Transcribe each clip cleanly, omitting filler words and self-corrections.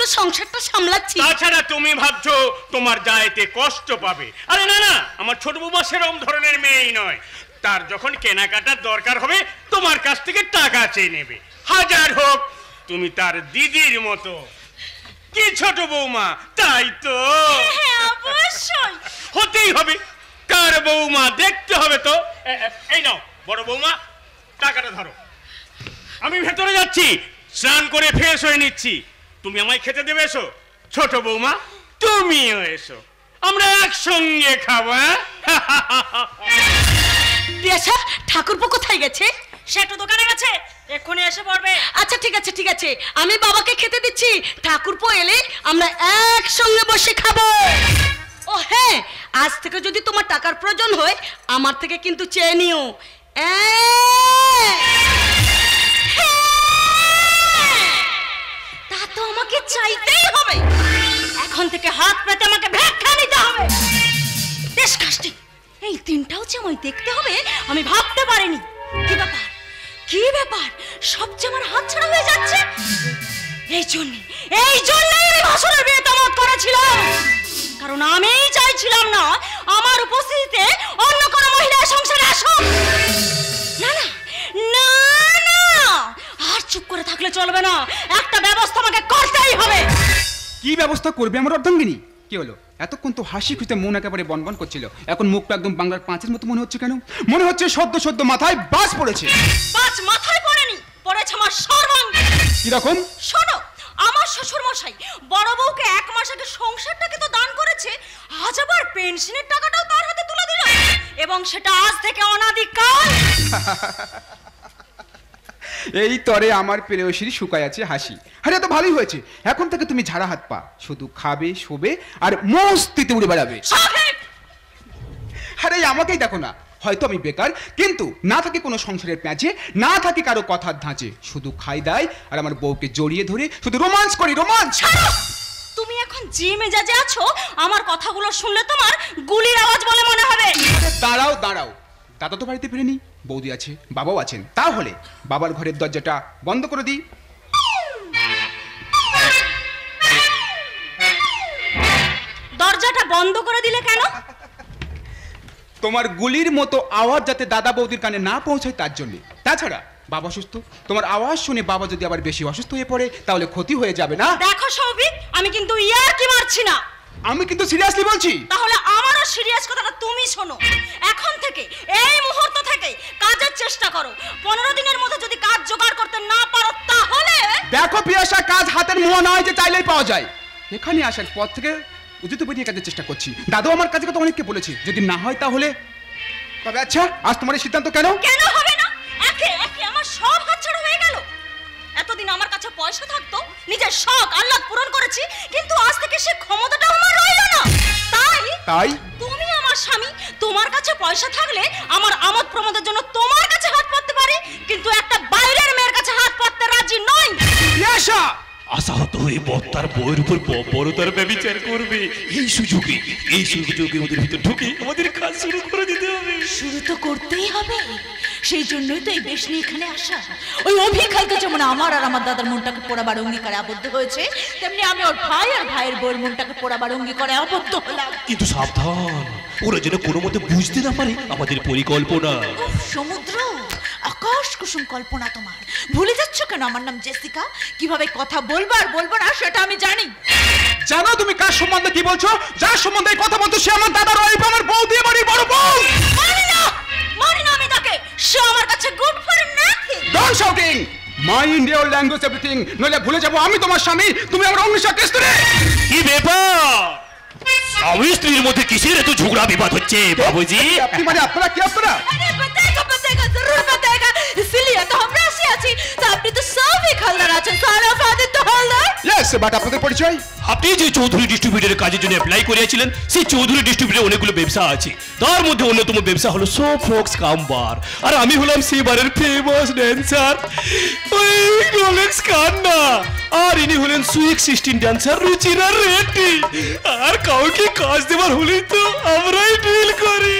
তো সংসারটা সামলাচ্ছি। তাছাড়া তুমি ভাবছো তোমার জায়েতে কষ্ট পাবে। আরে না না, আমার ছোট বৌমা সেরকম ধরনের মেয়েই নয়। তার যখন কেনাকাটার দরকার হবে তোমার কাছ থেকে টাকা চেয়ে নেবে, হাজার হোক তুমি তার দিদির মতো। কি ছোট বৌমা, তাই তো? অবশ্যই হতেই হবে, কার বৌমা দেখতে হবে তো। এই নাও বড় বৌমা, টাকাটা ধরো। আমি ভেতরে যাচ্ছি, স্নান করে ফ্রেশ হয়ে নিচ্ছি। তুমি আমায় খেতে দেবে, এসো। ছোট বৌমা তুমিও এসো, আমরা একসঙ্গে খাবো। পিয়াসা, ঠাকুরপো কোথায় গেছে? সে একটু দোকানে গেছে, এক্ষুনি এসে পড়বে। আচ্ছা ঠিক আছে ঠিক আছে, আমি বাবাকে খেতে দিচ্ছি। ঠাকুরপো এলে আমরা একসঙ্গে বসে খাবো। ও হ্যাঁ, আজ থেকে যদি তোমার টাকার প্রয়োজন হয় আমার থেকে কিন্তু চেয়ে নিও। তা তো আমাকে চাইতেই হবে। এখন থেকে হাত পেতে আমাকে ভিক্ষা নিতে হবে। দেশ কাষ্টি, এই দিনটাও যে আমায় দেখতে হবে আমি ভাবতে পারিনি। কি ব্যাপার, কি ব্যাপার, সব যে আমার হাত ছাড়া হয়ে যাচ্ছে। এই জন্যই আমি ভাসুরের বিয়ে তামাক করেছিলাম, কারণ আমি চাইছিলাম না আমার উপস্থিতিতে অন্য কোনো মহিলা সংসারে আসুক। না না না না, আর চুপ করে থাকলে চলবে না, একটা ব্যবস্থা আমাকে করতেই হবে। কি ব্যবস্থা করবে আমার অর্ধাঙ্গিনী? কি হলো? এতক্ষণ তো হাসি খুঁজতে মন একেবারে বনবন করছিল, এখন মুখটা একদম বাংলার পাঁচের মতো মনে হচ্ছে কেন? মনে হচ্ছে সদ্য সদ্য মাথায় বাজ পড়েছে। বাজ মাথায় পড়েনি, পড়েছে আমার সর্বাঙ্গে। কিরকম? শোনো, আমার শ্বশুর মশাই বড় বউকে 1 মাস আগে সংসারটাকে তো দান করেছে, আজ আবার পেনশনের টাকাটাও তার হাতে তুলে দিল, এবং সেটা আজ থেকে অনাদিকাল। এই তরে আমার প্রেয়সীর শুকায় আছে হাসি। আরে তো ভালোই হয়েছে, এখন থেকে তুমি ঝাড়া হাত পা, শুধু খাবে, শোবে আর মস্তিতে উড়ে বেড়াবে। আরে আমাকেই দেখো না, হয়তো আমি বেকার, কিন্তু না থাকে কোনো সংসারের প্যাঁচে, না থাকে কারো কথার ধাঁচে, শুধু খাই দাই আর আমার বউকে জড়িয়ে ধরে শুধু রোমান্স করি, রোমান্স। তুমি এখন যে মেজাজে আছো, আমার কথাগুলো শুনলে তোমার গুলির আওয়াজ বলে মনে হবে। দাঁড়াও দাঁড়াও, দাদা তো বাড়িতে ফেরেনি, বৌদি আছে, বাবাও আছেন, তাহলে বাবার ঘরের দরজাটা বন্ধ করে দিই। দরজাটা বন্ধ করে দিলে কেন? তোমার গুলির মতো আওয়াজ যাতে দাদা বৌদির কানে না পৌঁছায় তার জন্য। তাছাড়া বাবা অসুস্থ, তোমার আওয়াজ শুনে বাবা যদি আবার বেশি অসুস্থ হয়ে পড়ে তাহলে ক্ষতি হয়ে যাবে না? দেখো সৌভিক, আমি কিন্তু ইয়ার্কি মারছি না, আমি কিন্তু সিরিয়াসলি বলছি। তাহলে আমারও সিরিয়াস কথাটা তুমি শোনো। এখন থেকে, এই মুহূর্ত থেকে কাজের চেষ্টা করো। 15 দিনের মধ্যে যদি কাজ জোগাড় করতে না পারো তাহলে দেখো পিয়াসা, কাজ হাতের মোয়া নয় যে চাইলেই পাওয়া যায়। এখানে আসার পর থেকে উচিত বেরিয়ে কাজের চেষ্টা করছি। দাদু আমার কাছে কথা অনেককে বলেছে, যদি না হয় তাহলে। তবে আচ্ছা, আজ তোমার এই সিদ্ধান্ত কেন? কেন হবে না? একে একে আমার সব হাতছাড়া হয়ে গেল। এতদিন আমার কাছে পয়সা থাকতো, নিজের শখ আহ্লাদ পূরণ করেছি, কিন্তু আজ থেকে সে ক্ষমতাটা আমার রইল না। তাই তুমি আমার স্বামী, তোমার কাছে পয়সা থাকলে আমার আমোদ প্রমোদের জন্য তোমার কাছে হাত পাততে পারি, কিন্তু একটা বাইরের মেয়ের কাছে হাত পাততে রাজি নই। পিয়াসা আশাহত হয়ে তার বউয়ের উপর বড়তার ব্যভিচার করবে, এই সুযোগে ওদের ভিতর ঢুকে আমাদের কাজ শুরু করে দিতে হবে। শুরু তো করতেই হবে, সেই জন্যই তো এই বেশ নিয়ে এখানে আসা। ওই অভিখালকে যেমন আমার আর আমার দাদার মনটাকে পোড়াবার অঙ্গীকারে আবদ্ধ হয়েছে, তেমনি আমি ওর ভাই আর ভাইয়ের বউয়ের মনটাকে পোড়াবার অঙ্গীকারে আবদ্ধ হলাম। কিন্তু সাবধান, ওরা যেন কোনো মতে বুঝতে না পারে আমাদের পরিকল্পনা। সমুদ্র, আকাশ কুসুম কল্পনা তোমার। ভুলে যাচ্ছ কেন আমার নাম জেসিকা? কিভাবে কথা বলবো আর বলবো না সেটা আমি জানি। জানো তুমি কার সম্বন্ধে কি বলছো? যার সম্বন্ধে কথা বলছো সে আমার দাদার ওয়াইফ, আমার বৌদি, আমার বড় বউ। মানি না আমি তাকে, সে আমার কাছে good for nothing. Don't shouting, mind your language everything, নইলে ভুলে যাবো আমি তোমার স্বামী, তুমি আমার অগ্নিশাকে স্ত্রী। কি ব্যাপার, স্বামী স্ত্রীর মধ্যে কিসের এত ঝগড়া বিবাদ হচ্ছে বাবুজি? আপনি মানে আপনারা কি আপনারা? अरे बताएगा जरूर बताएगा, इसीलिए तो हम राशि আছি। তো আপনি তো সবই হালদার আছেন, সারা ফাদিল তো হালদার। ইয়েস, বাট আপনাদের পরিচয়? আপনি যে চৌধুরী ডিস্ট্রিবিউটরের কাজের জন্য অ্যাপ্লাই করেছিলেন, সেই চৌধুরী ডিস্ট্রিবিউটরের অনেকগুলো ব্যবসা আছে, তার মধ্যে অন্যতম ব্যবসা হলো সো ফক্স কামবার, আর আমি হলাম সেবারের ফেমাস ড্যান্সার ওই রোলেক্স কান্না, আর ইনি হলেন সুইক 16 ড্যান্সার রুচিরা রেড্ডি। আর কাউকে কাজ দেবার হলেই তো আমরাই ডিল করি।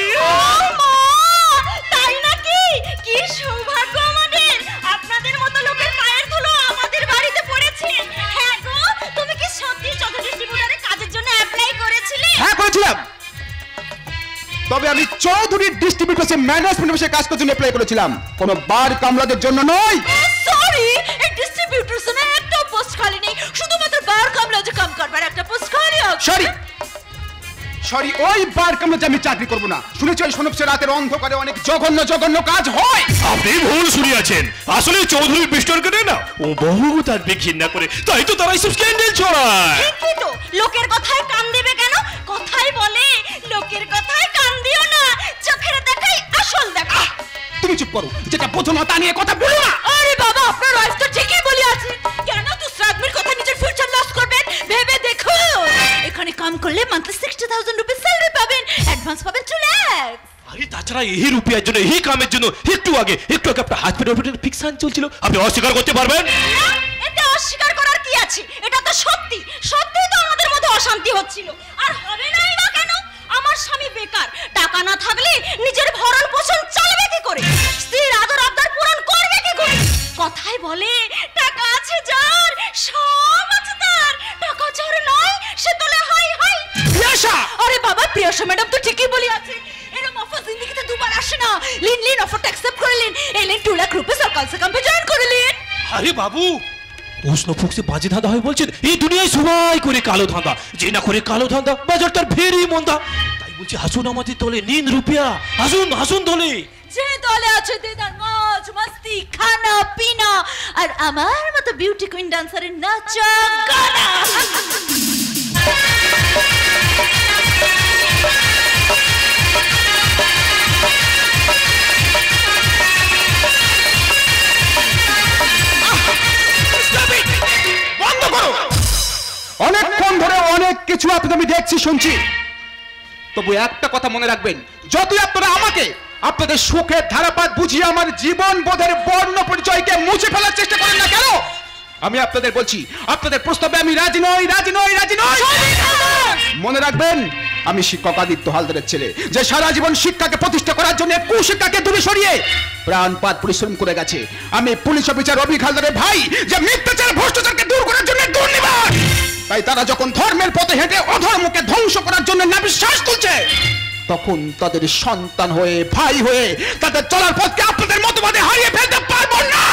তাই নাকি? কি সৌভাগ্য আমাদের, আপনাদের মতো লোকের পায়ের ধুলো আমাদের বাড়িতে পড়েছে। হ্যাঁ গো, তুমি কি তবে আমি চৌধুরী ডিস্ট্রিবিউটরসে ম্যানেজমেন্ট বসে কাজ করার জন্য অ্যাপ্লাই করেছিলাম, কোনো বার কামলাদের জন্য নয়। সরি, এই ডিস্ট্রিবিউটরস না একটা পোস্ট খালি নেই, শুধুমাত্র বার কামলা যে কাম করবার একটা পোস্ট খালি আছে। সরি, ওই বার কামলাতে আমি চাকরি করব না। শুনেছি ওই সোনপসে রাতের অন্ধকারে অনেক জঘন্য জঘন্য কাজ হয়। আপনি ভুল শুনিয়েছেন, আসলে চৌধুরী বিষ্টরকে না ও বহু তার ঘৃণা করে, তাই তো তারা এইসব স্ক্যান্ডেল ছড়ায়। ঠিকই তো, লোকের কথায় কান দেবে কেন? কথাই বলে লোকের কথায় কান দিও না, চোখের দেখাই আসল দেখা। তুমি চুপ করো, যেটা বোঝো না তা নিয়ে কথা বলো না। আরে বাবা, আপনার ওয়াইফ তো ঠিকই বলে আছে, কেন তো শ্রাদ্ধের কথা নিজের ফিউচার লস করবেন? ভেবে দেখো, এখানে কাম করলে মান্থলি 60,000 রুপি স্যালারি পাবেন, অ্যাডভান্স পাবেন 2 লাখ। আরে তাছাড়া এই রুপিয়ার জন্য, এই কামের জন্য একটু আগে আপনার হাজবেন্ড ফিকশন চলছিল, আপনি অস্বীকার করতে পারবেন? এতে অস্বীকার করার কি আছে? এটা তো সত্যি, সত্যিই তো আমাদের মধ্যে অশান্তি হচ্ছিল। আর হবে নাই বা কেন? আমার স্বামী বেকার, টাকা না থাকলে নিজের ভরণ পোষণ চালাবে কি করে? স্ত্রীর আদর আবদার পূরণ করবে কি করে? কথাই বলে টাকা আছে যার সব আছে তার, টাকা যার নয় সে তোলে হাই হাই। প্রিয়াশা! আরে বাবা, প্রিয়াশা ম্যাডাম তো ঠিকই বলে আছে, এরকম অফার জিন্দেগিতে দুবার আসে না। লিন অফারটা অ্যাকসেপ্ট করে লিন, এলেন 2 লাখ রুপি সরকার সে কাম্পে জয়েন করে লিন। আরে বাবু, প্রশ্ন ফুকসে বাজে ধাঁধা হয় বলছেন? এই দুনিয়ায় সবাই করে কালো ধাঁধা, যে না করে কালো ধাঁধা বাজার তার ভেরি মন্দা। তাই বলছি হাসুন আমাদের দলে, নিন রুপিয়া, হাসুন দলে। যে দলে আছে দিদার মজ মস্তি খানা পিনা, আর আমার মতো বিউটি কুইন ডান্সারের নাচা গানা। বন্ধ করো। অনেকক্ষণ ধরে অনেক কিছু আমি দেখছি শুনছি, তবু একটা কথা মনে রাখবেন, যতই আপনারা আমাকে আপনাদের সুখের ধারাপাত বুঝিয়ে আমার জীবন বোধের বর্ণ পরিচয়কে মুছে ফেলার চেষ্টা করেন না কেন, আমি আপনাদের বলছি, আপনাদের প্রস্তাবে আমি রাজি নই। মনে রাখবেন, আমি শিক্ষক আদিত্য হালদারের ছেলে, যে সারা জীবন শিক্ষাকে প্রতিষ্ঠা করার জন্য কুশিক্ষাকে দূরে সরিয়ে প্রাণপাত পরিশ্রম করে গেছে। আমি পুলিশ অফিসার অভিক হালদারের ভাই, যে মিথ্যাচার ভ্রষ্টাচারকে দূর করার জন্য দুর্নিবার। তাই তারা যখন ধর্মের পথে হেঁটে অধর্মকে ধ্বংস করার জন্য নাভিশ্বাস তুলছে, তখন তাদের সন্তান হয়ে, ভাই হয়ে তাদের চলার পথকে আপনাদের মতবাদে হারিয়ে ফেলতে পারবো না।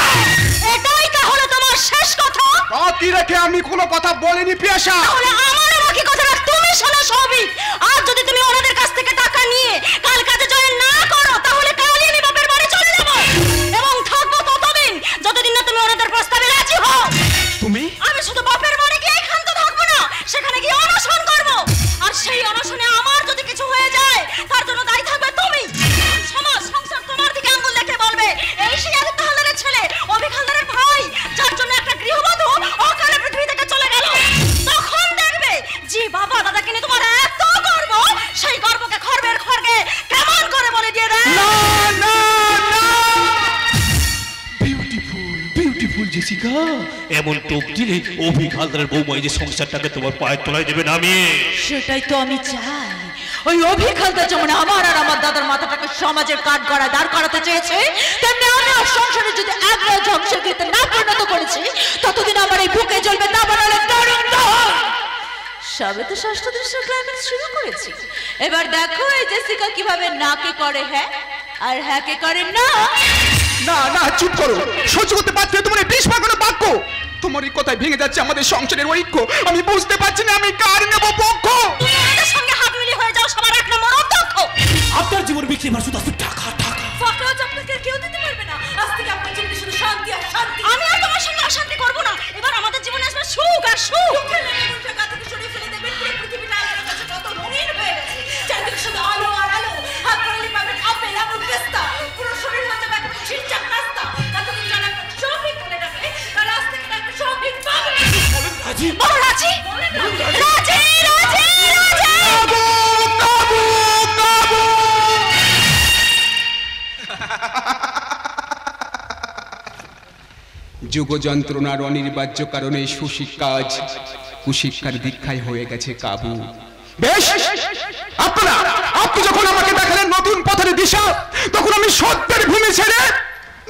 এটাই তাহলে তোমার শেষ কথা? বাকি রেখে আমি কোনো কথা বলিনি প্রিয়াশা। তাহলে আমারও বাকি কথাটা তুমি শোনো সৌভিক। আর যদি তুমি ওনাদের কাছ থেকে টাকা নিয়ে কাল কাজে জয়েন না করো, তাহলে কালই আমি বাপের বাড়ি চলে যাব এবং থাকবো ততদিন যতদিন না তুমি ওনাদের প্রস্তাবে রাজি হও। তুমি? আমি শুধু বাপের বাড়ি গিয়ে ক্ষান্ত থাকবো না, সেখানে গিয়ে অনশন করবো। আর সেই অনশনে আমার যদি কিছু হয়ে যায়, তার জন্য দায়ী থাকবে তুমি। সমাজ সংসার তোমার দিকে আঙ্গুল দেখে বলবে, এই সেই আদিত্য হালদারের ছেলে, অভিক হালদারের ভাই, যার জন্য একটা গৃহবধূ অকালে পৃথিবী থেকে চলে গেল। তখন দেখবে যে বাবা দাদাকে নিয়ে তোমার এত গর্ব, সেই গর্বকে খর্বের খড়গে কেমন করে বলে দিয়ে দেয়। বিউটিফুল জেসিকা, এমন টোপ দিলে অভিক হালদারের বৌমা এই যে সংসারটাকে তোমার পায়ের তলায় দেবে নামিয়ে। সেটাই তো আমি চাই। ওই অভিক হালদার যেমন আমার আর আমার দাদার মাথাটাকে সমাজের কাঠ গড়ায় দাঁড় করাতে চেয়েছে, তেমনি আমি আর সংসারে যদি একবার ধ্বংসকৃতে না পরিণত করেছি, ততদিন আমার এই বুকে জ্বলবে দাবানলের দারুণ দহন। সবে তো ষষ্ঠ দৃশ্য ক্লাইম্যাক্স শুরু করেছি, এবার দেখো এই জেসিকা কিভাবে নাকে করে হ্যাঁ আর হ্যাঁকে করে না। না, চুপ করো। সহ্য করতে পারছি না তোমার এই বিষ মাখানো বাক্য। তোমার এই কথায় ভেঙে যাচ্ছে আমাদের সংসারের ঐক্য। আমি বুঝতে পারছি না আমি কার নেব পক্ষ। তুমি আমাদের সঙ্গে হাত মিলিয়ে হয়ে যাও সবার এক নম্বর অধ্যক্ষ। আপনার জীবন বিক্রি আমার শুধু টাকা। ফাঁকরাজ আপনাকে কেউ দিতে পারবে না। আজ থেকে আপনার জীবনে শুধু শান্তি আর শান্তি। আমি আর তোমার সঙ্গে অশান্তি করবো না। এবার আমাদের জীবনে আসবে সুখ আর সুখ। পৃথিবীটা আপনার কাছে কত রঙিন হয়ে গেছে, চারদিকে শুধু আলো আর আলো। হাত বাড়ালে পাবেন আপেল এবং পেস্তা, পুরো শরীর হয়ে যাবে একটা ঝিরঝাক নাস্তা। এতদিন যারা আপনাকে শৌভিক বলে ডাকে, তারা আজ থেকে একটা শৌভিক পাবে। বলো রাজি? রাজি। যুগ যন্ত্রণার অনির্বাহ্য কারণে সুশিক্ষাজ কুশিক্ষার দীক্ষায় হয়ে গেছে কাবু। বেশ, আপনি যখন আমাকে দেখালেন নতুন পথের দিশা, তখন আমি সত্যের ভূমি ছেড়ে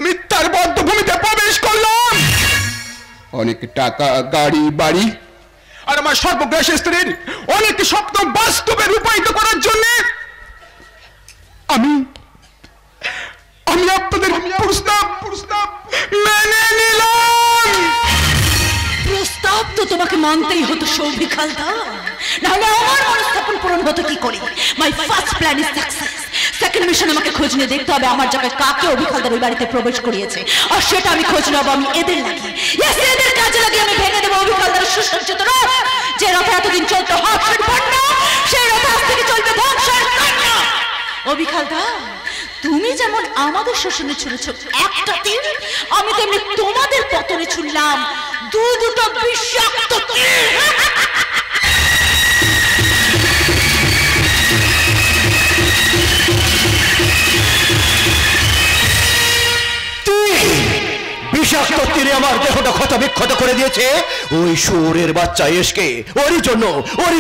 মিথ্যার বদ্ধ ভূমিতে প্রবেশ করলাম। অনেক টাকা, গাড়ি, বাড়ি আর আমার সর্বগ্রাসী স্ত্রীর অনেক স্বপ্ন বাস্তবে রূপায়িত করার জন্য আমি আপনাদের প্রস্তাব মেনে নিলাম। প্রস্তাব তো তোমাকে মানতেই হতো সৌভিক হালদার, নাহলে আমার মনস্থাপন পূরণ হতো কি করে? My first plan is success. Second mission আমাকে খোঁজ নিয়ে দেখতে হবে আমার জায়গায় কাকে অভিক হালদার ওই বাড়িতে প্রবেশ করিয়েছে, আর সেটা আমি খোঁজ নেবো আমি এদের লাগিয়ে। এদের কাজে লাগিয়ে আমি ভেঙে দেবো অভিক হালদারের সুসজ্জিত রথ। যে রথে এতদিন চলতো হাস্যের ভান্ডা, সেই রথে আজ থেকে চলবে ধ্বংসের কান্না। অভিক হালদার, তুমি যেমন আমাদের শোষণে ছুড়েছ একটা তীর, আমি তেমনি তোমাদের পতনে ছুড়লাম দুটো বিষাক্ত তীর। বিষাক্ত তীরে আমার দেহটা ক্ষত বিক্ষত করে দিয়েছে ওই শুয়োরের বাচ্চা এসকে। ওরই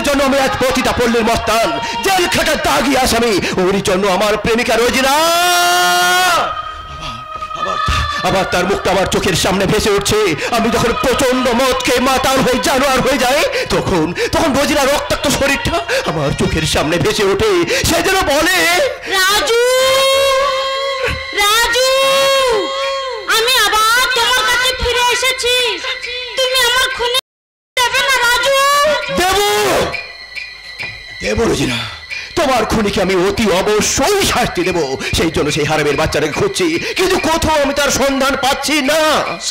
জন্য আমি আজ পতিতা পল্লীর মস্তান, জেল খাটার দাগি আসামি। ওরই জন্য আমার প্রেমিকা রোজিনা, আবার তার মুখটা আমার চোখের সামনে ভেসে উঠছে। আমি যখন প্রচন্ড মদ খেয়ে মাতাল হয়ে জানোয়ার হয়ে যায়, তখন রোজিনা রক্তাক্ত শরীরটা আমার চোখের সামনে ভেসে ওঠে। সে যেন বলে, রাজু রাজু, আমি আবার তোমার কাছে ফিরে এসেছি, তুমি আমার খুনি দেবে না রাজু? দেব রোজিনা, তোমার খুনিকে আমি অতি অবশ্যই শাস্তি দেব। সেই জন্য সেই হারামের বাচ্চাটাকে খুঁজছি, কিন্তু কোথাও আমি তার সন্ধান পাচ্ছি না।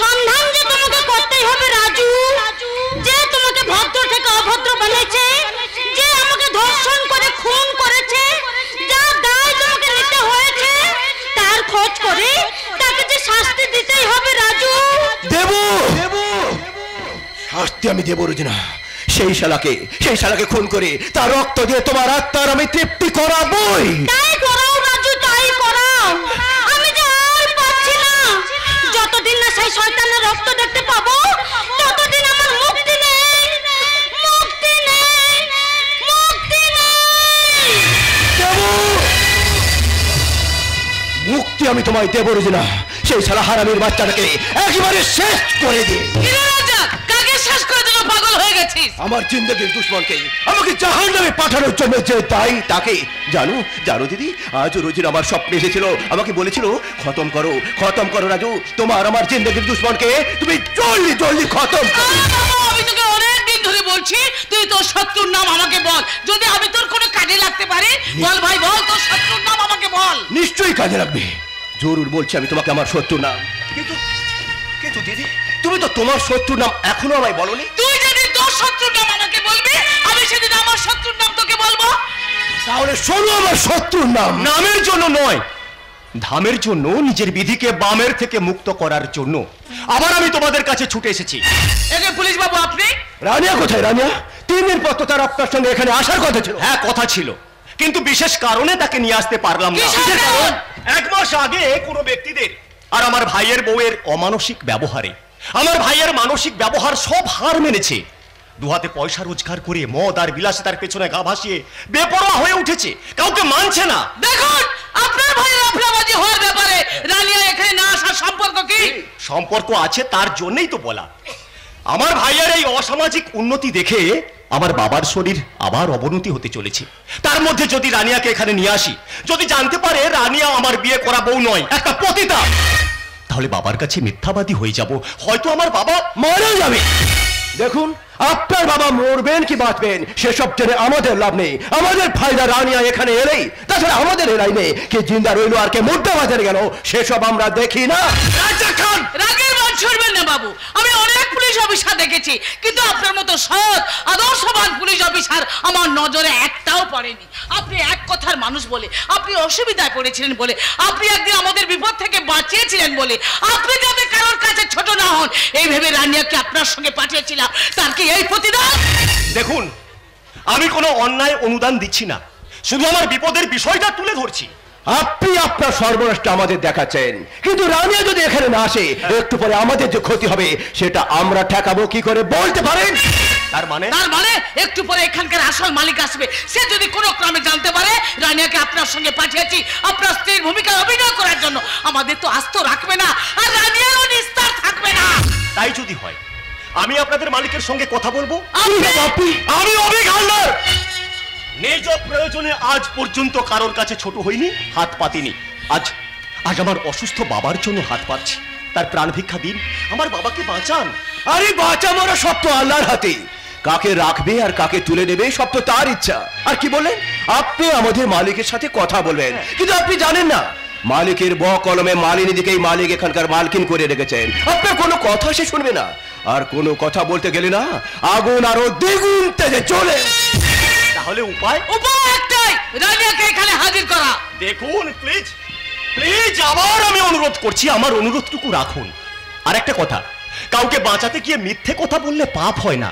সন্ধান যে তোমাকে করতেই হবে রাজু। যে তোমাকে ভদ্র থেকে অভদ্র বানিয়েছে, যে আমাকে ধর্ষণ করে খুন করেছে, যার দায় তোমাকে নিতে হয়েছে, তার খোঁজ করে তাকে যে শাস্তি দিতেই হবে রাজু। দেব শাস্তি আমি দেব রোজিনা। সেই শালাকে খুন করে তার রক্ত দিয়ে তোমার আত্মার আমি তৃপ্তি করাবই। তাই করাও রাজু, তাই করাও। আমি যে আর পাচ্ছি না, যতদিন না সেই শয়তানের রক্ত দেখতে পাবো ততদিন আমার মুক্তি নেই, মুক্তি নেই, মুক্তি নেই। মুক্তি আমি তোমায় দেব রোজিনা। সেই শালা হারামির বাচ্চাটাকে একেবারে শেষ করে দিয়ে। কাকে শেষ করে দিল? পাগল হয়ে গেছিস? আমার জিন্দেগির দুশ্মনকে আমাকে জাহান্নামে পাঠানোর জন্য যে তাই তাকে। জানো দিদি, আজ রোজিনা আমার স্বপ্নে এসেছিল, আমাকে বলেছিল খতম করো রাজু, তোমার আমার জিন্দেগির দুশ্মনকে তুমি জলদি খতম করো। আমি তোকে অনেক দিন ধরে বলছি তুই তোর শত্রুর নাম আমাকে বল, যদি আমি তোর কোনো কাজে লাগতে পারি। বল ভাই বল, তোর শত্রুর নাম আমাকে বল। নিশ্চয়ই কাজে লাগবে, জরুর বলছি আমি তোমাকে আমার শত্রুর নাম। কিন্তু দিদি, তুমি তো তোমার শত্রুর নাম এখনো আমায় বলনি। তুই যদি তোর শত্রুর নাম আমাকে বলবি, আমি সেদিন আমার শত্রুর নাম তোকে বলবো। তাহলে শোনো আমার শত্রুর নাম। নামের জন্য নয়, ধামের জন্য, নিজের বিধিকে বামের থেকে মুক্ত করার জন্য আবার আমি তোমাদের কাছে ছুটে এসেছি। একে পুলিশ বাবু আপনি? রানিয়া কোথায়? রানিয়া 3 দিন পর তো তার আপনার সঙ্গে এখানে আসার কথা ছিল। হ্যাঁ, কথা ছিল, কিন্তু বিশেষ কারণে তাকে নিয়ে আসতে পারলাম না। কিসের কারণ? 1 মাস আগে কোনো ব্যক্তিদের আর আমার ভাইয়ের বউয়ের অমানসিক ব্যবহারে আমার ভাইয়ের মানসিক ব্যবহার সব হার মেনেছে। দুহাতে পয়সা রোজগার করে মদ আর বিলাসিতার পেছনে গা ভাসিয়ে বেপরোয়া হয়ে উঠেছে, কাউকে মানছে না। দেখুন, আপনার ভাইয়ের আফলাবাজি হওয়ার ব্যাপারে রানিয়া এখানে না আসার সম্পর্ক কি? সম্পর্ক আছে, তার জন্যই তো বলা। আমার ভাইয়ের এই অসামাজিক উন্নতি দেখে আমার বাবার শরীর আবার অবনতি হতে চলেছে। তার মধ্যে যদি রানিয়াকে এখানে নিয়ে আসি, যদি জানতে পারে রানিয়া আমার বিয়ে করা বউ নয়, একটা পতিতা, তাহলে বাবার কাছে মিথ্যাবাদী হয়ে যাব, হয়তো আমার বাবা মারা যাবে। দেখুন, আপনার বাবা মরবেন কি বাঁচবেন সেসব জেনে আমাদের লাভ নেই। আমাদের ফায়দা রানিয়া এখানে এলেই। তাছাড়া আমাদের এলাই নেই, কে জিন্দা রইলো আর কে মুদ্রা বাজারে গেল সেসব আমরা দেখি না। রাগের মান ছড়বেন না বাবু, আমি অনেক পুলিশ অফিসার দেখেছি, কিন্তু আপনার মতো সৎ আদর্শবান পুলিশ অফিসার আমার নজরে একটাও পড়েনি। আপনি এক কথার মানুষ বলে, আপনি অসুবিধায় পড়েছিলেন বলে, আপনি একদিন আমাদের বিপদ থেকে বাঁচিয়েছিলেন বলে, আপনি যাতে কারোর কাছে ছোট না হন এই ভেবে রানিয়াকে আপনার সঙ্গে পাঠিয়েছিলাম। তার কি এই প্রতিদান? দেখুন, আমি কোনো অন্যায় অনুদান দিচ্ছি না, শুধু আমার বিপদের বিষয়টা তুলে ধরছি। আপনি আপনার সর্বনাশটা আমাদের দেখাচ্ছেন, কিন্তু রানিয়া যদি এখানে না আসে একটু পরে আমাদের যে ক্ষতি হবে সেটা আমরা ঠেকাবো কি করে বলতে পারেন? তার মানে একটু পরে এখানকার আসল মালিক আসবে, সে যদি কোনো ক্রমে জানতে পারে রানিয়াকে আপনার সঙ্গে পাঠিয়েছি আপনার স্ত্রীর ভূমিকায় অভিনয় করার জন্য, আমাদের তো আস্ত রাখবে না, আর রানিয়ারও নিস্তার থাকবে না। তাই যদি হয় আমি আপনাদের মালিকের সঙ্গে কথা বলবো। আপনি? আমি অভিক হালদার। নিজ প্রয়োজনে আজ পর্যন্ত কারোর কাছে ছোট হইনি, হাত পাতিনি। আজ আজ আমার অসুস্থ বাবার জন্য হাত পাচ্ছি। তার প্রাণ ভিক্ষা দিন, আমার বাবাকে বাঁচান। আরে বাঁচা মরা সব তো আল্লাহর হাতে। কাকে রাখবে আর কাকে তুলে নেবে সব তো তার ইচ্ছা। আর কি বলেন, আপনি আমাদের মালিকের সাথে কথা বলবেন, কিন্তু আপনি জানেন না মালিকের ব কলমে মালিনী দিকেই মালিক এখানকার মালকিন করে রেখেছেন। আপনার কোনো কথা সে শুনবে না, আর কোনো কথা বলতে গেলে না আগুন আরো দ্বিগুণ তেজে চলে। তাহলে উপায় একটাই, রানিয়াকে এখানে হাজির করা। দেখুন প্লিজ প্লিজ, আবার আমি অনুরোধ করছি, আমার অনুরোধটুকু রাখুন। আর একটা কথা, কাউকে বাঁচাতে গিয়ে মিথ্যে কথা বললে পাপ হয় না।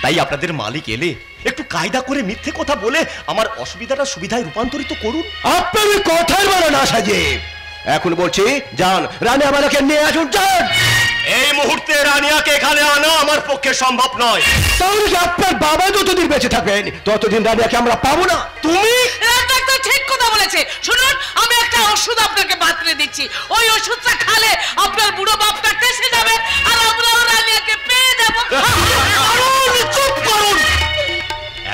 তাই আপনাদের মালিক এলে একটু কায়দা করে মিথ্যে কথা বলে আমার অসুবিধাটা সুবিধায় রূপান্তরিত করুন। আপনার কথার বলা না সাজে। এখন বলছি যান, রানিয়া বালাকে নিয়ে আসুন, যান। এই মুহূর্তে রানিয়াকে এখানে আনা আমার পক্ষে সম্ভব নয়। তাহলে কি আপনার বাবা যতদিন বেঁচে থাকবেন ততদিন রানিয়াকে আমরা পাবো না? তুমি ডাক্তার ঠিক কথা বলেছে। শুনুন, আমি একটা ওষুধ আপনাকে বাতলে দিচ্ছি। ওই ওষুধটা খালে আপনার বুড়ো বাপটা টেসে যাবে, আর আমরাও রানিয়াকে পেয়ে যাব। চুপ করুন।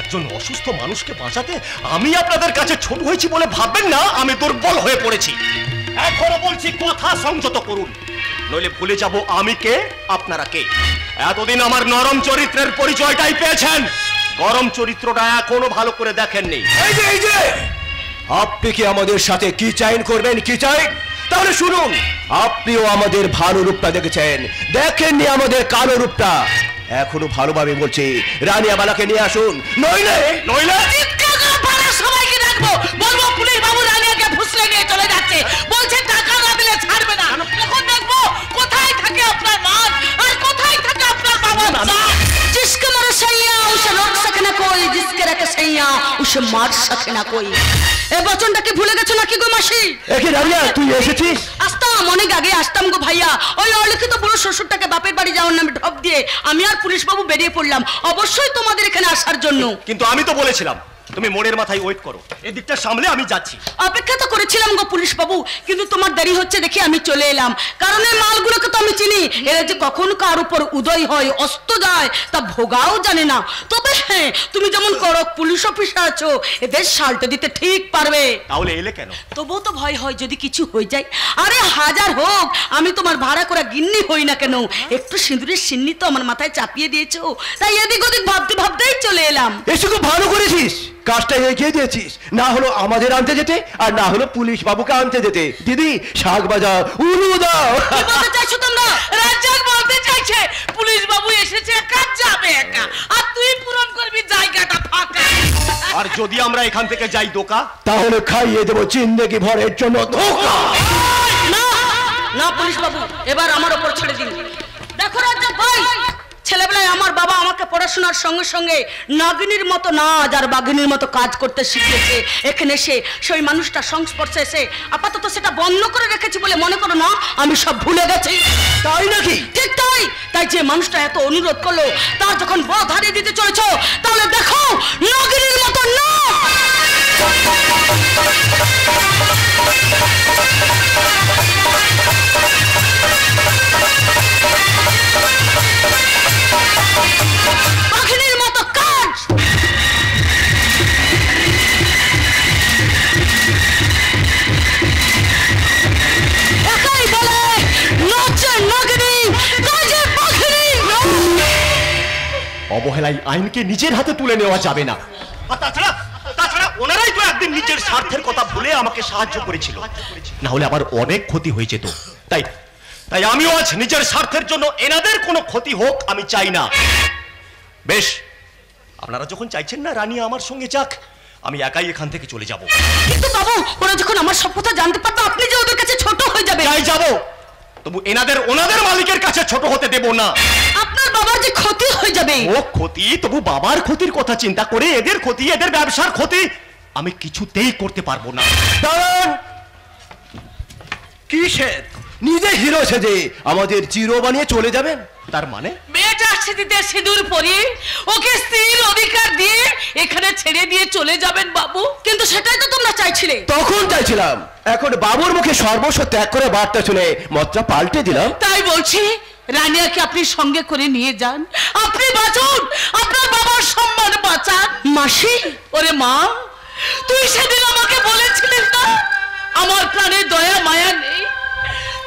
একজন অসুস্থ মানুষকে বাঁচাতে আমি আপনাদের কাছে ছোট হয়েছি বলে ভাববেন না আমি দুর্বল হয়ে পড়েছি। এখনো বলছি, কথা সংযত করুন, নইলে ভুলে যাব আমি কে, আপনারা কে। এতদিন আমার নরম চরিত্রের পরিচয়টাই পেয়েছেন, গরম চরিত্রটা এখনো ভালো করে দেখেননি। এই যে আপনি কি আমাদের সাথে কি চাইন করবেন, কি চাই? তাহলে শুনুন, আপনিও আমাদের ভালো রূপটা দেখেছেন, দেখেননি আমাদের কালো রূপটা। এখনো ভালোভাবে বলছি, রানিয়া বালাকে নিয়ে আসুন, নইলে সবাইকে ডাকবো, বলবো পুলিশ বাবু রানিয়াকে ফুসলে নিয়ে চলে যাচ্ছে, বলছে টাকা না দিলে ছাড়বে না। তখন দেখবো কোথায় থাকে আপনার মা আর কোথায় থাকে আপনার বাবা। जिसके मर सैया उसे रोक सके ना कोई, जिसके रखे सैया उसे मार सके ना कोई। এ বচনটাকে ভুলে গেছো নাকি গো মাসি? একে রানিয়া, তুই এসেছিস? আসতাম, অনেক আগে আসতাম গো ভাইয়া। ওই অলিখিত বুড়ো শ্বশুরটাকে বাপের বাড়ি যাওয়ার নামে ঢপ দিয়ে আমি আর পুলিশ বাবু বেরিয়ে পড়লাম অবশ্যই তোমাদের এখানে আসার জন্য। কিন্তু আমি তো বলেছিলাম তুমি মোড়ের মাথায় ওয়েট করো, এদিকটা সামলে আমি যাচ্ছি। অপেক্ষা তো করেছিলাম গো পুলিশ বাবু, কিন্তু তোমার দেরি হচ্ছে দেখে আমি চলে এলাম। কারণ এই মালগুলোকে তো আমি চিনি, এরা যে কখন কার উপর উদয় হয় অস্ত যায় তা ভোগাও জানে না। তবে হ্যাঁ, তুমি যেমন করক পুলিশ অফিসার আছো, এদের সালটা দিতে ঠিক পারবে। তাহলে এলে কেন? তবুও তো ভয় হয় যদি কিছু হয়ে যায়। আরে হাজার হোক, আমি তোমার ভাড়া করা গিন্নি হই না কেন, একটু সিঁদুরের সিন্নি তো আমার মাথায় চাপিয়ে দিয়েছো, তাই এদিক ওদিক ভাবতে ভাবতেই চলে এলাম। এসে খুব ভালো করেছিস, কাজটা এগিয়ে দিয়েছিস। না হলো আমাদের আনতে যেতে, আর না হলো পুলিশ বাবুকে আনতে যেতে। দিদি শাক বাজাও, উলু দাও। কি বলতে চাইছো তোমরা? রাজ্জাক বলতে চাইছে পুলিশ বাবু এসেছে, কাজ যাবে একা, আর তুই পূরণ করবি জায়গাটা ফাঁকা। আর যদি আমরা এখান থেকে যাই দোকা, তাহলে খাইয়ে দেবো জিন্দেগি ভরের জন্য ধোকা। না না পুলিশ বাবু, এবার আমার উপর ছেড়ে দিন। দেখো রাজ্জাক ভাই, ছেলেবেলায় আমার বাবা আমাকে পড়াশোনার সঙ্গে সঙ্গে নাগিনীর মতো নাচ আর বাঘিনীর মতো কাজ করতে শিখিয়েছে। এখানে এসে সেই মানুষটা সংস্পর্শে এসে আপাতত সেটা বন্ধ করে রেখেছি বলে মনে করো না আমি সব ভুলে গেছি। তাই নাকি? ঠিক তাই। তাই যে মানুষটা এত অনুরোধ করলো, তার যখন বধ হারিয়ে দিতে চলেছো, তাহলে দেখো নাগিনীর মতো না। পাখির মতো কাজ। একাই বলে নাচে নাগিনী, কাজে পাখিনী। অবহেলায় আইনকে নিজের হাতে তুলে নেওয়া যাবে না। আর তাছাড়া ওনারাই তো একদিন নিজের স্বার্থের কথা ভুলে আমাকে সাহায্য করেছিল, না হলে আবার অনেক ক্ষতি হয়ে যেত। তাই আমিও আজ নিজের স্বার্থের জন্য এনাদের কোনো ক্ষতি হোক আমি চাই না। বেশ, আপনারা যখন চাইছেন না রানী আমার সঙ্গে যাক, আমি একাই এখান থেকে চলে যাব। কিন্তু বাবু, ওরা যখন আমার সব কথা জানতে পারতো, আপনি যে ওদের কাছে ছোট হয়ে যাবে। যাই যাব, তবু ওনাদের মালিকের কাছে ছোট হতে দেব না। আপনার বাবার যে ক্ষতি হয়ে যাবে। ও ক্ষতি, তবু বাবার ক্ষতির কথা চিন্তা করে এদের ক্ষতি, এদের ব্যবসার ক্ষতি আমি কিছুতেই করতে পারবো না। দাঁড়ান, কিসের নিজে হিরো সেজে আমাদের জিরো বানিয়ে চলে যাবেন? তার মানে মেয়েটা সিঁথিতে সিঁদুর পরিয়ে ওকে স্ত্রীর অধিকার দিয়ে এখানে ছেড়ে দিয়ে চলে যাবেন বাবু? কিন্তু সেটাই তো তোমরা চাইছিলে। তখন চাইছিলাম, এখন বাবুর মুখে সর্বস্ব ত্যাগ করে বার্তা শুনে মতটা পাল্টে দিলাম। তাই বলছি রানিয়াকে আপনি সঙ্গে করে নিয়ে যান, আপনি বাঁচুন, আপনার বাবার সম্মান বাঁচান। মা মাসি, ওরে মা, তুই সেদিন আমাকে বলেছিলিস না আমার প্রাণে দয়া মায়া নেই,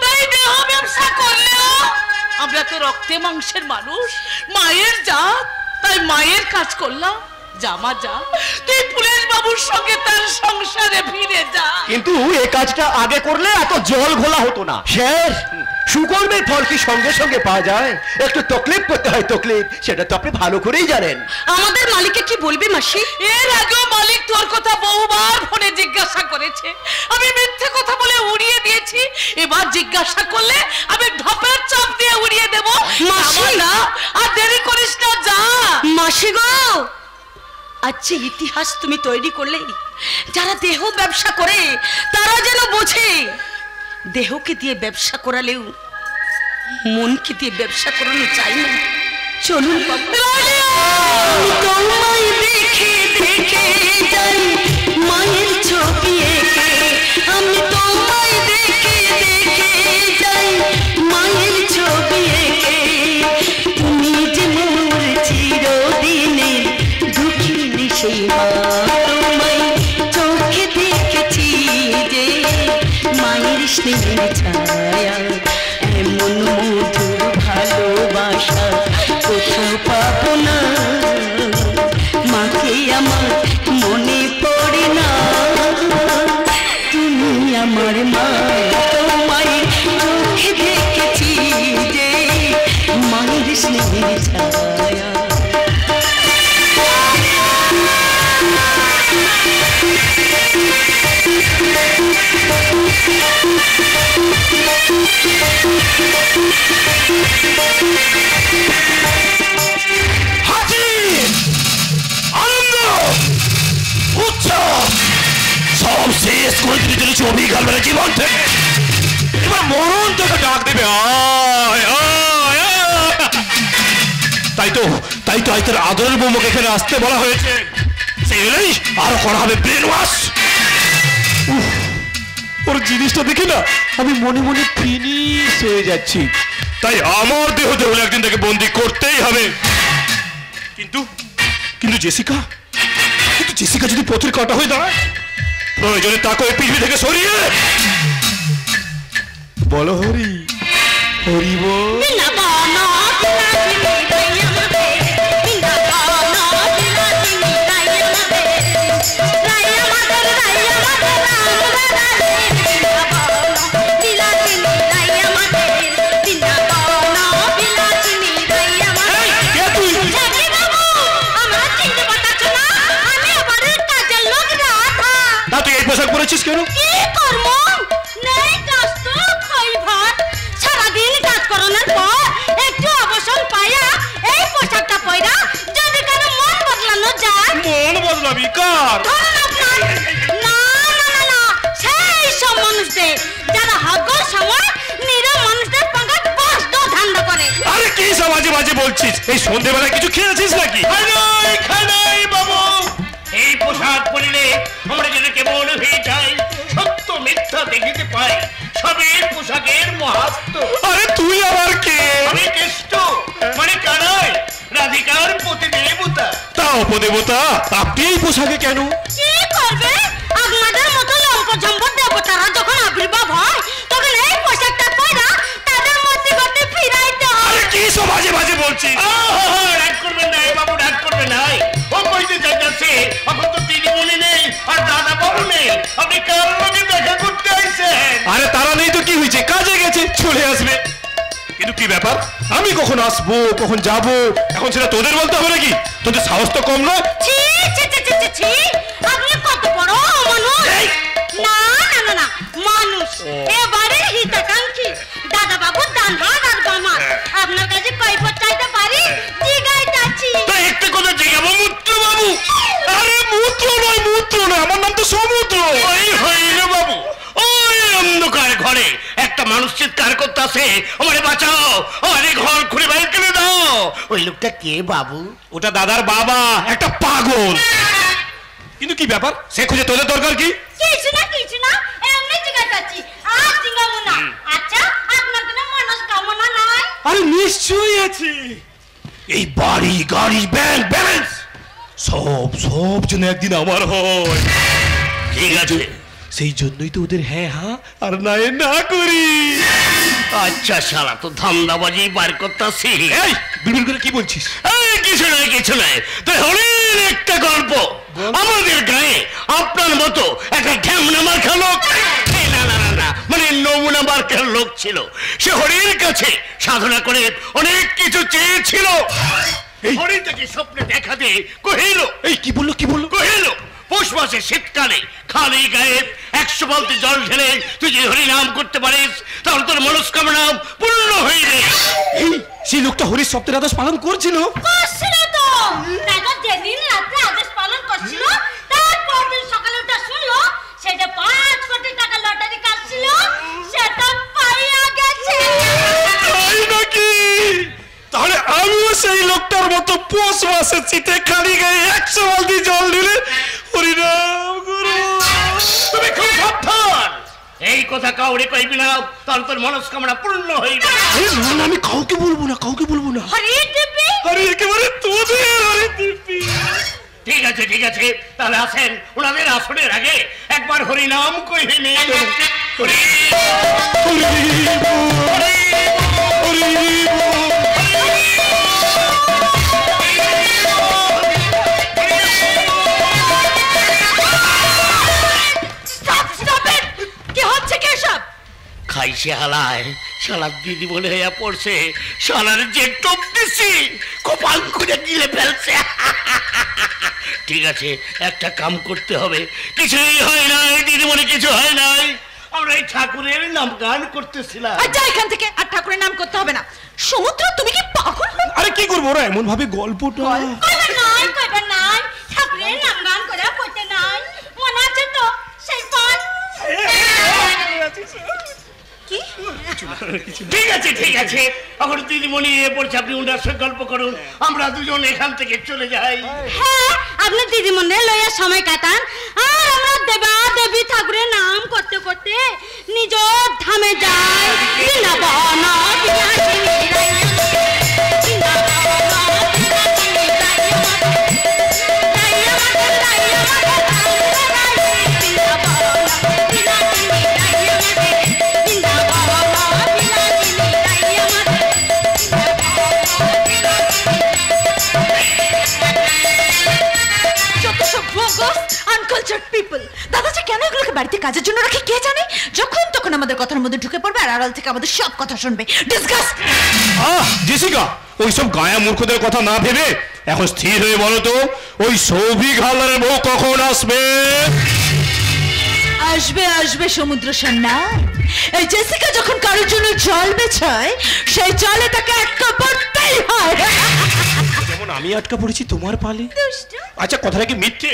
তাই দেহ ব্যবসা করলেও আমরা তো রক্তে মাংসের মানুষ, মায়ের জাত, তাই মায়ের কাজ করলাম। জামা যা, তুই পুলিশ বাবুর সঙ্গে তার সংসারে ফিরে যা। কিন্তু এই কাজটা আগে করলে এত জল ঘোলা হতো না। স্যার, সুকর্মের ফল কি সঙ্গে সঙ্গে পাওয়া যায়? একটু তকলিফ করতে হয়, তকলিফ, সেটা তো আপনি ভালো করেই জানেন। আমাদের মালিককে কি বলবি মাসি? এর আগেও মালিক তোর কথা বহুবার ফোনে জিজ্ঞাসা করেছে, আমি মিথ্যে কথা বলে উড়িয়ে দিয়েছি। এবার জিজ্ঞাসা করলে আমি ঢপের চাপ দিয়ে উড়িয়ে দেব। মাসি! না, আর দেরি করিস না, যা। মাসি গো, আচ্ছা ইতিহাস তুমি তৈরি করলে যারা দেহ ব্যবসা করে তারা যেন বোঝে দেহকে দিয়ে ব্যবসা করালেও মনকে দিয়ে ব্যবসা করানো চাই না। চলুন তোমায় দেখে দেখে যাই মায়ের ছবি এঁকে, আমি তোমায় দেখে দেখে যাই মায়ের ছবি এঁকে, তুমি যে মোর চিরদিনের দুঃখিনী সেই মা, তোমায় চোখে দেখেছি যে মায়ের স্নেহের ছায়া, এমন মধুর ভালোবাসা কোথাও পাবো না, মাকে আমার মনে পড়ে না, তুমি আমার মা, তোমায় চোখে দেখেছি যে মায়ের স্নেহের ছায়া। সব শেষ করে দিতে চলেছে অভিজ্ঞান মানে জীবন থেকে, এবার মরণ তোকে ডাক দেবে। তাই তো আজ তোর আদরের বৌমাকে এখানে আসতে বলা হয়েছে, সেই হলেই আরো করা হবে ব্রেন ওয়াশ। ওর জিনিসটা দেখে না আমি মনে মনে ফিনিশ হয়ে যাচ্ছি, তাই আমার দেহ হলে একদিন তাকে বন্দি করতেই হবে। কিন্তু জেসিকা যদি পথের কাটা হয়ে দাঁড়ায়, প্রয়োজনে তাকে ওই পৃথিবী থেকে সরিয়ে বলো হরি হরি বল। পোশাক পরেছিস কেন? কি করব? নেই কাজ তো খাই ভাত, সারাদিন কাজ করানোর পর একটু অবসর পাইয়া এই পোশাকটা পয়রা যদি কেন মন বদলানো যায়। মন বদলাবি কার? না, সেই সব মানুষদের যারা হগর সময় নিরীহ মানুষদের পাঙ্গা বস্ত ধান্দা করে। আরে কি সব বাজে বলছিস? এই সন্ধ্যেবেলায় কিছু খেয়েছিস নাকি? খানাই বাবু, এই পোশাক পরিলে আমরা যদি কেবল হয়ে যাই, সত্য মিথ্যা দেখিতে পাই, সবই পোশাকের মাহাত্ম্য। আরে তুই আবার কে? আমি কেষ্ট, মানে কানাই, রাধিকার প্রতিদেবতা। তা উপদেবতা, আপনি এই পোশাকে কেন? কি করবে? আপনাদের মতো লম্পঝম্প দেবতারা যখন আবির্ভাব হয় তখন এই পোশাকটা পরা তাদের মধ্যে গতি ফিরাইতে হয়। আরে কি সব বাজে বলছিস? রাগ করবেন না বাবু, রাগ করবেন না। ও কইতে চাইছে এখন তো তিনি বলে নেই আর দাদা বাবু নেই, আপনি কার লগে দেখা করতে আইছেন? আরে তারা নেই তো কি হয়েছে, কাজে গেছে, চলে আসবে। কিন্তু কি ব্যাপার, আমি কখন আসবো কখন যাবো এখন সেটা তোদের বলতে হবে নাকি? তোদের সাহস তো কম নয়। ছি ছি ছি ছি ছি, আপনি কত বড় মানুষ! না মানুষ এবারে হিতাকাঙ্ক্ষী দাদা বাবু ডান হাত আর বাম হাত, আপনার কাছে কৈফত চাইতে পারি, জিগাইতাছি। একটা কথা জিগাবো মূত্র বাবু? আরে মূত্র নয়, আমার নাম তো সমুদ্র। ওই হইল বাবু, ওই অন্ধকার ঘরে একটা মানুষ চিৎকার করতেছে, আমারে বাঁচাও, আমারে ঘর খুঁড়ে বাইর করে দাও। ওই লোকটা কে বাবু? ওটা দাদার বাবা, একটা পাগল। কিন্তু কি ব্যাপার, সে খুঁজে তোদের দরকার কি? কিছু না, এমনি জিগাইতাছি, আর জিগাবো না। আচ্ছা, আপনার কোনো মনস্কামনা নাই? আরে নিশ্চয়ই আছে। এই বাড়ি গাড়ি ব্যাংক ব্যালেন্স সব সব যেন একদিন আমার হয়। ঠিক আছে, সেই জন্যই তো ওদের হ্যাঁ হ্যাঁ আর না না করি। আচ্ছা শালা তো ধান্দাবাজি বার করতেছি। এই বিড়বিড় করে কি বলছিস? কিছু নয় কিছু নয়, তাই হরির একটা গল্প। আমাদের গায়ে আপনার মতো একটা ঢ্যামনা মার্কা লোক, না না না না মানে নমুনা মার্কার লোক ছিল। সে হরির কাছে সাধনা করে অনেক কিছু চেয়েছিল। হরি তাকে স্বপ্নে দেখা দিয়ে কহিল, এই কি বললো কি বললো? কহিল পৌষ মাসে শীতকালে খালি গায়ে 100 বালতি জল ঢেলে তুই যদি হরি নাম করতে পারিস তাহলে তোর মনস্কামনা পূর্ণ হয়ে যাবে। এই সেই লোকটা হরির সপ্তাহের আদেশ পালন করছিল। করছিল তো, দেখো যেদিন রাত্রে আদেশ পালন করছিল তারপর দিন সকালে উঠে শুনলো সেটা 5 কোটি টাকা লটারি কাটছিল, সেটা পাইয়া গেছে। তাই নাকি? তাহলে আমিও সেই লোকটার মতো পৌষ মাসে শীতে খালি গায়ে 100 বালতি জল ঢেলে হরিনাম করব। তুমি খুব সাবধান, এই কথা কাউরে কইবি না, তাহলে তোর মনস্কামনা পূর্ণ হয়ে যাবে। না না আমি কাউকে বলবো না, কাউকে বলবো না। হরি দিবি আরে একেবারে তোদের হরি দিবি। ঠিক আছে ঠিক আছে, তাহলে আসেন ওনাদের আসনের আগে একবার হরি নাম কইবে নে। হরি কি হচ্ছে কি সব? খাইছে হালায়, শালার দিদি বলে হইয়া পড়ছে, শালার যে টপ দিছি কপাল করে গিলে ফেলছে। ঠিক আছে, একটা কাম করতে হবে। কিছুই হয় নাই দিদিমণি, কিছু হয় নাই। আমরা এই ঠাকুরের নাম গান করতেছিলাম। আচ্ছা এখান থেকে আর ঠাকুরের নাম করতে হবে না। সমুদ্র তুমি কি পাগল? আরে কি করবো ওরা এমন ভাবে গল্পটা? কইবে নাই ঠাকুরের নাম গান করে কইতে নাই, মনে আছে তো সেই পান? কি ঠিক আছে ঠিক আছে, এখন দিদিমণি এ পড়ছে, আপনি ওনার সঙ্গে গল্প করুন, আমরা দুজন এখান থেকে চলে যাই। হ্যাঁ, আপনি দিদিমণি লইয়া সময় কাটান, আর আমরা দেবা দেবী ঠাকুরের নাম করতে করতে নিজ ধামে যাই। বৃন্দাবন বিলাসিনী রাই, বৃন্দাবন বিলাসিনী রাই, রাই আমাদের রাই আমাদের রাই, বৃন্দাবন বিলাসিনী রাই আমাদের, বৃন্দাবন বিলাসিনী রাই আমাদের। যত সব bogus, uncultured people। দাদা যে কেন এগুলোকে বাড়িতে কাজের জন্য রাখে কে জানে? যখন তখন আমাদের কথার মধ্যে ঢুকে পড়বে আর আড়াল থেকে আমাদের সব কথা শুনবে। ডিসগাস্ট! জেসিকা, ওইসব গায়া মূর্খদের কথা না ভেবে এখন স্থির হয়ে বলো তো, ওই সৌভিক হালদারের বউ কখন আসবে? আসবে আসবে সমুদ্র সন্ন্যাস। এই জেসিকা যখন কারোর জন্য জল বেছায় সেই জলে তাকে আটকা পড়তেই হয়। যেমন আমি আটকা পড়েছি তোমার পালে। আচ্ছা কথাটা কি মিথ্যে?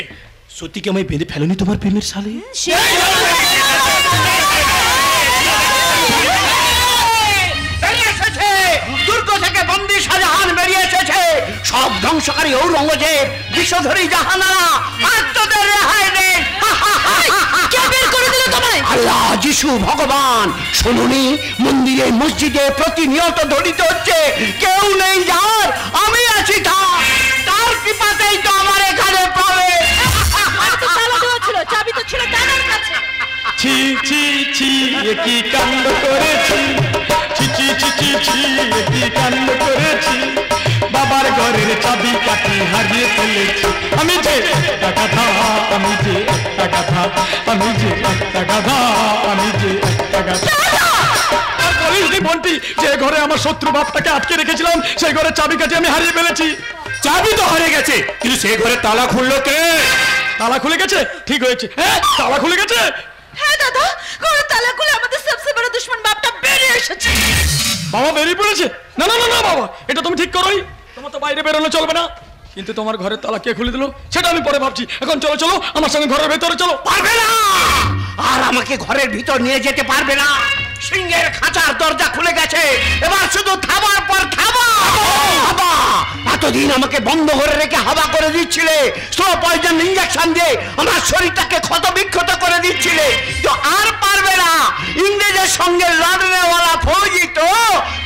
সত্যি কি আমায় বেঁধে ফেলোনি তোমার প্রেমের সালে? দুর্গ থেকে বন্দী শাহজাহান বেরিয়ে এসেছে। সব ধ্বংসকারী ঔরঙ্গজেব, বিষধরী জাহানারা, আর তোদের রেহাই নেই। কে বের করে দিল তোমায়? আল্লাহ, যিশু, ভগবান। শুনুনি, মন্দিরে মসজিদে প্রতিনিয়ত দলিত হচ্ছে, কেউ নেই যার, আমি আছি তার কৃপাতেই তো আমার এখানে পাবে। তালা দেওয়া ছিল, চাবি তো ছিল দাদার কাছে। ছি ছি ছি, এ কি কাণ্ড করেছি, ছি ছি ছি ছি ছি, এ কি কাণ্ড করেছি, বাবার ঘরের চাবি কাঠি হারিয়ে ফেলেছি। আমি যে একটা গাধা, আমি যে একটা গাধা, আমি যে একটা গাধা, আমি যে একটা গাধা। আর বলিস নি বন্টি, যে ঘরে আমার শত্রু বাপটাকে আটকে রেখেছিলাম সেই ঘরের চাবি কাঠি আমি হারিয়ে ফেলেছি। চাবি তো হারিয়ে গেছে, কিন্তু সেই ঘরে তালা খুললো কে? তালা খুলে গেছে? ঠিক হয়েছে, হ্যাঁ তালা খুলে গেছে। হ্যাঁ দাদা, ঘরের তালা খুলে আমাদের সবচেয়ে বড় দুশমন বাপটা বেরিয়ে এসেছে। বাবা বেরিয়ে পড়েছে? না না না না বাবা, এটা তুমি ঠিক করোই, তোমার তো বাইরে বেরোনো চলবে না। কিন্তু তোমার ঘরের তালা কে খুলে দিল সেটা আমি পরে ভাবছি। এখন চলো চলো আমার সঙ্গে ঘরের ভেতরে চলো। পারবে না, আর আমাকে ঘরের ভিতর নিয়ে যেতে পারবে না। সিংহের খাঁচার দরজা খুলে গেছে, এবার শুধু থাবার পর থাবা। এতদিন আমাকে বন্ধ করে রেখে হাওয়া করে দিচ্ছিলে, স্লো পয়জন ইঞ্জেকশন দিয়ে আমার শরীরটাকে ক্ষত বিক্ষত করে দিচ্ছিলে, তো আর পারবে না। ইংরেজের সঙ্গে লড়নেওয়ালা ফৌজি তো,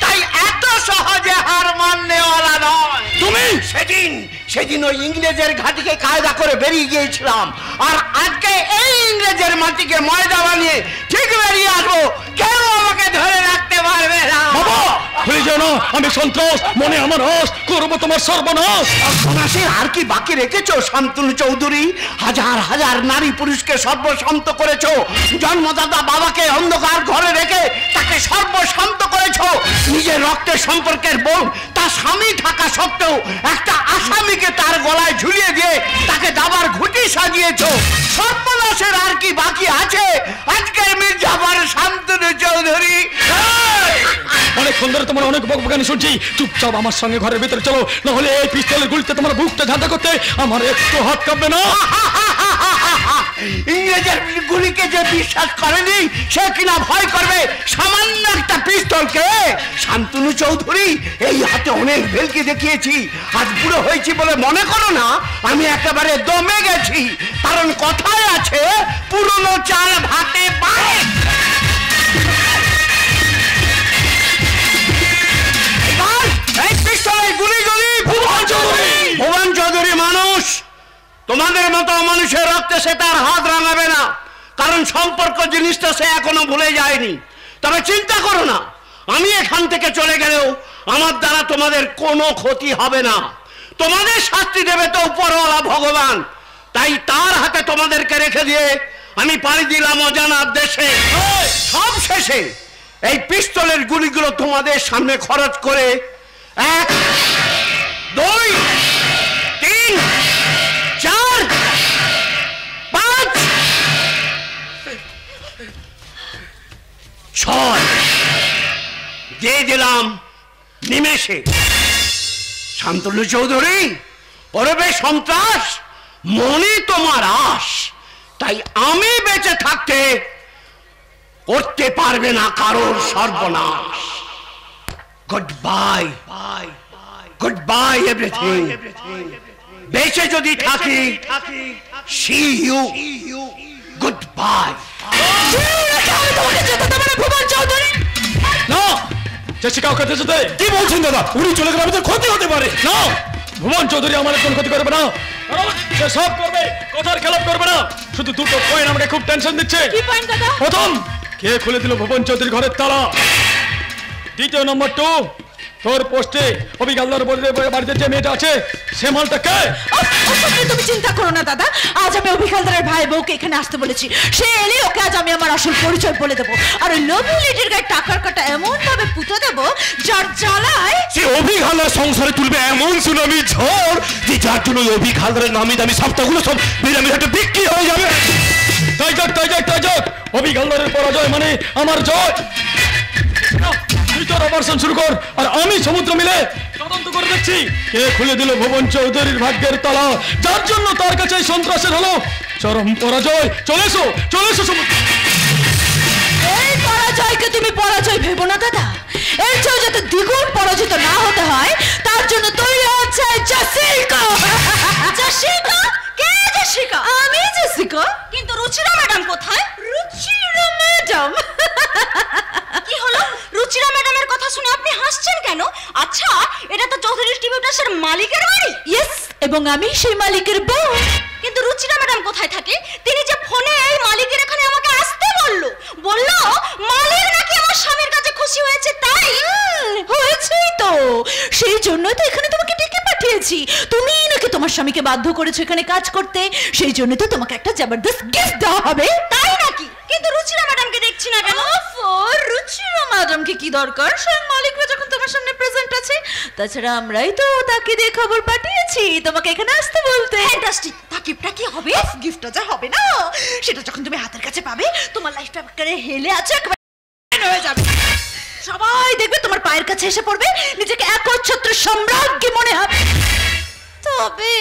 তাই এত সহজে হার মাননেওয়ালা নয়। তুমি সেদিন সেদিন ওই ইংরেজের ঘাটিকে কায়দা করে বেরিয়ে গিয়েছিলাম, আর আজকে এই ইংরেজের মাটিকে ময়দা বানিয়ে ঠিক বেরিয়ে আসবো। কেউ আমাকে ধরে রাখতে পারবে না। বাবা ভুলে যেও না, আমি সন্ত্রাস, মনে আমার রস, করবো তোমার সর্বনাশ। সন্ত্রাসের আর কি বাকি রেখেছো শান্তনু চৌধুরী? হাজার হাজার নারী পুরুষকে সর্বশান্ত করেছো, জন্মদাতা বাবাকে অন্ধকার ঘরে রেখে তাকে সর্বশান্ত করেছো। নিজের রক্তের সম্পর্কের বোন তার স্বামী থাকা সত্ত্বেও একটা আসামিকে তার গলায় ঝুলিয়ে দিয়ে তাকে দাবার ঘুঁটি সাজিয়েছো। সর্বনাশের আর কি বাকি আছে আজকের মির্জাফর শান্তনু চৌধুরী? অনেকক্ষণ ধরে তোমার অনেক বকবকানি শুনছি, চুপচাপ আমার সঙ্গে ঘরের ভিতরে চলো, না হলে এই পিস্তলের গুলিতে তোমার বুকটা ঝাঁটা করতে আমার একটু হাত কাঁপবে না। ইংরেজের গুলিকে যে বিশ্বাস করেনি সে কিনা ভয় করবে সামান্য একটা পিস্তলকে? শান্তনু চৌধুরী, এই হাতে অনেক ভেলকি দেখিয়েছি, আজ বুড়ো হয়েছি বলে মনে করো না আমি একেবারে দমে গেছি। কারণ কথায় আছে পুরনো চাল ভাতে পারে। এই পিস্তলের গুলি গুলি ভুবন চৌধুরী। ভুবন চৌধুরী মানুষ, তোমাদের মতো মানুষের রক্তে সে তার হাত রাঙাবে না, কারণ সম্পর্ক জিনিসটা সে এখনো ভুলে যায়নি। তবে চিন্তা করো না, আমি এখান থেকে চলে গেলেও আমার দ্বারা তোমাদের কোনো ক্ষতি হবে না। তোমাদের শাস্তি দেবে তো উপরওয়ালা ভগবান, তাই তার হাতে তোমাদেরকে রেখে দিয়ে আমি পাড়ি দিলাম অজানার দেশে। সব শেষে এই পিস্তলের গুলিগুলো তোমাদের সামনে খরচ করে 1 2 3 4 5 6 দিয়ে দিলাম নিমেষে। শান্তনু চৌধুরী, ওরবে সন্ত্রাস, মনে তোমার আশ, তাই আমি বেঁচে থাকতে করতে পারবে না কারোর সর্বনাশ। Good bye, good bye everything. বেঁচে যদি থাকি, সি ইউ, গুড বাই। না, চেষ্টা কাউকে যেতে কি বলছেন দাদা? উনি চলে গেলে আমাদের ক্ষতি হতে পারে। না, ভুবন চৌধুরী আমাদের কোনো ক্ষতি করবে না, সে সব করবে, কথার খেলাপ করবে না। শুধু দুটো পয়েন্ট আমাকে খুব টেনশন দিচ্ছে। কি পয়েন্ট দাদা? প্রথম, কে খুলে দিল ভুবন চৌধুরীর ঘরের তালা? দ্বিতীয় নম্বর 2, তোর পোস্টে অভিজ্ঞার বাড়িতে যে মেয়েটা আছে সে মালটা কে? তুমি চিন্তা করো না দাদা, আজ আমি অভিখালদারের ভাই বউকে এখানে আসতে বলেছি। সে এলে ওকে আজ আমি আমার আসল পরিচয় বলে দেবো, আর ওই লোভী লেডির গায়ে টাকার কাটা এমন ভাবে পুঁতে দেবো যার জ্বালায় সে অভিঘালার সংসারে তুলবে এমন সুনামি ঝড় যে যার জন্য অভিঘালদারের নামি দামি সপ্তাহগুলো সব বিরামি হাটে বিক্রি হয়ে যাবে। তাই যাক, অভিজ্ঞার পরাজয় মানে আমার জয়। তুই তোর অপারেশন শুরু কর, আর আমি সমুদ্র মিলে তদন্ত করে দেখছি কে খুলে দিল ভুবন চৌধুরীর ভাগ্যের তালা, যার জন্য তার কাছে সন্ত্রাসের হলো চরম পরাজয়। চলে এসো সমুদ্র। এই পরাজয়কে তুমি পরাজয় ভেবো না দাদা, এর চেয়ে যাতে দ্বিগুণ পরাজিত না হতে হয় তার জন্য তৈরি হচ্ছে জেসিকা। জেসিকা? কে জেসিকা? আমি জেসিকা। কিন্তু রুচিরা ম্যাডাম কোথায়? রুচিরা ম্যাডাম? কি হলো? রুচিরা ম্যাডামের কথা শুনে আপনি হাসছেন কেন? আচ্ছা, এটা তো চৌধুরী ডিস্ট্রিবিউটার্সের মালিকের বাড়ি। ইয়েস, এবং আমি সেই মালিকের বউ। কিন্তু রুচিরা ম্যাডাম কোথায় থাকে? তিনি যে ফোনে এই মালিকের এখানে আমাকে আসতে বললো মালিক নাকি আমার স্বামীর কাছে খুশি হয়েছে। তাই হয়েছেই তো, সেই জন্যই তো এখানে তোমাকে ডেকে পাঠিয়েছি। তুমি নাকি তোমার স্বামীকে বাধ্য করেছো এখানে কাজ করতে, সেই জন্য তো তোমাকে একটা জবরদস্ত গিফট দেওয়া হবে। তাই নাকি? কিন্তু রুচিরা ম্যাডামকে দেখছি না কেন? রুচিরা ম্যাডামকে কি দরকার? স্বয়ং মালিকরা যখন তোমার সামনে প্রেজেন্ট আছে। তাছাড়া আমরাই তো তাকে দিয়ে খবর পাঠিয়েছি তোমাকে এখানে আসতে বলতে। ফ্যান্টাস্টিক। তা গিফটটা কি হবে? গিফটটা যা হবে না, সেটা যখন তুমি হাতের কাছে পাবে তোমার লাইফটা একেবারে হেলে আছে, একেবারে হয়ে যাবে। সবাই দেখবে তোমার পায়ের কাছে এসে পড়বে, নিজেকে একচ্ছত্র সম্রাজ্ঞী মনে হবে। তবে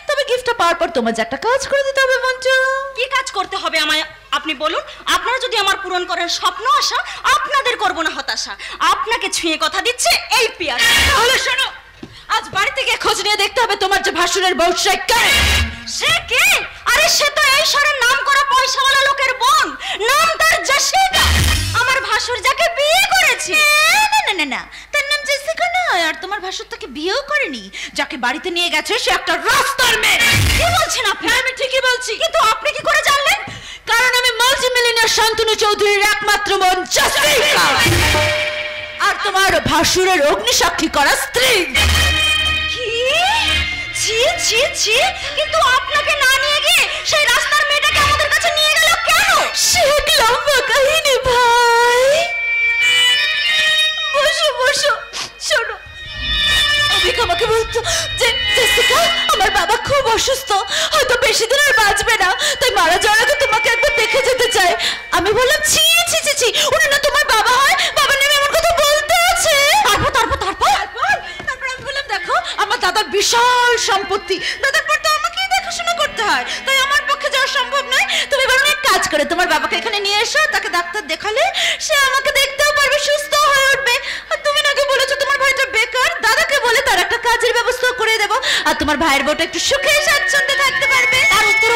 তবে গিফটটা পাওয়ার পর তোমার যে একটা কাজ করে দিতে হবে মঞ্জু। কি কাজ করতে হবে আমায় আপনি বলুন। আপনারা যদি আমার পূরণ করার স্বপ্ন আশা, আপনাদের করব না হতাশা। আপনাকে ছুঁয়ে কথা দিচ্ছে এই পিয়ার। তাহলে শোনো, আজ বাড়ি থেকে খোঁজ নিয়ে দেখতে হবে তোমার যে ভাসুরের বউ সে কে। সে কে? আরে সে তো এই শহরের নাম করা পয়সাওয়ালা লোকের বোন, নাম তার জেসিকা। আমার ভাসুর যাকে বিয়ে করেছে। না না না না, তার নাম জেসিকা নয়, আর তোমার ভাসুর তাকে বিয়েও করেনি। যাকে বাড়িতে নিয়ে গেছে সে একটা রাস্তার মেয়ে। কি বলছেন আপনি? আমি ঠিকই বলছি। কিন্তু আপনি কি করে জানলেন? কারণ আমি মাল্টিমিলিয়নার শান্তনু চৌধুরীর একমাত্র বোন জেসিকা, আর তোমার ভাসুরের অগ্নিসাক্ষী করা স্ত্রী। কি? ছি ছি ছি! কিন্তু আপনাকে না নিয়ে গিয়ে সেই রাস্তার মেয়েটাকে আমাদের কাছে নিয়ে গেল কেন? সে এক লম্বা কাহিনী ভাই। বসো বসো, শোনো। অভিক আমাকে বলতো যে জেসিকা, আমার বাবা খুব অসুস্থ, হয়তো বেশি দিন আর বাঁচবে না, তাই মারা যাওয়ার আগে তোমাকে একবার দেখে যেতে চাই। আমি বললাম ছি ছি ছি ছি, উনি না তোমার বাবা হয়, বাবার নামে এমন কথা বলতে আছে। তারপর আমি বললাম দেখো, আমার দাদার বিশাল সম্পত্তি, দাদার পর তো আমাকেই দেখাশোনা করতে হয়, তাই আমার পক্ষে যাওয়া সম্ভব নয়। তুমি বরং এক কাজ করে তোমার বাবাকে এখানে নিয়ে এসো, তাকে ডাক্তার দেখালে সে আমাকে দেখতেও পারবে, সুস্থ হয়ে উঠবে। আর তুমি নাকি বলেছো তোমার ভাইটা বেকার, দাদাকে বলে তার একটা কাজের ব্যবস্থা করে দেবো, আর তোমার ভাইয়ের বউটা একটু সুখে স্বাচ্ছন্দ্যে থাকতে পারবে। তার উত্তর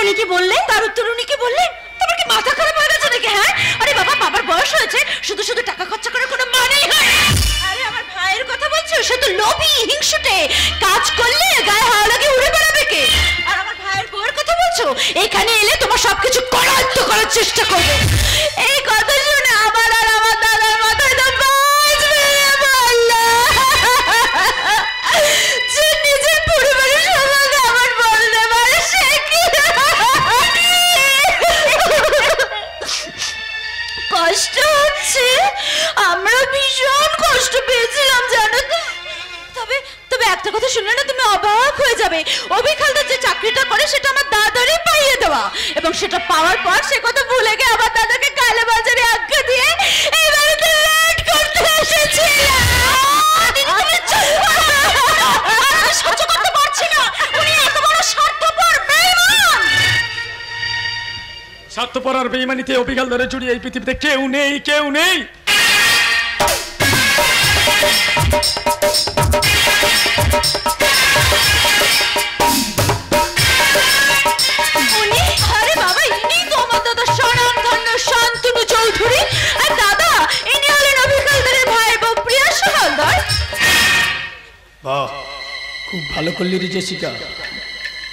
উনি কি বললেন? তোমার কি মাথা খারাপ হয়ে গেছে নাকি? হ্যাঁ, আরে বাবা, বাবার বয়স হয়েছে, শুধু শুধু টাকা খরচা করার কোনো মানেই হয় না। আরে আমার ভাইয়ের কথা বলছো, সে তো লোভী হিংসুটে, কাজ করলে গায়ে হাওয়া লাগে উড়ে বেড়াবে কে? আর আমার ভাইয়ের বউয়ের কথা বলছো, এখানে এলে তোমার সবকিছু করায়ত্ত করার চেষ্টা করবে। এই কথা শুনে আমার আর আমার দাদার মাথায় তো বাজ মেরে বলল যে নিজের পরিবারের সম্বন্ধে আমার বলতে পারে সে কি। কষ্ট হচ্ছে, আমরা ভীষণ কষ্ট পেয়েছিলাম জানো তো। তবে একটা কথা শুনলে না তুমি অবাক হয়ে যাবে। অভিক হালদার যে চাকরিটা করে সেটা আমার দাদারই পাইয়ে দেওয়া, এবং সেটা পাওয়ার পর সে কথা ভুলে গিয়ে আমার দাদাকে কালো বাজারে আজ্ঞা দিয়ে এই বাড়িতে লেট করতে এসেছিল। সহ্য করতে পারছি না, উনি এত বড় স্বার্থপর বেঈমান। স্বার্থপর আর বেঈমানিতে অভিক হালদারের জড়িয়ে এই পৃথিবীতে কেউ নেই, কেউ নেই। আরে বাবা, ইনি তো আমার দাদা স্বনামধন্য শান্তনু চৌধুরী, আর দাদা ইনি হলেন অভিক হালদারের ভাই বউ প্রিয়াশা হালদার। বাহ, খুব ভালো করলি রে জেসিকা,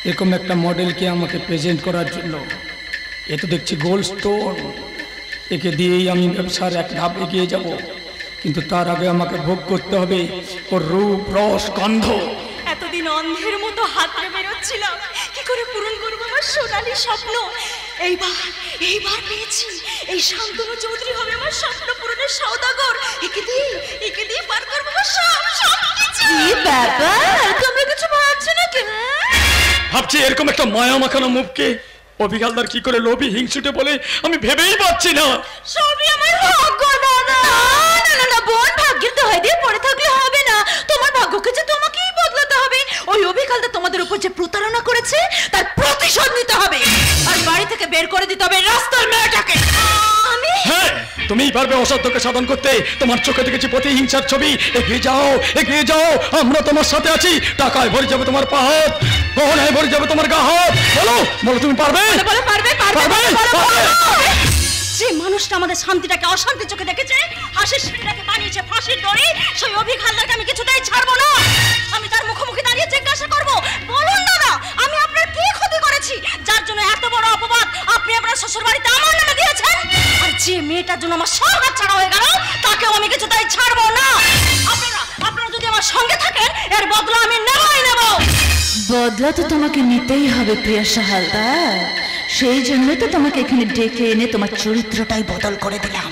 এরকম একটা মডেলকে আমাকে প্রেজেন্ট করার জন্য। এ তো দেখছি গোল্ড স্টোন, একে দিয়েই আমি ব্যবসার এক ধাপ এগিয়ে যাব, কিন্তু তার আগে আমাকে ভোগ করতে হবে ওর রূপ, রস, গন্ধ। এতদিন অন্ধের মতো হাতড়ে বেরোচ্ছিলাম, কি করে পূরণ করবো আমার সোনালী স্বপ্ন। এইবার পেয়েছি, এই শান্তনু চৌধুরী হবে আমার স্বপ্ন পূরণের সওদাগর। একে দিয়ে পার করবো আমার সব কিছু। কি ব্যাপার, তোমরা কিছু ভাবছো নাকি? ভাবছি এরকম একটা মায়া মাখানো মুখকে অভিক হালদার কি করে লোভী হিংসুটে বলে আমি ভেবেই পাচ্ছি না। সবই আমার ভাগ্য দাদা। না না বোন, ভাগ্যের দোহাই দিয়ে পড়ে থাকলে হবে না, তোমার ভাগ্যকে যে তোমাকেই বদলাতে হবে। ওই অভিক হালদার তোমাদের উপর যে প্রতারণা করেছে তার প্রতিশোধ নিতে হবে, আর বাড়ি থেকে বের করে দিতে হবে রাস্তার মেয়েটাকে। হ্যাঁ, তুমিই পারবে অসাধ্যকে সাধন করতে। তোমার চোখে দেখেছি প্রতিহিংসার ছবি। এগিয়ে যাও, এগিয়ে যাও, আমরা তোমার সাথে আছি। টাকায় ভরে যাবে তোমার পা হাত, গহনায় ভরে যাবে তোমার গা হাত। বলো বলো, তুমি পারবে? যে মানুষটা আমাদের শান্তিটাকে অশান্তি চোখে দেখেছে, হাসির সিঁড়িটাকে বানিয়েছে ফাঁসির দড়ি, সেই অভিক হালদারকে আমি কিছুতেই ছাড়বো না। আমি তার মুখোমুখি দাঁড়িয়ে জিজ্ঞাসা করবো, বলুন দাদা, আমি আপনার কি ক্ষতি করেছি যার জন্য এত বড় অপবাদ আপনি আপনার শ্বশুর বাড়িতে আমার নামে দিয়েছেন? আর যে মেয়েটার জন্য আমার সব হাত ছাড়া হয়ে গেল, তাকেও আমি কিছুতেই ছাড়বো না। আপনারা যদি আমার সঙ্গে থাকেন, এর বদলা আমি নেবই নেব। বদলা তো তোমাকে নিতেই হবে প্রিয়াশা হালদার, সেই জন্য তো তোমাকে এখানে ডেকে এনে তোমার চরিত্রটাই বদল করে দিলাম।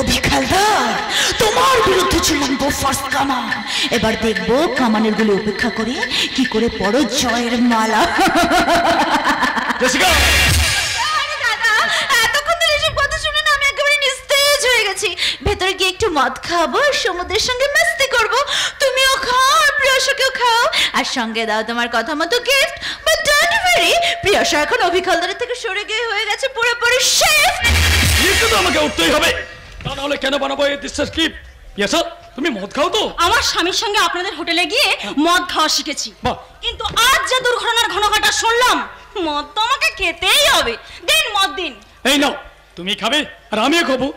অভিক হালদার, তোমার বিরুদ্ধে ছিলাম ফার্স্ট কামান, এবার দেখবো কামানের গুলো উপেক্ষা করে কি করে পড়ো জয়ের মালা। এতক্ষণ ধরে এসব কথা শুনে না আমি একেবারে নিস্তেজ হয়ে গেছি। ভেতরে গিয়ে একটু মদ খাবো, সমুদ্রের সঙ্গে মাস্তি করবো, তুমিও খাও আর প্রিয়াশাকেও খাও, আর সঙ্গে দাও তোমার কথা মতো gift. But don't worry, Priyasha এখন অভিক হালদারের থেকে সরে গিয়ে হয়ে গেছে পুরোপুরি শেফ। কিন্তু তো আমাকে উঠতেই হবে, তা নাহলে কেন বানাবো এই দৃশ্যের স্ক্রিপ্ট? প্রিয়াশা, তুমি মদ খাও তো? আমার স্বামীর সঙ্গে আপনাদের হোটেলে গিয়ে মদ খাওয়া শিখেছি, কিন্তু আজ যে দুর্ঘটনার ঘটনাটা শুনলাম, মদ তো আমাকে খেতেই হবে। দিন মদ দিন। এই নাও, তুমি খাবে আর আমিও খাবো।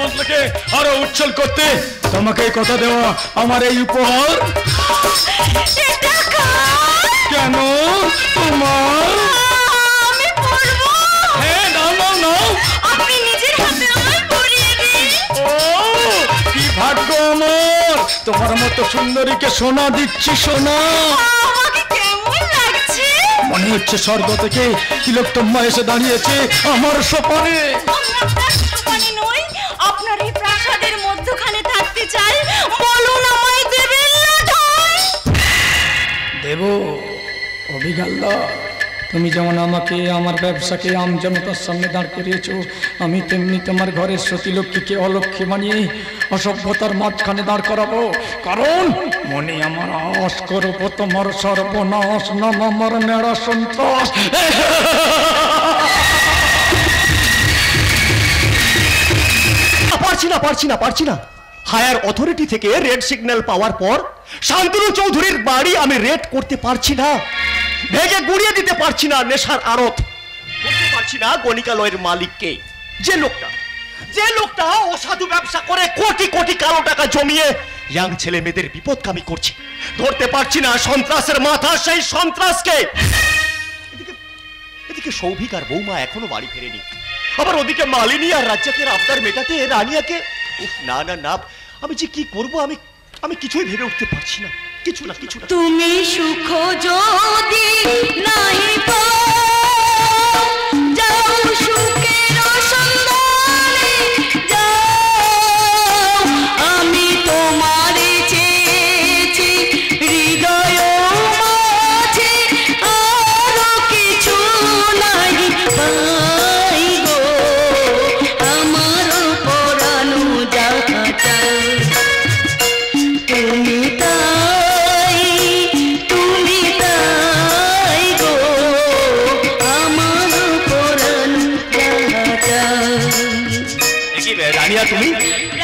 মন্ত্রকে আরো উজ্জ্বল করতে তোমাকে কথা দেওয়া আমার এই উপহার। কেন তোমার? আমি পরবো। হ্যাঁ, নাও নাও নাও। আপনি নিজের হাতে আমায় পরিয়ে দিন। ও কি ভাগ্য আমার, তোমার মতো সুন্দরীকে সোনা দিচ্ছি সোনা। আমাকে কেমন লাগছে? মনে হচ্ছে স্বর্গ থেকে তিলোত্তমা এসে দাঁড়িয়েছে আমার সোপানে। আমি আপনার সোপানে নই, আপনার এই প্রাসাদের মধ্যখানে থাকতে চাই। বলুন আমায় দেবেন না ঠাই? দেব অভিজ্ঞতা, তুমি যেমন আমাকে আমার ব্যবসাকে আমজনতার সামনে দাঁড় করিয়েছো, আমি তেমনি তোমার ঘরের সতীলক্ষ্মীকে অলক্ষ্মী বানিয়ে অসভ্যতার মাঝখানে দাঁড় করাবো। কারণ মনে আমার আশ করবো তোমার সর্বনাশ, নাম আমার নেড়া সন্ত্রাস। পারছি না হায়ার অথরিটি থেকে রেড সিগন্যাল পাওয়ার পর শান্তনু চৌধুরীর বাড়ি আমি রেড করতে পারছি না, ভেঙে গুড়িয়ে দিতে পারছি না নেশার আড়ত, করতে পারছি না গণিকালয়ের মালিককে, যে লোকটা অসাধু ব্যবসা করে কোটি কোটি কালো টাকা জমিয়ে ইয়াং ছেলে মেয়েদের বিপদকামী করছে। ধরতে পারছি না সন্ত্রাসের মাথা সেই সন্ত্রাসকে। এদিকে সৌভিক আর বৌমা এখনো বাড়ি ফেরেনি, আবার ওদিকে মালিনী আর রাজ্জাকের আবদার মেটাতে রানিয়াকে। না না না, আমি যে কি করব আমি কিছুই ভেবে উঠতে পারছি না, কিছু না। তুমি সুখ যদি নাহি পাও, যাও সুখের সন্ধানে যাও। আমি তোমারে চেয়েছি হৃদয় মাঝে, আরো কিছু নাই পাই গো। আমার পরানো যাহা চাই, তুমি তাই গো, আমার পরাণ যাহা চাই। রানিয়া, তুমি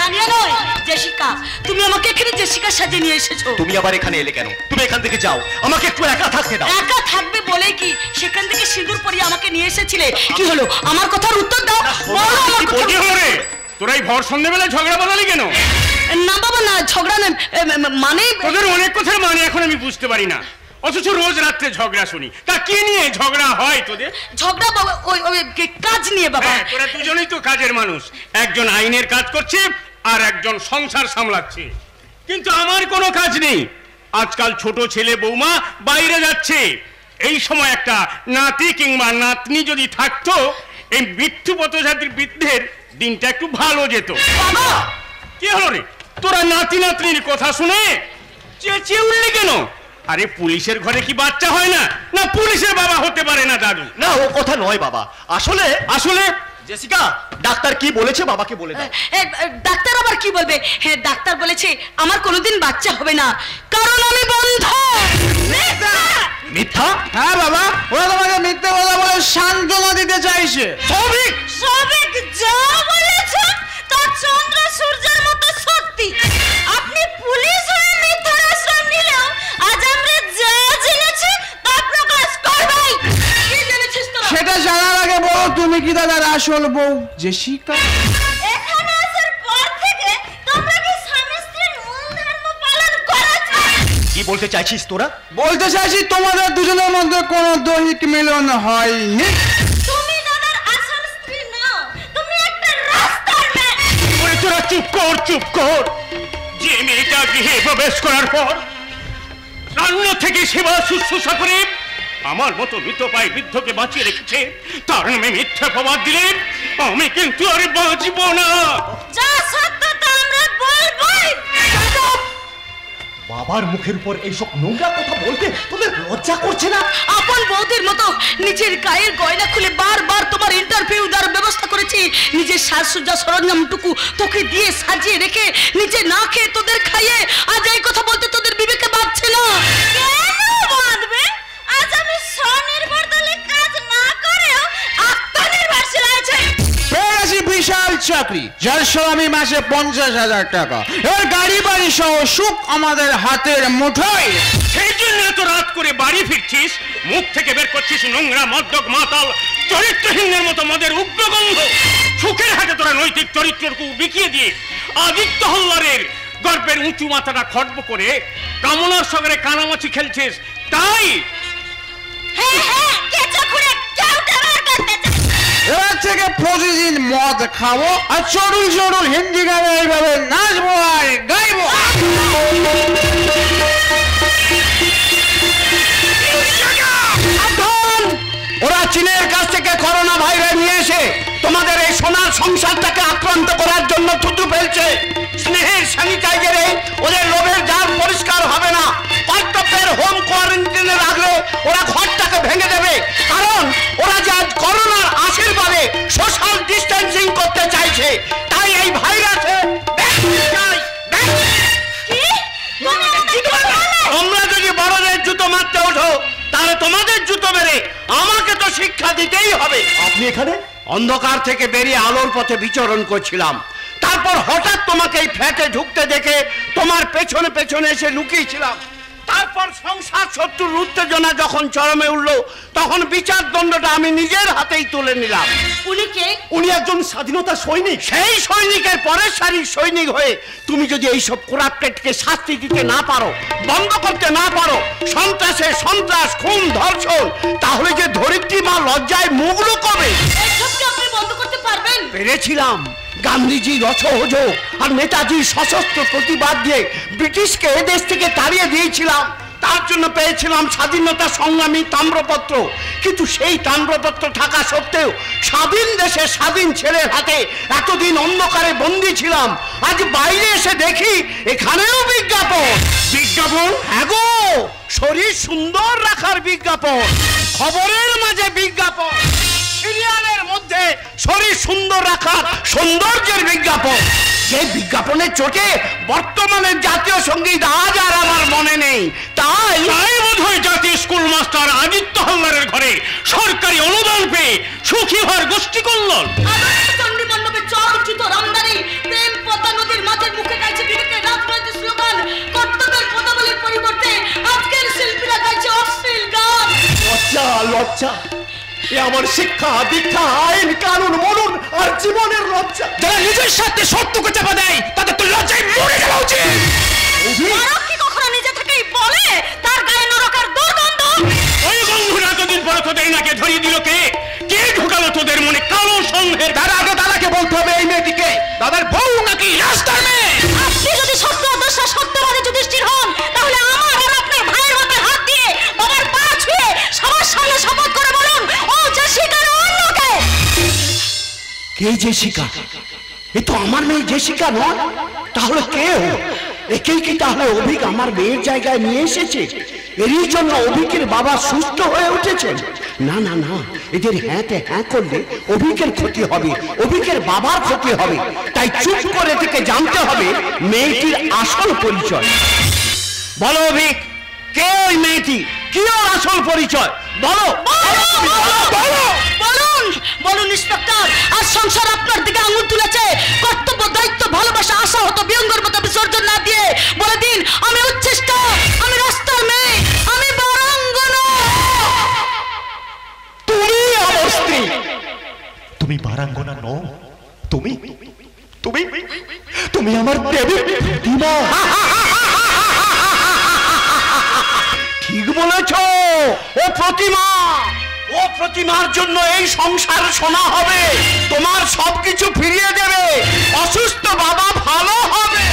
রানিয়া নয়, জেসিকা। তুমি আমাকে এখানে জেসিকা সাজিয়ে নিয়ে এসেছো। তুমি আবার এখানে এলে কেন? তুমি এখান থেকে যাও, আমাকে একটু একা থাকতে দাও। একা থাকবে বলে কি সেখান থেকে সিঁদুর পরিয়ে আমাকে নিয়ে এসেছিলে? কি হলো, আমার কথার উত্তর দাও। বলো আমার কথা। কি হলো রে, তোরা এই ভর সন্ধ্যেবেলা ঝগড়া বাঁধালি কেন? না বাবা না, ঝগড়া না, মানে তোদের অনেক কথার মানে এখন আমি বুঝতে পারি না, অথচ রোজ রাত্রে ঝগড়া শুনি। তা কি নিয়ে ঝগড়া হয় তোদের? ঝগড়া বাবা ওই কাজ নিয়ে বাবা। হ্যাঁ, তোরা দুজনেই তো কাজের মানুষ, একজন আইনের কাজ করছে আর একজন সংসার সামলাচ্ছে, কিন্তু আমার কোনো কাজ নেই। আজকাল ছোট ছেলে বৌমা বাইরে যাচ্ছে, এই সময় একটা নাতি কিংবা নাতনি যদি থাকতো, এই মৃত্যু পথযাত্রীর বৃদ্ধের দিনটা একটু ভালো যেত। বাবা কি হলো রে, তোরা নাতি নাতনির কথা শুনে চেঁচিয়ে উঠলি কেন? আরে পুলিশের ঘরে কি বাচ্চা হয় না? না পুলিশের বাবা হতে পারে না দাদু? না, ও কথা নয় বাবা, আসলে জেসিকা, ডাক্তার কি বলেছে বাবাকে বলে দাও। ডাক্তার আবার কি বলবে? হ্যাঁ, ডাক্তার বলেছে আমার কোনোদিন বাচ্চা হবে না, কারণ আমি বন্ধ। মিথ্যা? হ্যাঁ বাবা, ওরা তোমাকে মিথ্যে কথা বলে সান্ত্বনা দিতে চাইছে। সবিক যা বলেছে তা চন্দ্র সূর্যের মতো সত্যি। আপনি পুলিশ হয়ে মিথ্যার আশ্রয় নিলেও আজ আমরা যা জেনেছি তা প্রকাশ করবাই। কি জেনেছিস তোরা? সেটা জানার আগে বলো, তুমি কি দাদার আসল বউ জেসিকা? এখানে আসার পর থেকে তোমরা কি স্বামী স্ত্রীর মূল ধর্ম পালন করেছো? কি বলতে চাইছিস তোরা? বলতে চাইছি তোমাদের দুজনের মধ্যে কোনো দৈহিক মিলন হয়নি। তুমি দাদার আসল স্ত্রী নও, তুমি একটা রাস্তার মেয়ে। তোরা চুপ কর। যে মেয়েটা গৃহে প্রবেশ করার পর রান্না থেকে সেবা শুশ্রূষা করে আমার মতো মৃতপ্রায় বৃদ্ধকে বাঁচিয়ে রেখেছে, তার নামে মিথ্যা প্রবাদ দিলে আমি কিন্তু আর বাঁচব না। যা সত্য তা আমরা বলবোই। বাবার মুখের উপর এইসব নোংরা কথা বলতে তোদের লজ্জা করছে না? আপন বৌদির মতো নিজের গায়ের গয়না খুলে বারবার তোমার ইন্টারভিউ দেওয়ার ব্যবস্থা করেছি। নিজের সাজসজ্জা সরঞ্জামটুকু তোকে দিয়ে সাজিয়ে রেখে নিজে না খেয়ে তোদের খাইয়ে আজ এই কথা বলতে তোদের বিবেকে বাঁধছে না? কেন বাঁধবে? আজ আমি স্বনির্ভর দলে কাজ না করেও আত্মনির্ভর আছে। পেয়েছি বিশাল চাকরি, যার স্বামী মাসে 50,000 টাকা, এর গাড়ি বাড়ি সহ সুখ আমাদের হাতের মুঠোয়। সেই জন্য এত রাত করে বাড়ি ফিরছিস, মুখ থেকে বের করছিস নোংরা মদ্যক মাতাল চরিত্রহীনের মতো মদের উগ্র গন্ধ। সুখের হাতে তোরা নৈতিক চরিত্রকে বিকিয়ে দিয়ে আদিত্য হলদারের গর্বের উঁচু মাথাটা খর্ব করে কামনার সঙ্গে কানামাছি খেলছিস, তাই এবার থেকে প্রতিদিন মদ খাবো আর চড়ুই চড়ুই হিন্দি গানে এইভাবে নাচবো আর গাইবো। ওরা চীনের কাছ থেকে করোনা ভাইরাস নিয়ে এসে তোমাদের এই সোনার সংসারটাকে আক্রান্ত করার জন্য থুতু ফেলছে। স্নেহের স্যানিটাইজারে ওদের লোভের জাল পরিষ্কার হবে না। কর্তব্যের হোম কোয়ারেন্টাইনে রাখলে ওরা ঘরটাকে ভেঙে দেবে, কারণ ওরা যে আজ করোনার আশীর্বাদে সোশ্যাল ডিস্টেন্সিং করতে চাইছে। তাই এই ভাইরাসে তোমরা যদি বড়দের জুতো মারতে ওঠো তাহলে তোমাদের জুতো মেরে আমাকে তো শিক্ষা দিতেই হবে। আপনি এখানে? অন্ধকার থেকে বেরিয়ে আলোর পথে বিচরণ করছিলাম, তারপর হঠাৎ তোমাকে এই ফ্ল্যাটে ঢুকতে দেখে তোমার পেছনে পেছনে এসে লুকিয়েছিলাম। তারপর সংসার শত্রুর উত্তেজনা যখন চরমে উঠল তখন বিচার দণ্ডটা আমি নিজের হাতেই তুলে নিলাম। উনি কে? উনি একজন স্বাধীনতা সৈনিক। সেই সৈনিকের পরের সারির সৈনিক হয়ে তুমি যদি এইসব করাপ্টেডকে শাস্তি দিতে না পারো, বন্ধ করতে না পারো, সন্ত্রাসে সন্ত্রাস, খুন, ধর্ষণ, তাহলে যে ধরিত্রী মা লজ্জায় মুখ লুকোবে। এসবকে আপনি বন্ধ করতে পারবেন? পেরেছিলাম। গান্ধীজির অসহযোগ আর নেতাজির সশস্ত্র প্রতিবাদ দিয়ে ব্রিটিশকে এদেশ থেকে তাড়িয়ে দিয়েছিলাম। তার জন্য পেয়েছিলাম স্বাধীনতা সংগ্রামী তাম্রপত্র। কিন্তু সেই তাম্রপত্র থাকা সত্ত্বেও স্বাধীন দেশে স্বাধীন ছেলের হাতে এতদিন অন্ধকারে বন্দী ছিলাম। আজ বাইরে এসে দেখি এখানেও বিজ্ঞাপন। বিজ্ঞাপন? হ্যাঁ গো, শরীর সুন্দর রাখার বিজ্ঞাপন, খবরের মাঝে বিজ্ঞাপন, সিরিয়ালের মধ্যে শরীর সুন্দর রাখার সৌন্দর্যের বিজ্ঞাপন। যে বিজ্ঞাপনের চোটে বর্তমানে জাতীয় সঙ্গীত আজ আর আমার মনে নেই। তাই বোধহয় জাতীয় স্কুল মাস্টার আদিত্য হলদারের ঘরে সরকারি অনুদান পেয়ে সুখী হওয়ার গোষ্ঠী কল্যাণ। চণ্ডী মণ্ডপে চর জুতো রামদানি প্রেম পদ্মা নদীর মাঝের মুখে গাইছে বিবেকের রাজনৈতিক স্লোগান। কর্তব্যের পদাবলীর পরিবর্তে আজকের শিল্পীরা গাইছে অশ্লীল গান। লজ্জা, লজ্জা। এ আমার শিক্ষা, দীক্ষা, আইন, কানুন, মনন আর জীবনের লজ্জা। যারা নিজের সাথে সত্যকে চাপা দেয় তাদের তো লজ্জায় মরে যাওয়া উচিত। নরক কি কখনো নিজে থেকেই বলে তার গায়ে নরকের দুর্গন্ধ? ওই বন্ধুরা এতদিন পরে তোদের এনাকে ধরিয়ে দিল কে? কে ঢুকালো তোদের মনে কালো সন্দেহের? তার আগে দাদাকে বলতে হবে এই মেয়েটিকে দাদার বউ নাকি রাস্তার মেয়ে। আপনি যদি সত্য দশা সত্যবাদী যুধিষ্ঠির হন তাহলে আমার আর আপনার ভাইয়ের হাতে হাত দিয়ে বাবার পা ছুঁয়ে সবার সামনে শপথ করে বলুন, ও জেসিকা না অন্য কে? কে জেসিকা? এ তো আমার মেয়ে জেসিকা নয়। তাহলে কে ও? একেই কি তাহলে অভিক আমার মেয়ের জায়গায় নিয়ে এসেছে? এরই জন্য অভিকের বাবা সুস্থ হয়ে উঠেছেন? না না না, এদের হ্যাঁতে হ্যাঁ করলে অভিকের ক্ষতি হবে, অভিকের বাবার ক্ষতি হবে। তাই চুপ করে থেকে জানতে হবে মেয়েটির আসল পরিচয়। বলো অভিক, কে ওই মেয়েটি? কি ওর আসল পরিচয়? বলো বলুন বলুন ইন্সপেক্টর, আজ সংসার আপনার দিকে আঙুল তুলেছে। কর্তব্য, দায়িত্ব, ভালোবাসা, আশা হতো বিয়ঙ্গের মতো বিসর্জন না দিয়ে বলে দিন আমি উচ্ছিষ্ট, আমি রাস্তার মেয়ে, আমি বারাঙ্গনা। তুমি আমার স্ত্রী। তুমি বারাঙ্গনা নও, তুমি তুমি তুমি আমার দেবী প্রতিমা। ঠিক বলেছ, ও প্রতিমা। ও প্রতিমার জন্য এই সংসার সোনা হবে, তোমার সবকিছু ফিরিয়ে দেবে, অসুস্থ বাবা ভালো হবে,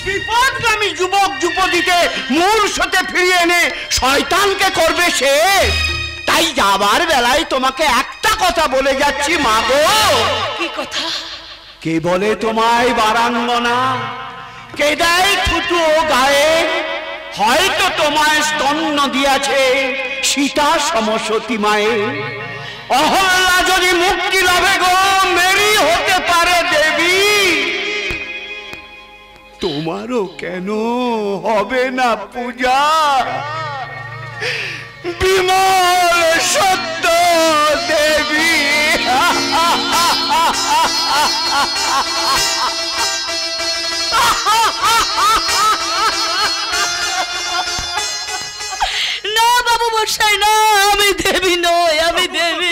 বিপদগামী যুবক যুবতীকে মূল স্রোতে ফিরিয়ে এনে শয়তানকে করবে সে। তাই যাবার বেলায় তোমাকে একটা কথা বলে যাচ্ছি মা গো। কি কথা? কে বলে তোমায় বারাঙ্গনা? কে দেয় থুতু ও গায়ে? হয়তো তোমায় স্তন্য দিয়াছে সীতা সমসতী মায়ে। অহল্যা যদি মুক্তি লাভে গো মেরি হতে পারে দেবী, তোমারও কেন হবে না পূজা? বিমল সত্য দেবী। না বাবু মশাই, না, আমি দেবী নই, আমি দেবী।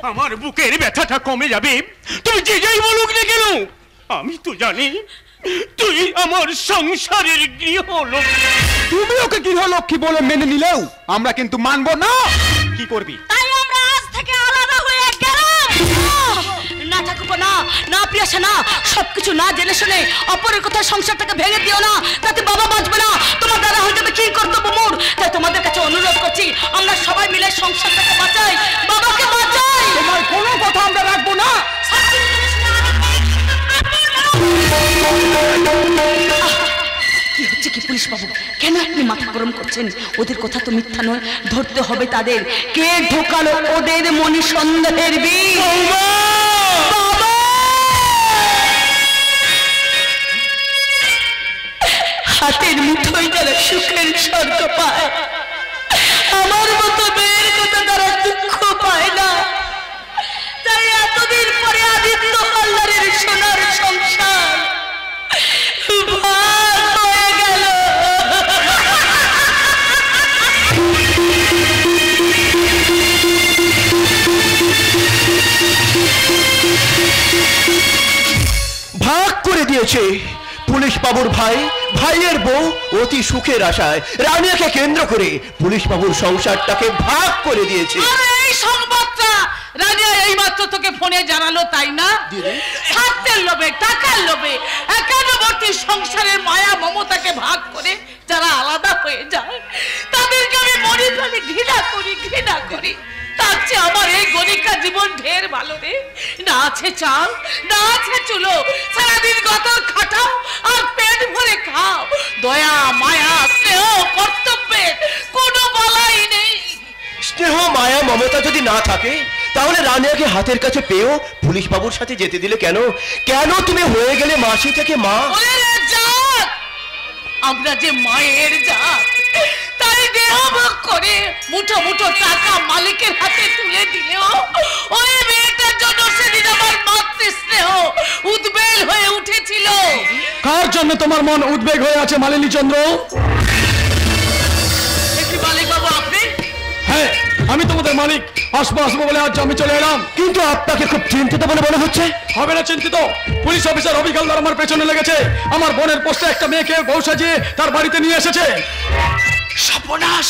আমার বুকের ব্যথাটা কমে যাবে। তুমি যে যাই বলুক না কেন, আমি তো জানি তুই আমার সংসারের গৃহলক্ষ্মী। তুমি ওকে গৃহলক্ষ্মী বলে মেনে নিলেও আমরা কিন্তু মানবো না। কি করবি? তাই আমরা আজ থেকে আলাদা হয়ে গেলাম। না ঠাকুরপো, না না প্রিয়াসা, না, সবকিছু না জেনে শুনে অপরের কথা সংসারটাকে ভেঙে দিও না, তাতে বাবা বাঁচবে না, তোমার দাদা হয়ে যাবে কি কর্তব্য মোর। তাই তোমাদের কাছে অনুরোধ করছি, আমরা সবাই মিলে সংসারটাকে বাঁচাই, বাবাকে বাঁচাই। তোমার কোনো কথা আমরা রাখবো না। কি হচ্ছে কি পুলিশ বাবু, কেন আপনি মাথা গরম করছেন? ওদের কথা তো মিথ্যা নয়, ধরতে হবে তাদের। কে ঢোকালো ওদের মনে সন্দেহের বীজ? হাতের মুঠোয় যারা সুখের স্বর্গ পায়, আমার মতো মেয়ের কথা তারা দুঃখ পায় না। তাই এতদিন পরে আদিত্য হালদারের সোনার সংসার ভাগ হয়ে গেল। ভাগ করে দিয়েছে পুলিশ বাবুর ভাই, ভাইয়ের বউ অতি সুখের আশায় রানিয়াকে কেন্দ্র করে পুলিশ বাবুর সংসারটাকে ভাগ করে দিয়েছে। এই সংবাদটা রানিয়া এইমাত্র তোকে ফোনে জানালো, তাই না? স্বার্থের লোভে, টাকার লোভে একান্নবর্তী সংসারের মায়া মমতাকে ভাগ করে যারা আলাদা হয়ে যায়, তাদেরকে আমি মনে প্রাণে ঘৃণা করি, ঘৃণা করি। তার চেয়ে আমার এই গণিকা জীবন ঢের ভালো রে। না আছে চাল, না আছে চুলো, সারাদিন গতর খাটাও আর পেট ভরে খাও। দয়া, মায়া, স্নেহ, কর্তব্যের কোনো বলাই নেই। স্নেহ, মায়া, মমতা যদি না থাকে তাহলে রানিয়াকে হাতের কাছে পেয়েও পুলিশ বাবুর সাথে যেতে দিলে কেন? কেন তুমি হয়ে গেলে মাসি থেকে মা? আমরা যে মায়ের জাত, তাই দেহ ভাগ করে মুঠো মুঠো টাকা মালিকের হাতে তুলে দিলেও ওই মেয়েটার জন্য সেদিন আমার মাতৃস্নেহ উদ্বেগ হয়ে উঠেছিল। কার জন্য তোমার মন উদ্বেগ হয়ে আছে মালিনী চন্দ্র? একটি মালিক বাবু আপনি? হ্যাঁ, আমি তোমাদের মালিক। আসবো আসবো বলে আজ আমি চলে এলাম। কিন্তু আপনাকে খুব চিন্তিত বলে মনে হচ্ছে। হবে না চিন্তিত? পুলিশ অফিসার রবি হালদার আমার পেছনে লেগেছে। আমার বোনের পোস্টে একটা মেয়েকে বউ সাজিয়ে তার বাড়িতে নিয়ে এসেছে। সর্বনাশ,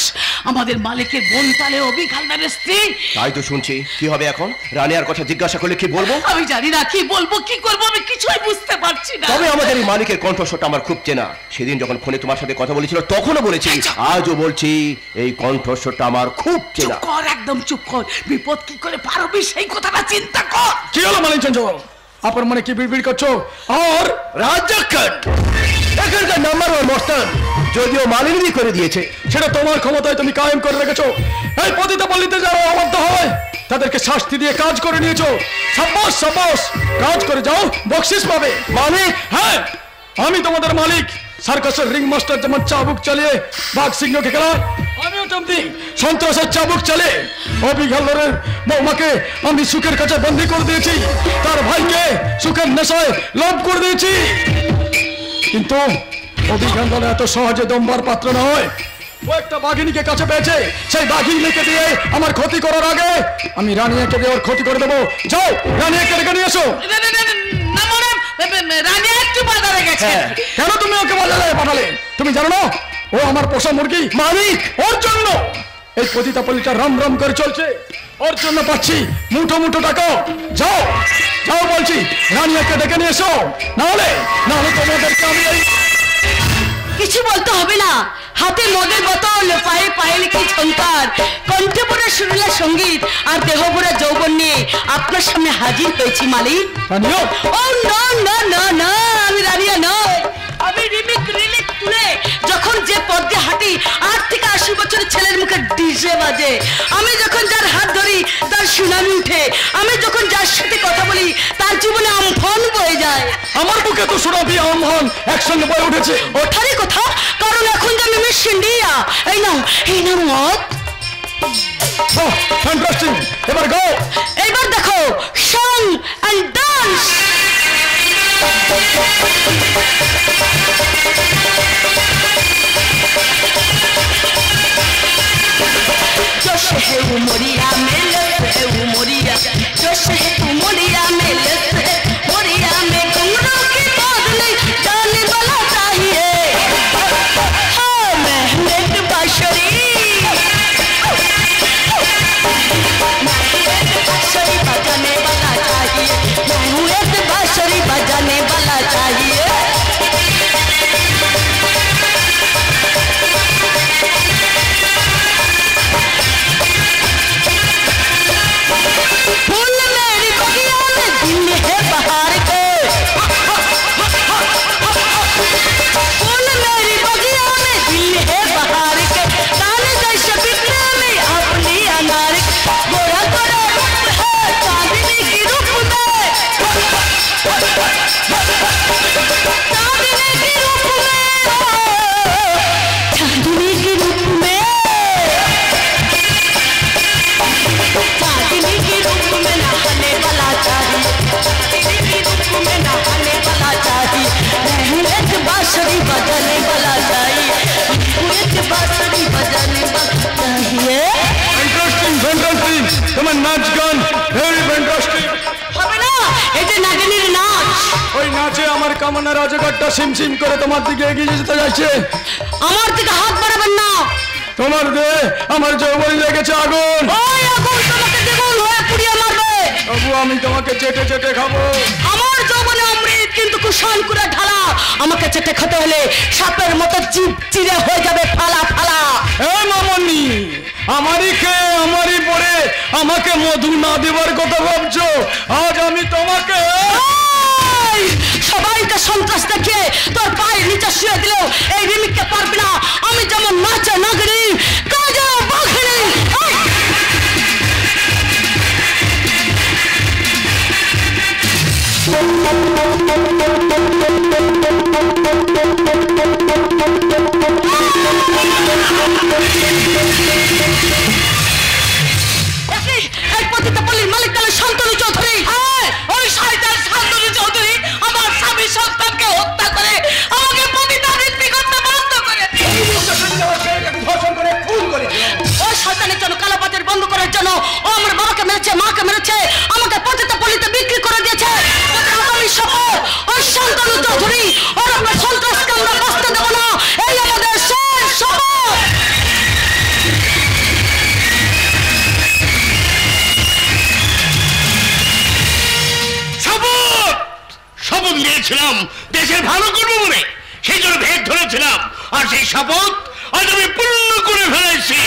আমাদের মালিকের বোন তালে অভি হালদারের স্ত্রী। তাই তো শুনছি। কি হবে এখন? রানিয়ার কথা জিজ্ঞাসা করলে কি বলবো? আমি জানি না কি বলবো, কি করবো, আমি কিছুই বুঝতে পারছি না। তবে আমাদের এই মালিকের কণ্ঠস্বরটা আমার খুব চেনা। সেদিন যখন ফোনে তোমার সাথে কথা বলেছিল তখনও বলেছি, আজও বলছি, এই কণ্ঠস্বরটা আমার খুব চেনা। চুপ কর, একদম চুপ কর। বিপদ কি করে পারবি সেই কথাটা চিন্তা কর। কি হলো মালিনী চন্দ্র? আপনার মনে কি বিড়বিড় করছো? আর রাজ্জাক খান এখানকার নাম্বার ওয়ান মস্তান, যদিও মালিনী করে দিয়েছে। সেটা তোমার ক্ষমতায় তুমি কায়েম করে রেখেছো। এই পতিতা পল্লীতে যারা অবাধ্য হয় তাদেরকে শাস্তি দিয়ে কাজ করে নিয়েছো। সাব্বাস সাব্বাস, কাজ করে যাও, বকশিস পাবে। মালিক? হ্যাঁ, আমি তোমাদের মালিক। সার্কাসের রিং মাস্টার যেমন চাবুক চালিয়ে বাঘ সিংহকে খেলায়, আমিও তেমনি সন্ত্রাসের চাবুক চালিয়ে অভি হালদারের বৌমাকে আমি সুখের কাছে বন্দী করে দিয়েছি, তার ভাইকে সুখের নেশায় লোভ করে দিয়েছি। কিন্তু অভি হালদার এত সহজে দমবার পাত্র নয়। ও একটা বাঘিনীকে কাছে পেয়েছে, সেই বাঘিনীকে দিয়ে আমার ক্ষতি করার আগে আমি রানিয়াকে দিয়ে ওর ক্ষতি করে দেবো। যাও, রানিয়াকে ডেকে নিয়ে এসো। রানিয়া একটু বাজারে গেছে। কেন তুমি ওকে বাজারে পাঠালে? তুমি জানো না ও আমার পোষা মুরগি? মালিক, ওর জন্য এই পতিতা পল্লীটা রম রম করে চলছে। ওর জন্য পাচ্ছি মুঠো মুঠো টাকা। যাও যাও বলছি, রানিয়াকে ডেকে নিয়ে এসো, নাহলে তোমাদেরকে আমি কিছু বলতে হবে না। হাতে মদের বোতল, পায়ে পায়ে লিখে ঝঙ্কার, কণ্ঠে পড়ে সুরেলা সঙ্গীত আর দেহ ভরা যৌবন নিয়ে আপনার সামনে হাজির হয়েছি মালিক। ও না না না না, আমি রানিয়া নয়। আমি রিমিক রিলিক তুলে যখন যে পদ্মে হাঁটি 8 থেকে 80 বছরের ছেলের মুখে ডিজে বাজে, আমি যখন যার হাত ধরি তার সুনামি উঠে, আমি যখন যার সাথে কথা বলি তার জীবনে আমফান বয়ে যায়। আমার বুকে তো সুনামি আমফান একসঙ্গে বয়ে উঠেছে। ওঠারই কথা, কারণ এখন যে আমি মিস ইন্ডিয়া। এই নাও মদ। ফ্যান্টাস্টিক, এবার গো। এবার দেখো সং এন্ড ডান্স। जोश है उमरिया में लत है उमरिया, আমার নাচ গান ভেরি ফ্যান্টাস্টিক। হবে না, এই যে নাগিনীর নাচ। ওই নাচে আমার কামনা রাজগাটটা সিমসিম করে তোমার দিকে এগিয়ে যেতে যাচ্ছে। আমার দিকে হাত বাড়াবেন না। তোমার দে আমার যৌবনে লেগেছে আগুন। ওই আগুন তোমাকে দ্বিগুণ হয়ে পুড়িয়ে মারবে। তবু আমি তোমাকে চেটে চেটে খাবো। আমার যৌবনে অমৃত কিন্তু কুশাল করে ঢালা। আমাকে চেটে খেতে হলে সাপের মতো জিভ চিরে হয়ে যাবে ফালা ফালা। এ মামনি, আমারই খেয়ে আমারই পরে আমাকে মধু না দেবার কথা ভাবছো? আজ আমি তোমাকে সবাইকে সন্ত্রাস দেখিয়ে তোর পায়ের নিচে শুয়ে দিলেও এই রিমিককে পারবি না। আমি যেমন নাচে নাগিনী, কাজে বাঘিনী। এই পতিতাপল্লীর মালিক তাহলে শান্তনু চৌধুরী। ওই শয়তান শান্তনু চৌধুরী আমার স্বামী সন্তানকে হত্যা করে আমাকে পতিতাবৃত্তি করতে বাধ্য করে। ওই শয়তানের জন্য কালাপাতের বন্ধ করার জন্য ও আমার বাবাকে মেরেছে, মাকে মেরেছে, আমাকে পতিতাপল্লীতে বিক্রি করে দিয়েছে। আগামী শপথ ওই শান্তনু চৌধুরী ওর আপনার সন্ত্রাসকে আমরা বাঁচতে দেবো না। এই আমাদের শেষ শপথ। শপথ নিয়েছিলাম দেশের ভালো করবো বলে, সেই জন্য ভেদ ধরেছিলাম, আর সেই শপথ আজ আমি পূর্ণ করে ফেলেছি।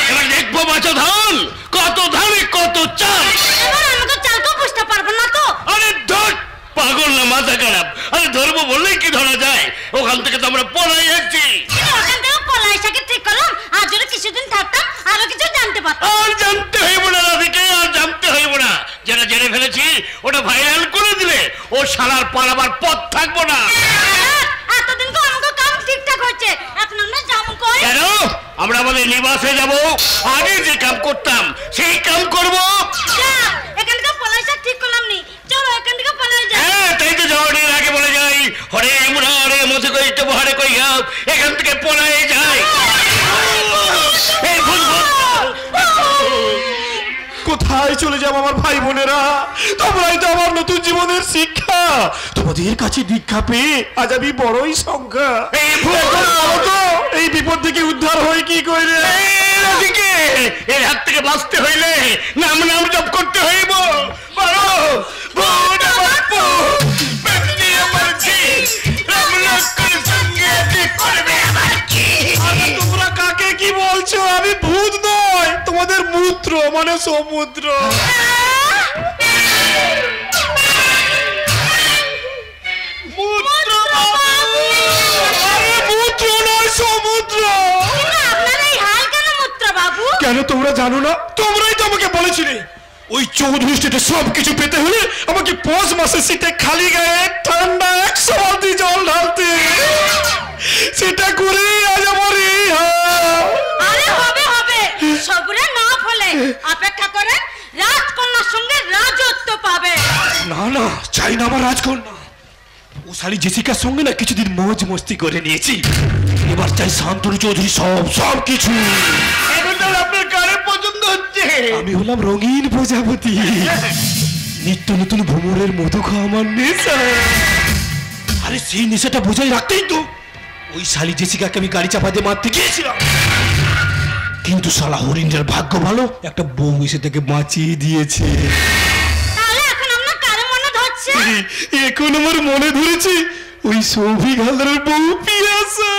এবার দেখবো বাঁচা ধান, কত ধানে কত চাল। এবার আমি তো চালকেও বুঝতে পারবো না তো। আরে ধর, পাগল না মাথা খারাপ? আরে ধরবো বললেই কি ধরা যায়? ওখান থেকে তো আমরা পলাই যাচ্ছি। ওখান থেকে পলাইসাকে ঠিক করলাম, আর যদি কিছুদিন থাকতাম আরো কিছু জানতে পারতাম। আর জানতে হইব না রাধিকে, আর জানতে হইব না। যেটা জেনে ফেলেছি ওটা ভাইরাল করে দিলে ও শালার পালাবার পথ থাকবো না। এতদিন তো আমাকে কাম ঠিকঠাক হচ্ছে, এখন আমরা যাবো কই? কেন? আমরা আমাদের নিবাসে যাব, আগে যে কাম করতাম সেই কাম করব। এখান থেকে পলাইসা ঠিক করলাম নি, চলো এখান থেকে পলাই যাই। হ্যাঁ, তাই তো যাওয়ার আগে বলে যাই, হরে মুরা হরে মধ্যে কই তো বহারে কই এখান থেকে পলাই যায়। কোথায় চলে যাব আমার ভাই বোনেরা? তোমরাই তো আমার নতুন জীবনের শিক্ষা। তোমাদের কাছে দীক্ষা পেয়ে আজ আমি বড়ই সংখ্যা। এই বিপদ থেকে উদ্ধার হয় কি করে? এর হাত থেকে বাঁচতে হইলে নাম নাম জপ করতে হইব। তোমরা কাকে কি বলছো? আমি ভূত নয়, তোমাদের মূত্র মানে সমুদ্র। কেন তোমরা জানো না? তোমরাই তো আমাকে বলেছিলে ওই চৌধুরী স্টেটে সবকিছু পেতে হলে আমাকে 5 মাসের শীতে খালি গায়ে ঠান্ডা 100 বালতি জল ঢালতে। সেটা করে আজ আমার এই হাল। আরে হবে হবে, সবুরে না ফলে অপেক্ষা করে রাজকন্যার সঙ্গে রাজত্ব পাবে। না না, চাই না আমার রাজকন্যা। ও শালি জেসিকার সঙ্গে না কিছুদিন মौज মস্তি করে নিয়েছি। এবার চাই শান্তনু চৌধুরী সব কিছু। আপনার কারে পছন্দ হচ্ছে? আমি হলাম রঙিন প্রজাপতি, নিত্য নতুন ভ্রমণের মধু খাওয়া আমার নেশা। আরে সেই নেশাটা বোঝাই রাখতেই তো ওই শালি জেসিকাকে আমি গাড়ি চাপা দিয়ে মারতে গিয়েছিলাম, কিন্তু শালা হরিণের ভাগ্য ভালো, একটা বউ এসে থেকে বাঁচিয়ে দিয়েছে। তাহলে এখন আমরা কারে মনে ধরছে? এখন আমার মনে ধরেছে ওই সৌভিক হালদারের বউ পিয়াসা।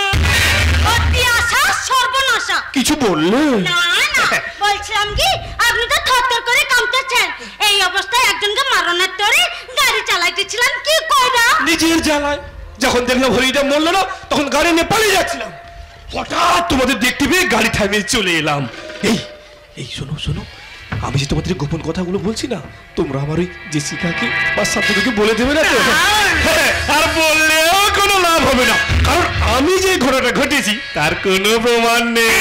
পিয়াসা সর্বনাশা। কিছু বললে? না না, বলছিলাম কি আপনি তো থরথর করে কাঁপতেছেন। এই অবস্থায় একজনকে মারণের তরে গাড়ি চালাইতেছিলেন কি কইরা? নিজের জ্বালায়। যখন দেখলাম হরিটা মরল না, তখন গাড়ি নিয়ে পালিয়ে যাচ্ছিলাম। হঠাৎ তোমাদের দেখতে পেয়ে গাড়ি থামিয়ে চলে এলাম। এই শোনো শোনো, আমি যে তোমাদের গোপন কথাগুলো বলছি না, তোমরা আমার ওই জেসিকাকে বা শান্তনুকে বলে দেবে না তো? আর বললেও কোনো লাভ হবে না, কারণ আমি যে ঘটনাটা ঘটেছি তার কোনো প্রমাণ নেই।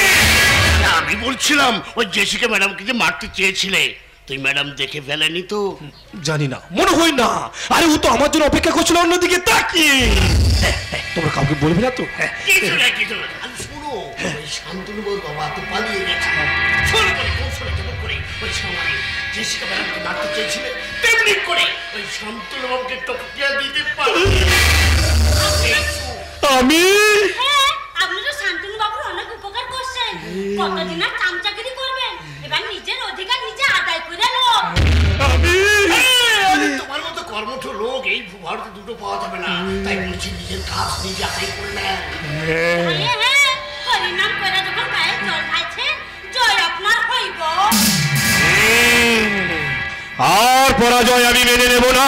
আমি বলছিলাম ওই জেসিকা ম্যাডামকে যে মারতে চেয়েছিলে, তুই ম্যাডাম দেখে ফেলেনি তো? জানি না, মনে হয় না। আরে ও তো আমার জন্য অপেক্ষা করছিল অন্যদিকে তাকিয়ে। তোমরা কাউকে বলবে না তো? কিছু না কিছু না। শোনো, ওই শান্তনু বউর বাবা তো পালিয়ে গেছে। শোনো করে কৌশলে জন্য করে ওই সময় জেসিকা ম্যাডামকে ডাকতে চেয়েছিলে তেমনি করে ওই শান্তনু বাবুকে টপকিয়ে দিতে পারো। আমি আপনি তো শান্তনু বাবুর অনেক উপকার করছেন, কতদিন আর চামচাগিরি করবেন, এবার নিজের অধিকার নিজে আদায় করে নো। তোমার মতো কর্মঠ লোক এই ভারতে দুটো পাওয়া যাবে না, তাই বলছি নিজের কাজ নিজে আদায় করে নেন। হরিনাম করে যখন গায়ে জল খাইছেন, জয় আপনার হইব। আর পরাজয় আমি মেনে নেব না,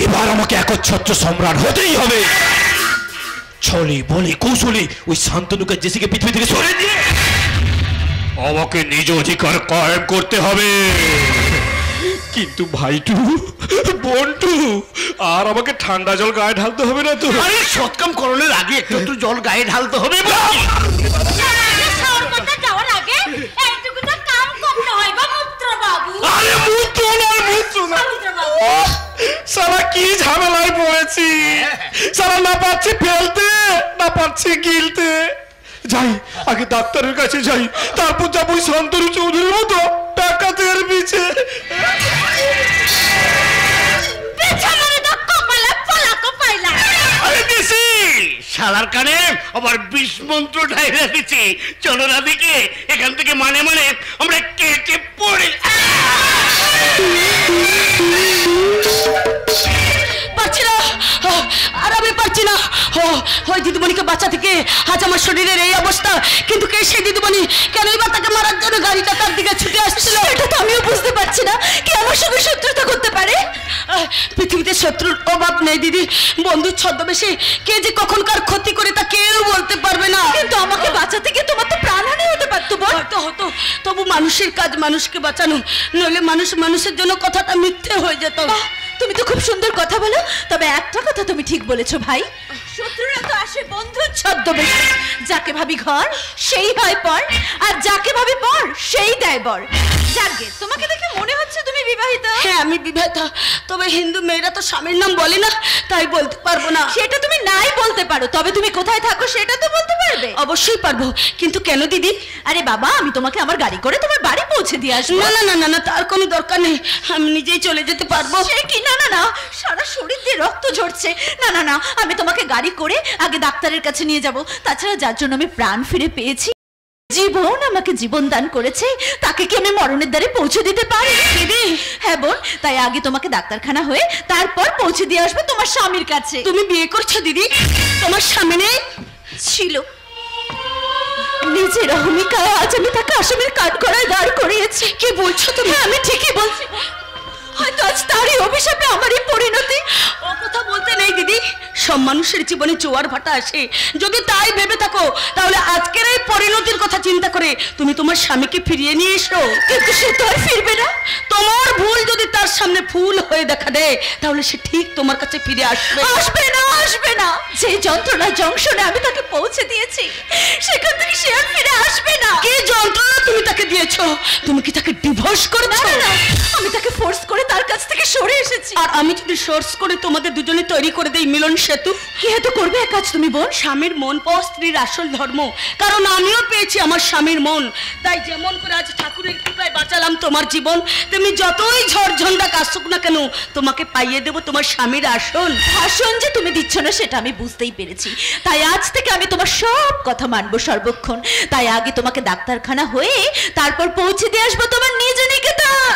এবার আমাকে একচ্ছত্র সম্রাট হতেই হবে। ছলে বলে কৌশলে ওই শান্তনুকে জেসিকে পৃথিবী থেকে সরে দিয়ে আমাকে নিজ অধিকার কায়েম করতে হবে। কিন্তু ভাইটু, বন্টু, আর আমাকে ঠান্ডা জল গায়ে ঢালতে হবে না তো? আরে সৎকাম করণের আগে একটু জল গায়ে ঢালতে হবে। যাওয়ার আগে এইটুকু তো কাম করতে হইব মূত্র বাবু। আরে মূত্র না, মূত্র না, সারা কি ঝামেলায় পড়েছি। সারা না পারছি ফেলতে, না পারছি গিলতে। যাই আগে ডাক্তারের কাছে যাই, তারপর যাবো শান্তনু চৌধুরীর মতো ডাকাতের পিছে। শালার কানে আবার বিষ মন্ত্র ঢাই রেখেছি। চলো না দিকে এখান থেকে মানে মানে আমরা কেটে পড়ে। পারছি না, আর আমি পারছি না। ওই দিদিমণিকে বাঁচা থেকে আজ আমার শরীরের এই অবস্থা। কিন্তু কে সেই দিদিমণি? কেনই বা তাকে মারার জন্য গাড়িটা তার দিকে ছুটে আসছিল? এটা তো আমিও বুঝতে পারছি না। কে আমার সঙ্গে শত্রুতা করতে পারে? পৃথিবীতে শত্রুর অভাব নেই দিদি। বন্ধুর ছদ্মবেশে কে যে কখনকার ক্ষতি করে তা কেউ বলতে পারবে না। কিন্তু আমাকে বাঁচাতে গিয়ে তোমার তো প্রাণহানি হতে পারতো। হয়তো হতো, তবু মানুষের কাজ মানুষকে বাঁচানো, নইলে মানুষ মানুষের জন্য কথাটা মিথ্যে হয়ে যেত। তুমি তো খুব সুন্দর কথা বলো, তবে একটা কথা তুমি ঠিক বলেছো ভাই, শত্রুরা তো আসে বন্ধুর ছদ্মবেশে। যাকে ভাবি ঘর সেই হয় পর, আর যাকে ভাবি পর সেই দেয় বর। যাকে তোমাকে দেখে মনে হচ্ছে তুমি বিবাহিত। হ্যাঁ আমি বিবাহিত, তবে হিন্দু মেয়েরা তো স্বামীর নাম বলে না, তাই বলতে পারবো না। সেটা তুমি নাই বলতে পারো, তবে তুমি কোথায় থাকো সেটা তো বলতে পারবে। অবশ্যই পারবো, কিন্তু কেন দিদি? আরে বাবা, আমি তোমাকে আমার গাড়ি করে তোমার বাড়ি পৌঁছে দিয়ে আসবো। না না না না না, তার কোনো দরকার নেই, আমি নিজেই চলে যেতে পারবো। সে কি? না না না, সারা শরীর দিয়ে রক্ত ঝরছে। না না না, আমি তোমাকে গাড়ি করে আগে ডাক্তারের কাছে নিয়ে যাব। তাছাড়া যার জন্য আমি প্রাণ ফিরে পেয়েছি, জীবন আমাকে জীবন দান করেছে, তাকে কি আমি মরণের দ্বারে পৌঁছে দিতে পারি দিদি? হ্যাঁ বোন, তাই আগে তোমাকে ডাক্তারখানা হয়ে তারপর পৌঁছে দিয়ে আসবে তোমার স্বামীর কাছে। তুমি বিয়ে করছো দিদি? তোমার স্বামী নেই? ছিল, নিজের অহমিকায় আজ আমি তাকে আসামির কাঠগড়ায় দাঁড় করিয়েছি। কি বলছো তুমি? আমি ঠিকই বলছি, হয়তো আজ তারই অভিশাপে আমারই পরিণতি। ও কথা বলতে নেই দিদি, সব মানুষের জীবনে জোয়ার ভাটা আসে। যদি তাই ভেবে থাকো তাহলে আজকের এই পরিণতির কথা চিন্তা করে তুমি তোমার স্বামীকে ফিরিয়ে নিয়ে এসো। কিন্তু সে তো আর ফিরবে না। তোমার ভুল যদি তার সামনে ফুল হয়ে দেখা দেয় তাহলে সে ঠিক তোমার কাছে ফিরে আসবে। আসবে না, আসবে না। যে যন্ত্রণা জংশনে আমি তাকে পৌঁছে দিয়েছি, সেখান থেকে সে আর ফিরে আসবে না। কি যন্ত্রণা তুমি তাকে দিয়েছো? তুমি কি তাকে ডিভোর্স করেছো? না না, আমি তাকে ফোর্স করে তার কাছ থেকে সরে এসেছি। আর আমি যদি সোর্স করে তোমাদের দুজনে তৈরি করে দেই মিলন সেতু, কি হেতু করবে এক কাজ তুমি বোন? স্বামীর মন পাওয়া স্ত্রীর আসল ধর্ম। কারণ আমিও পেয়েছি আমার স্বামীর মন, তাই যেমন করে আজ ঠাকুরের কৃপায় বাঁচালাম তোমার জীবন, তেমনি যতই ঝড় ঝঞ্ঝা আসুক না কেন তোমাকে পাইয়ে দেবো তোমার স্বামীর আসল। ভাষণ যে তুমি দিচ্ছ না সেটা আমি বুঝতেই পেরেছি, তাই আজ থেকে আমি তোমার সব কথা মানবো সর্বক্ষণ। তাই আগে তোমাকে ডাক্তারখানা হয়ে তারপর পৌঁছে দিয়ে আসবো তোমার নিজ নিকেতন।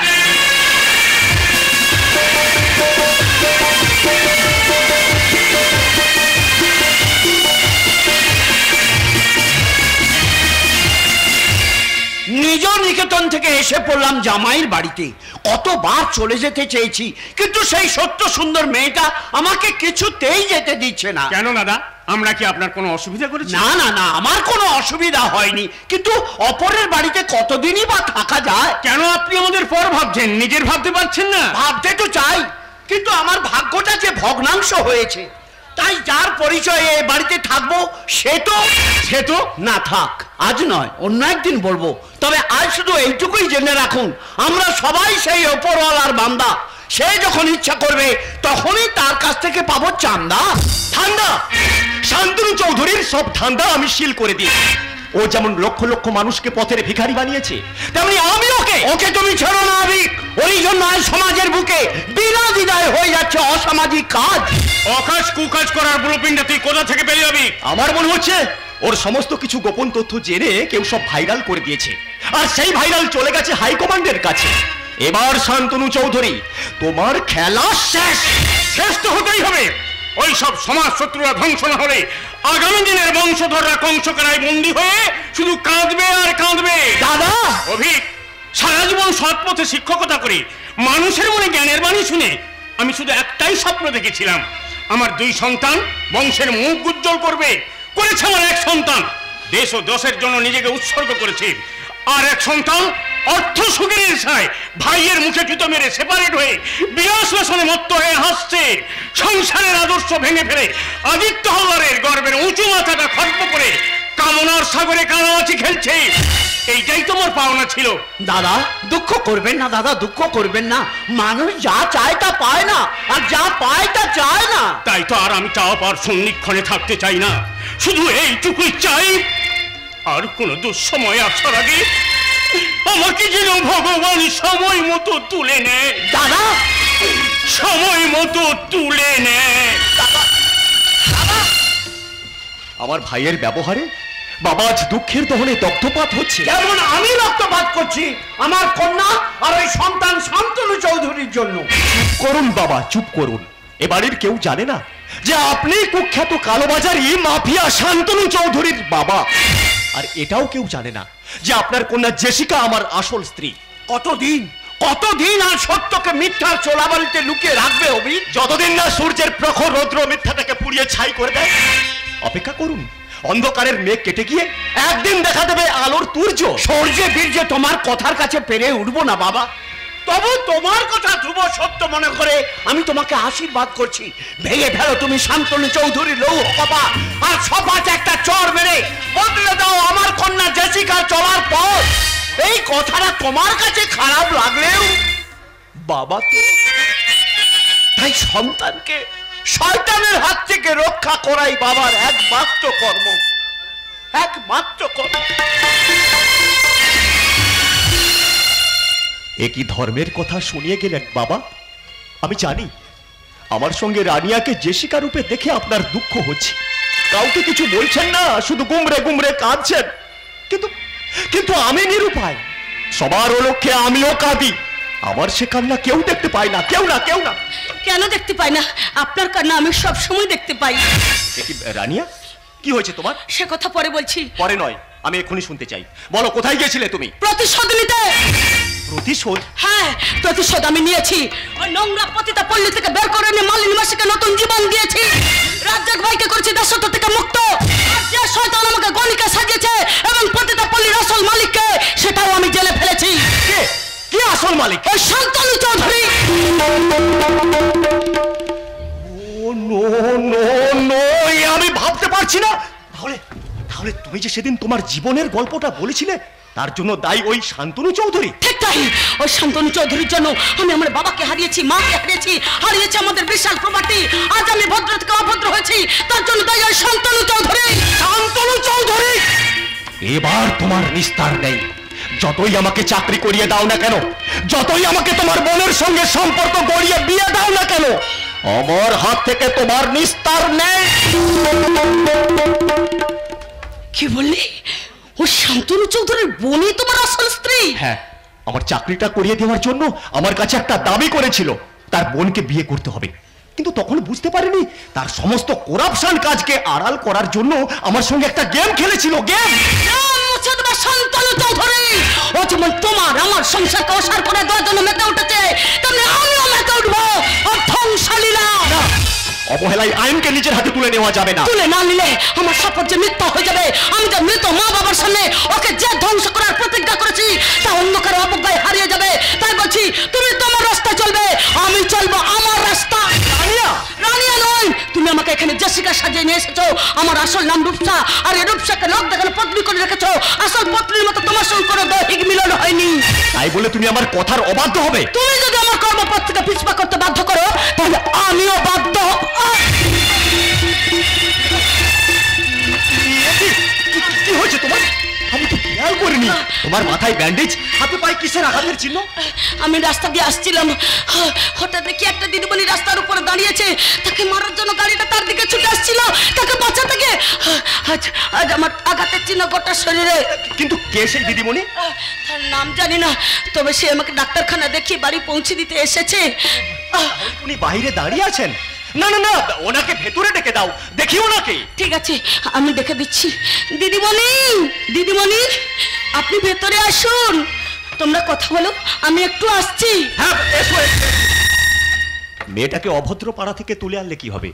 নিজ নিকেতন থেকে এসে পড়লাম জামাইয়ের বাড়িতে। কতবার চলে যেতে চেয়েছি, কিন্তু সেই সত্য সুন্দর মেয়েটা আমাকে কিছুতেই যেতে দিচ্ছে না। কেন দাদা, আমরা কি আপনার কোনো অসুবিধা করেছি? না না না, আমার কোনো অসুবিধা হয়নি, কিন্তু অপরের বাড়িতে কতদিনই বা থাকা যায়? কেন আপনি আমাদের পর ভাবছেন, নিজের ভাবতে পারছেন না? ভাবতে তো চাই, কিন্তু আমার ভাগ্যটা যে ভগ্নাংশ হয়েছে, তাই যার পরিচয়ে এই বাড়িতে থাকবো সে তো না থাক। আজ নয়, অন্য একদিন বলবো। তবে আজ শুধু এইটুকুই জেনে রাখুন, আমরা সবাই সেই ওপরওয়ালার বান্দা। সে যখন ইচ্ছা করবে তখনই তার কাছ থেকে পাবো চান্দা। ঠান্ডা শান্তনু চৌধুরীর অভির সব ধান্দা আমি শিল করে দিয়েছি। ও যেমন লক্ষ লক্ষ মানুষকে পথের ভিখারি বানিয়েছে, তেমনি আমি ওকে তুমি ছেড়ো না অভি। ওই জন্য আজ সমাজের বুকে বিনা দ্বিধায় হয়ে যাচ্ছে অসামাজিক কাজ। অকাজ কুকাজ করার ব্লুপ্রিন্টটা তুই কোথা থেকে পেলি যাবি? আমার মনে হচ্ছে ওর সমস্ত কিছু গোপন তথ্য জেনে কেউ সব ভাইরাল করে দিয়েছে, আর সেই ভাইরাল চলে গেছে হাইকমান্ডের কাছে। এবার শান্তনু চৌধুরী, তোমার খেলা শেষ। শেষ তো হতেই হবে। ওই সব সমাজ শত্রুরা ধ্বংস না হলে আগামী দিনের বংশধররা কংসকারায় বন্দী হয়ে শুধু কাঁদবে আর কাঁদবে। দাদা অভিক, সারা জীবন সৎ পথে শিক্ষকতা করে মানুষের মনে জ্ঞানের বাণী শুনে আমি শুধু একটাই স্বপ্ন দেখেছিলাম, আমার 2 সন্তান বংশের মুখ উজ্জ্বল করবে। করেছে আমার এক সন্তান, দেশ ও দশের জন্য নিজেকে উৎসর্গ করেছে, আর এক সন্তান অর্থ সুখের ইচ্ছায় ভাইয়ের মুখে জুতো মেরে সেপারেট হয়ে বিলাস ব্যসনে মত্ত হয়ে হাসছে। সংসারের আদর্শ ভেঙে ফেলে আদিত্য হাওয়ারের গর্বের উঁচু মাথাটা খর্ব করে কামনার সাগরে কানামাছি খেলছে। এইটাই তোমার পাওনা ছিল। দাদা দুঃখ করবেন না, দাদা দুঃখ করবেন না। মানুষ যা চায় তা পায় না, আর যা পায় তা চায় না। তাই তো আর আমি চাওয়া পাওয়ার সন্নিক্ষণে থাকতে চাই না, শুধু এইটুকুই চাই, আর কোন দুঃসময় আসার আগে আমাকে যেন ভগবান সময় মতো তুলে নেয়। দাদা সময় মতো তুলে নেয়। আমার ভাইয়ের ব্যবহারে বাবা আজ দুঃখের দহনে দগ্ধপাত হচ্ছে। যেমন আমি রক্তপাত করছি আমার কন্যা আর ওই সন্তান শান্তনু চৌধুরীর জন্য। চুপ করুন বাবা, চুপ করুন। এ বাড়ির কেউ জানে না যে আপনি কুখ্যাত কালোবাজারি মাফিয়া শান্তনু চৌধুরীর বাবা, আর এটাও কেউ জানে না যে আপনার কন্যা জেসিকা আমার আসল স্ত্রী। কতদিন আর সত্যকে মিথ্যার চোলাবাড়িতে লুকিয়ে রাখবে অভি? যতদিন না সূর্যের প্রখর রৌদ্র মিথ্যাটাকে পুড়িয়ে ছাই করে দেয়। অপেক্ষা করুন, অন্ধকারের মেঘ কেটে গিয়ে একদিন দেখা দেবে আলোর তুর্য। সূর্যে বীর্যে তোমার কথার কাছে পেরে উঠবো না বাবা, তবু তোমার কথা ধ্রুব সত্য মনে করে আমি তোমাকে আশীর্বাদ করছি। ভেঙে ফেলো তুমি শান্তনু চৌধুরী লৌহ কপাট, আর সপাট একটা চর মেরে বদলে দাও আমার কন্যা জেসিকার চলার পথ। এই কথাটা তোমার কাছে খারাপ লাগলেও বাবা তো তাই সন্তানকে শয়তানের হাত থেকে রক্ষা করাই বাবার একমাত্র কর্ম। একই ধর্মের কথা শুনিয়ে গেলেন বাবা। আমি জানি আমার সঙ্গে রানিয়াকে জেসিকা রূপে দেখে আপনার দুঃখ হচ্ছে, কাউকে কিছু বলছেন না, শুধু গুমরে গুমরে কাঁদছেন। কিন্তু আমি নিরুপায়, সবার অলক্ষ্যে আমিও কাঁদি। আমার সে কান্না কেউ দেখতে পায় না, কেউ না। কেন দেখতে পাই না? আপনার কান্না আমি সব সময় দেখতে পাই। রানিয়া, কি হয়েছে তোমার? সে কথা পরে বলছি। পরে নয়, আমি এখনই শুনতে চাই। বলো, কোথায় গিয়েছিলে তুমি? প্রতিশোধ নিতে। প্রতিশোধ? হ্যাঁ, প্রতিশোধ আমি নিয়েছি। ওই নোংরা পতিতা পল্লী থেকে বের করে এনে মালিনী মাসিকে নতুন জীবন দিয়েছি। রাজ্জাক ভাইকে করেছি দাসত্ব থেকে মুক্ত। আর যে শয়তান আমাকে গণিকে সাজিয়েছে এবং পতিতা পল্লীর আসল মালিককে, সেটাও আমি জেলে ফেলেছি। কে আসল মালিক? ওই শান্তনু চৌধুরী। আমি ভাবতে পারছি না। তাহলে তুমি যে সেদিন তোমার জীবনের গল্পটা বলেছিলে, তার জন্য দায়ী ওই শান্তনু চৌধুরী? ঠিক তাই, ওই শান্তনু চৌধুরীর জন্য আমি আমার বাবাকে হারিয়েছি, মাকে হারিয়েছি আমাদের বিশাল প্রপার্টি। আজ আমি ভদ্র থেকে অভদ্র হয়েছি, তার জন্য দায়ী ওই শান্তনু চৌধুরী। শান্তনু চৌধুরী, এবার তোমার নিস্তার নেই। যতই আমাকে চাকরি করিয়ে দাও না কেন, যতই আমাকে তোমার বোনের সঙ্গে সম্পর্ক গড়িয়ে বিয়ে দাও না কেন, আমার হাত থেকে তোমার নিস্তার নেই। কি বললি? ও শান্তনু চৌধুরীর বোনই তোমার আসল স্ত্রী? হ্যাঁ, আমার চাকরিটা করিয়ে দেওয়ার জন্য আমার কাছে একটা দাবি করেছিল, তার বোনকে বিয়ে করতে হবে। কিন্তু তখন বুঝতে পারিনি তার সমস্ত করাপশন কাজকে আড়াল করার জন্য আমার সঙ্গে একটা গেম খেলেছিল। গেম শান্তনু চৌধুরী, ও যেমন তোমার আমার সংসারকে অসার করে দেওয়ার জন্য মেতে উঠেছে, তেমনি আমিও মেতে উঠবো। অর্থশালীরা অবহেলায় আইনকে নিজের হাতে তুলে নেওয়া যাবে না। তুলে না নিলে আমার শপথ যে মিথ্যা হয়ে যাবে। আমি যে মৃত মা বাবার সামনে ওকে যে ধ্বংস করার প্রতিজ্ঞা করেছি, তা অন্ধকারে অবজ্ঞায় হারিয়ে যাবে। তাই বলছি, তুমি তোমার রাস্তা চলবে, আমি চলবো আমার রাস্তা। রানিয়া নয়, তুমি আমাকে এখানে জেসিকা সাজিয়ে নিয়ে এসেছো। আমার আসল নাম রূপসা, আর এই রূপসাকে লোক দেখানো পত্নী করে রেখেছো। আসল পত্নীর মতো তোমার সঙ্গে কোনো দৈহিক মিলন হয়নি। তাই বলে তুমি আমার কথার অবাধ্য হবে? তুমি যদি আমার কর্মপথ থেকে পিছপা করতে বাধ্য করো, তাহলে আমিও বাধ্য। ডাকিনি। তোমার মাথায় ব্যান্ডেজ, হাতে পায়ে কিসের আঘাতের চিহ্ন? আমি রাস্তা দিয়ে আসছিলাম, হঠাৎ দেখি একটা দিদিমণি রাস্তার উপরে দাঁড়িয়েছে, তাকে মারার জন্য গাড়িটা তার দিকে ছুটে আসছিল, তাকে বাঁচাতে গিয়ে আজ আমার আঘাতের চিহ্ন গোটা শরীরে। কিন্তু কে সেই দিদিমণি? তার নাম জানি না, তবে সে আমাকে ডাক্তারখানা দেখিয়ে বাড়ি পৌঁছে দিতে এসেছে। উনি বাইরে দাঁড়িয়ে আছেন? না না না, ওনাকে ভেতরে ডেকে দাও, দেখি ওনাকে। ঠিক আছে, আমি ডেকে দিচ্ছি। দিদিমণি, দিদিমণি, আপনি ভেতরে আসুন, তোমরা কথা বলো, আমি একটু আসছি। হ্যাঁ, এসো এসো। মেয়েটাকে অভদ্র পাড়া থেকে তুলে আনলে কি হবে?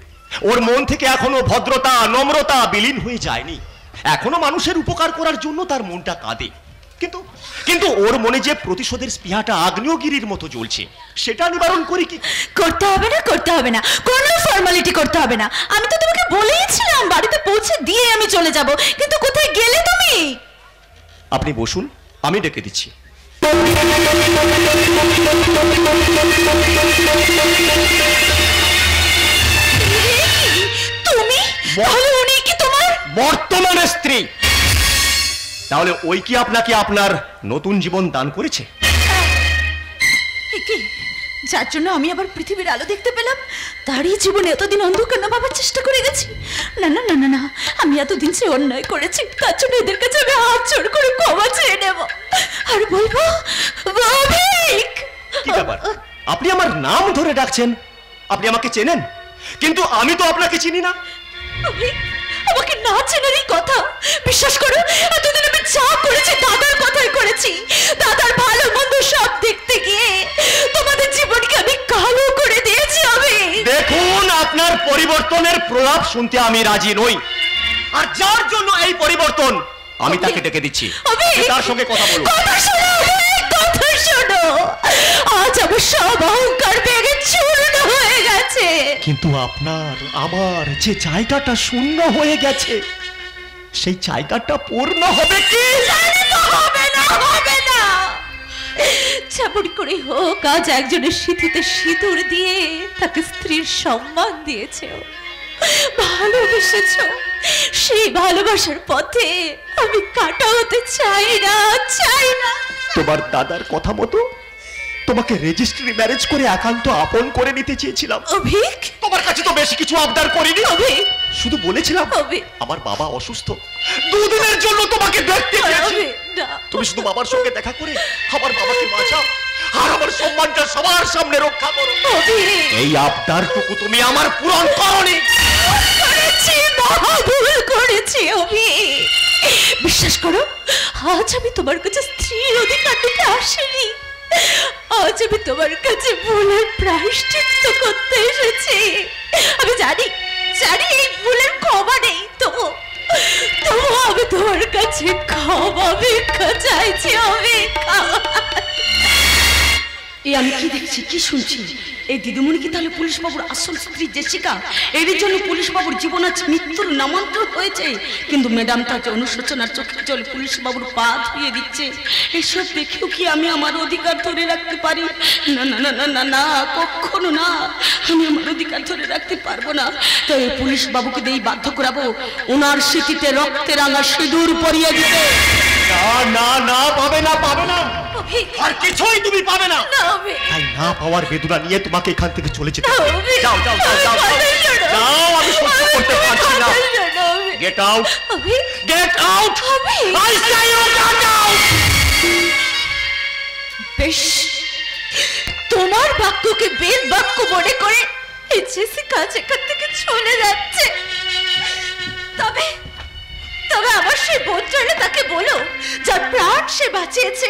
ওর মন থেকে এখনো ভদ্রতা, নম্রতা বিলীন হয়ে যায়নি। এখনো মানুষের উপকার করার জন্য তার মনটা কাঁদে। কিন্তু কিন্তু ওর মনে যে প্রতিশোধের স্পৃহাটা আগ্নেয়গিরির মতো জ্বলছে, সেটা নিবারণ করি কি? করতে হবে না, করতে হবে না, কোনো ফর্মালিটি করতে হবে না। আমি তো তোমাকে বলেইছিলাম বাড়িতে পৌঁছে দিয়ে আমি চলে যাব, কিন্তু কোথায় গেলে তুমি? আপনি বসুন, আমি ডেকে দিচ্ছি। তুমি? তাহলে উনি কি তোমার বর্তমান স্ত্রী? তাহলে ওই কি আপনাকে আপনার নতুন জীবন দান করেছে? কি যার জন্য আমি আবার পৃথিবীর আলো দেখতে পেলাম, তারই জীবনে এতদিন অন্ধকার না ভাবার চেষ্টা করে গেছি। না না না না না, আমি এতদিন সে অন্যায় করেছি, তার জন্য এদের কাছে আমি হাত জোড় করে ক্ষমা চেয়ে নেব আর বলবো, ভাবিক। কি ব্যাপার, আপনি আমার নাম ধরে ডাকছেন? আপনি আমাকে চেনেন, কিন্তু আমি তো আপনাকে চিনি না। আমাকে না চেনারই কথা। বিশ্বাস করো, এতদিন আমি যা করেছি দাদার কথাই করেছি। দাদার ভালো মন্দ সব দেখতে গিয়ে তোমাদের জীবনকে আমি কালো করে দিয়েছি। আমি দেখুন, আপনার পরিবর্তনের প্রলাপ শুনতে আমি রাজি নই, আর যার জন্য এই পরিবর্তন আমি তাকে ডেকে দিচ্ছি। তার সঙ্গে কথা বলুন। কথা শোনো, কথা শোনো। আজ আমার সব অহংকার ভেঙে চূর্ণ হয়ে গেছে। কিন্তু আপনার আমার যে জায়গাটা শূন্য হয়ে গেছে, সেই জায়গাটা পূর্ণ হবে কি? হবে না, হবে না। যেমন করে হোক, আজ একজনের সিঁথিতে সিঁদুর দিয়ে তাকে স্ত্রীর সম্মান দিয়েছে, ভালোবেসেছ। সেই ভালোবাসার পথে আমি কাটা হতে চাই না, চাই না। তোমার দাদার কথা মতো তোমাকে রেজিস্ট্রি ম্যারেজ করে একান্ত আপন করে নিতে চেয়েছিলাম। অভিক, তোমার কাছে তো বেশি কিছু আবদার করিনি। অভিক, শুধু বলেছিলাম অভিক, আমার বাবা অসুস্থ, দুদিনের জন্য তোমাকে দেখতে গেছি। তুমি শুধু বাবার সঙ্গে দেখা করে আমার বাবাকে বাঁচাও আর আমার সম্মানটা সবার সামনে রক্ষা করো। এই আবদারটুকু তুমি আমার পূরণ করনি। করেছি, মহা ভুল করেছি অভিক। বিশ্বাস করো, আজ আমি তোমার কাছে স্ত্রীর অধিকার দিতে আসিনি। আজ আমি তোমার কাছে ভুলের প্রায়শ্চিত্ত করতে এসেছি। আমি জানি, জানি এই ভুলের ক্ষমা নেই, তবু আমি তোমার কাছে ক্ষমা ভিক্ষা চাইছি। আমি আমি কি দেখছি, কি শুনছি? এই দিদিমণি কি তাহলে পুলিশ বাবুর আসল স্ত্রী জেসিকা? এর জন্য পুলিশ বাবুর জীবন আজ মৃত্যুর নামান্তর হয়েছে, কিন্তু ম্যাডাম তাকে অনুশোচনার চোখে জল পুলিশ বাবুর পা ধুয়ে দিচ্ছে। এসব দেখেও কি আমি আমার অধিকার ধরে রাখতে পারি? না না না না না না, কখনো না, আমি আমার অধিকার ধরে রাখতে পারবো না। তাই পুলিশ বাবুকে দিয়েই বাধ্য করাবো ওনার স্মৃতিতে রক্তে রাঙা সিঁদুর পরিয়ে দিতে। না না না, পাবে না, পাবে না, আর কিছুই তুমি পাবে না। তাই না পাওয়ার বেদনা নিয়ে তোমাকে এখান থেকে চলে যেতে হবে। যাও যাও যাও যাও যাও, আমি সহ্য করতে পারছি না। Get out, get out, I say you get out. বেশ, তোমার বাক্যকে বেদ বাক্য মনে করে এই জেসিকা এখান থেকে চলে যাচ্ছে। তবে তবে আমার সেই বোনটারে তাকে বলো, যার প্রাণ সে বাঁচিয়েছে,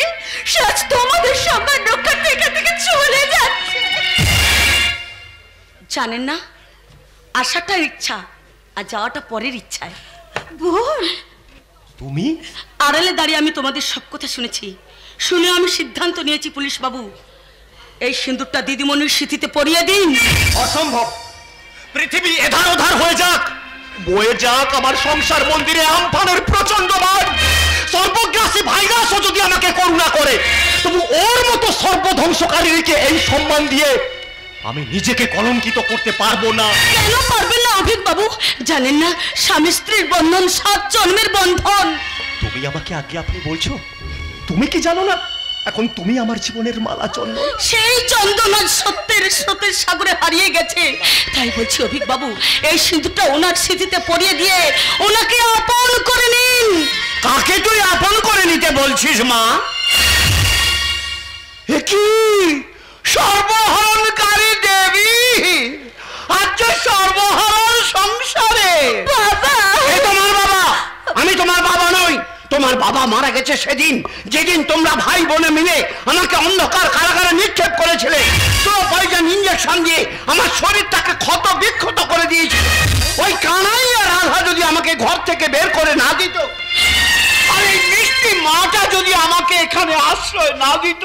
সে আজ তোমাদের সম্মান রক্ষার্থে এখান থেকে চলে যাচ্ছে। জানেন না, আসাটার ইচ্ছা আর যাওয়াটা পরের ইচ্ছায়। বোন, তুমি আড়ালে দাঁড়িয়ে আমি তোমাদের সব কথা শুনেছি, শুনে আমি সিদ্ধান্ত নিয়েছি পুলিশ বাবু, এই সিঁদুরটা দিদিমণির স্মৃতিতে পরিয়ে দিন। অসম্ভব। পৃথিবী এধার ওধার হয়ে যাক, বয়ে যাক আমার সংসার মন্দিরে আমফানের প্রচন্ড বাদ, সর্বগ্রাসী ভাইরাসও যদি আমাকে করুণা করে, তবু ওর মতো সর্বধ্বংসকারীকে এই সম্মান দিয়ে আমি নিজেকে কলঙ্কিত করতে পারবো না। কেন পারবেন না অভিক বাবু? জানেন না, স্বামী স্ত্রীর বন্ধন 7 জন্মের বন্ধন। তুমি আমাকে আগে আপনি বলছো? তুমি কি জানো না এখন তুমি আমার জীবনের মালা চন্দন? সেই চন্দন আজ সত্যের স্রোতের সাগরে হারিয়ে গেছে। তাই বলছি অভিক বাবু, এই সিঁদুরটা ওনার স্মৃতিতে পরিয়ে দিয়ে ওনাকে আপন করে নিন। কাকে তুই আপন করে নিতে বলছিস মা? এ কি সর্বহরণকারী দেবী, আজ সর্বহরণ সংসারে। বাবা, এ তোমার বাবা, আমি তোমার বাবা নই। তোমার বাবা মারা গেছে সেদিন, যেদিন তোমরা ভাই বোনে মিলে আমাকে অন্ধকার কারাগারে নিক্ষেপ করেছিলে। স্লো পয়জন ইঞ্জেকশন দিয়ে আমার শরীরটাকে ক্ষত বিক্ষত করে দিয়েছে। ওই কানাই আর রাধা যদি আমাকে ঘর থেকে বের করে না দিত, আর এই মিষ্টি মাটা যদি আমাকে এখানে আশ্রয় না দিত,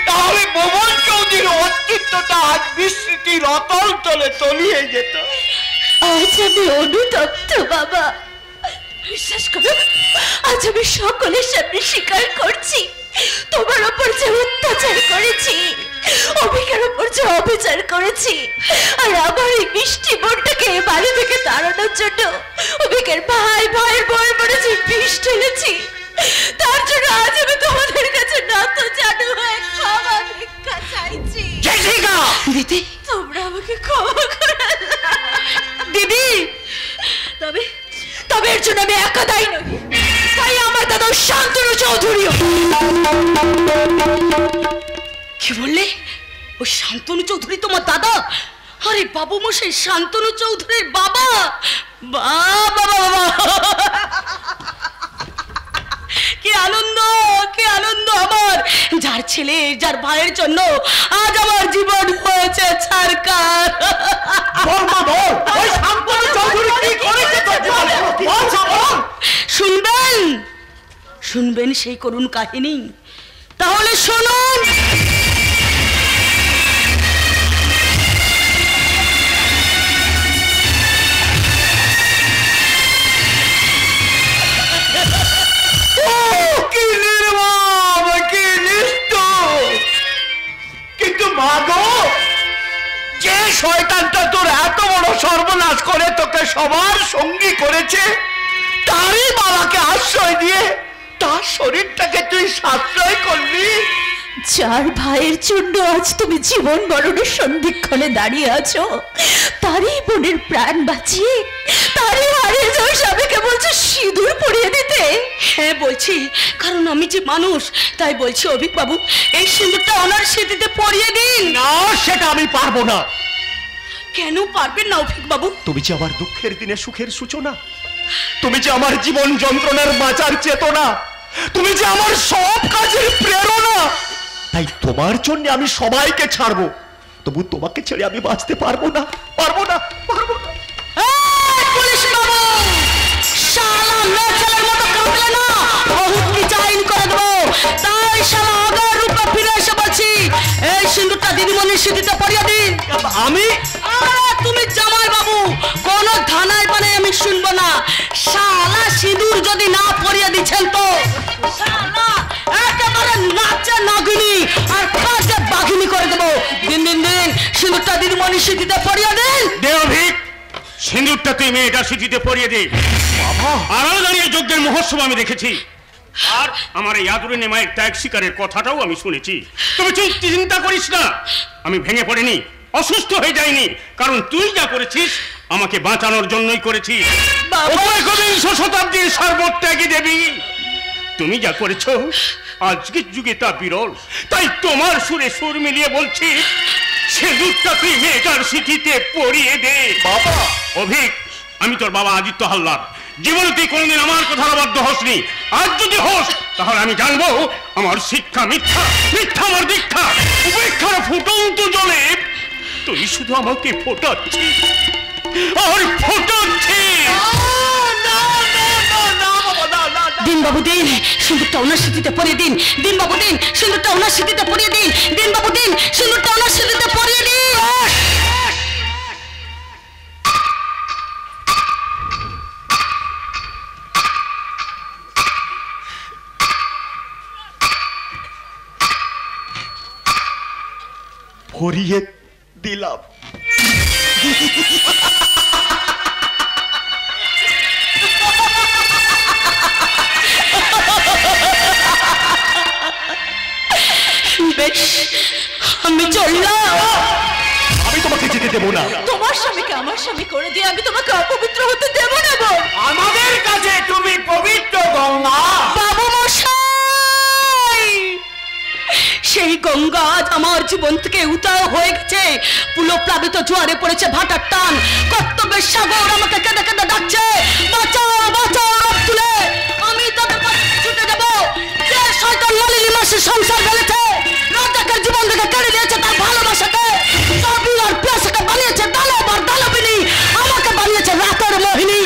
তাহলে ভুবন চৌধুরীর অস্তিত্বটা আজ বিস্মৃতির অতল তলে তলিয়ে যেত। আজ আমি অনুতপ্ত বাবা। বিশ্বাস করো, আজ আমি সকলের সামনে স্বীকার করছি তোমার ওপর যে অত্যাচার করেছি, অভিকের ওপর যে অবিচার করেছি, আর আমার এই মিষ্টি বোনটাকে বাড়ি থেকে তাড়ানোর জন্য অভিকের ভাইয়ের বউয়ের মনে যে বিষ ঢেলেছি, তার জন্য আজ আমি তোমাদের কাছে নত জানু হয়ে ক্ষমা ভিক্ষা চাইছি। দিদি, তোমরা আমাকে ক্ষমা করে দাও। দিদি, তবে এর জন্য আমি একা দায়ী নই, তাই আমার দাদা শান্তনু চৌধুরীও। কি বললে? ওই শান্তনু চৌধুরী তোমার দাদা? আরে বাবু মশাই, শান্তনু চৌধুরীর বাবা? বাবা বাবা, কি আনন্দ, কি আনন্দ আমার! যার ছেলে, যার ভাইয়ের জন্য আজ আমার জীবন হয়েছে ছারকার। শুনবেন, শুনবেন সেই করুণ কাহিনী? তাহলে শুনুন। কিন্তু মা গো, যে শয়তানটা তোর এত বড় সর্বনাশ করে তোকে সবার সঙ্গী করেছে, তারই বাবাকে আশ্রয় দিয়ে তার শরীরটাকে তুই সাশ্রয় করলি। যার ভাইয়ের জন্য আজ তুমি জীবন মরণের সন্ধিক্ষণে দাঁড়িয়ে আছো, তারই বোনের প্রাণ বাঁচিয়ে তারই হারিয়ে যাওয়া স্বামীকে বলছো সিঁদুর পরিয়ে দিতে? হ্যাঁ বলছি, কারণ আমি যে মানুষ, তাই বলছি অভিক বাবু, এই সিঁদুরটা ওনার স্মৃতিতে পরিয়ে দিন। না, সেটা আমি পারবো না। কেন পারবেন না অভিক বাবু? তুমি যে আমার দুঃখের দিনে সুখের সূচনা, তুমি যে আমার জীবন যন্ত্রণার বাঁচার চেতনা, তুমি যে আমার সব কাজের প্রেরণা, তাই তোমার জন্য আমি সবাইকে ছাড়বো, তবু তোমাকে ছেড়ে আমি বাঁচতে পারবো না, পারবো না, পারবো না। পুলিশ বাবু, শালা মেয়েছেলের মতো কাঁদলে না, বহুত কিছু আইন করে দেবো। তাই শালা আগের রূপে ফিরে এসে বলছি, এই সিঁদুরটা দিদিমণির স্মৃতিতে পরিয়ে দিন। আমি? তুমি জামাই বাবু, কোন থানায় মানে আমি শুনবো না। শালা সিঁদুর যদি না পরিয়ে দিচ্ছেন তো শালা একেবারে নাচে নাগিনী আর কাজে বাঘিনী করে দেবো। দিন দিন দিন সিঁদুরটা দিদিমণির স্মৃতিতে পরিয়ে দিন। দেবভিক, সিঁদুরটা তুই মেয়েটার স্মৃতিতে পরিয়ে দে। আরো দাঁড়িয়ে যজ্ঞের মহোৎসব আমি দেখেছি, আর আমার এই আদুরিনী মায়ের ত্যাগ শিকারের কথাটাও আমি শুনেছি। তবে চিন্তা করিস না, আমি ভেঙে পড়িনি, অসুস্থ হয়ে যায়নি, কারণ তুই যা করেছিস আমাকে বাঁচানোর জন্যই করেছিস। একবিংশ শতাব্দীর সর্বত্যাগী দেবী, তুমি যা করেছো আজকের যুগে তা বিরল। তাই তোমার সুরে সুর মিলিয়ে বলছি, সিঁদুরটা তুই মেয়েটার স্মৃতিতে পরিয়ে দে। বাবা! অভিক, আমি তোর বাবা আদিত্য হালদার, জীবনে তুই কোনোদিন আমার কথার অবাধ্য হসনি। আজ যদি হোস তাহলে আমি জানবো আমার শিক্ষা মিথ্যা, মিথ্যা আমার দীক্ষা। উপেক্ষার ফুটন্ত জলে তুই শুধু আমাকে ফোটাচ্ছিস আর ফোটাচ্ছিস। দিন বাবু দিন, সিঁদুরটা ওনার স্মৃতিতে পরিয়ে দিন। দিন বাবু দিন, সিঁদুরটা ওনার স্মৃতিতে পরিয়ে দিন। দিন বাবু দিন, সিঁদুরটা ওনার স্মৃতিতে পরিয়ে দিন। পরিয়ে দিলাম। বেশ, আমি চললাম। আমি তোমাকে যেতে দেবো না। তোমার স্বামীকে আমার স্বামী করে দিয়ে আমি তোমাকে অপবিত্র হতে দেব না গো। আমাদের কাছে তুমি পবিত্র গঙ্গা। বাবু মশাই, সেই গঙ্গা আজ আমার জীবন থেকে উধাও হয়ে গেছে। পুলপ্লাবিত জোয়ারে পড়েছে ভাটার টান, কর্তব্যের সাগর আমাকে কেঁদে কেঁদে ডাকছে, বাঁচাও বাঁচাও আব্দুলে। আমি তাদের কাছে ছুটে যাব। যে শয়তান মালিনী মাসের সংসার বেড়েছে, রাজাকের জীবন থেকে কেড়ে দিয়েছে তার ভালোবাসাকে, কবি আর প্যাসাকে বানিয়েছে দানব আর দানবিনী, আমাকে বানিয়েছে রাতের মোহিনী।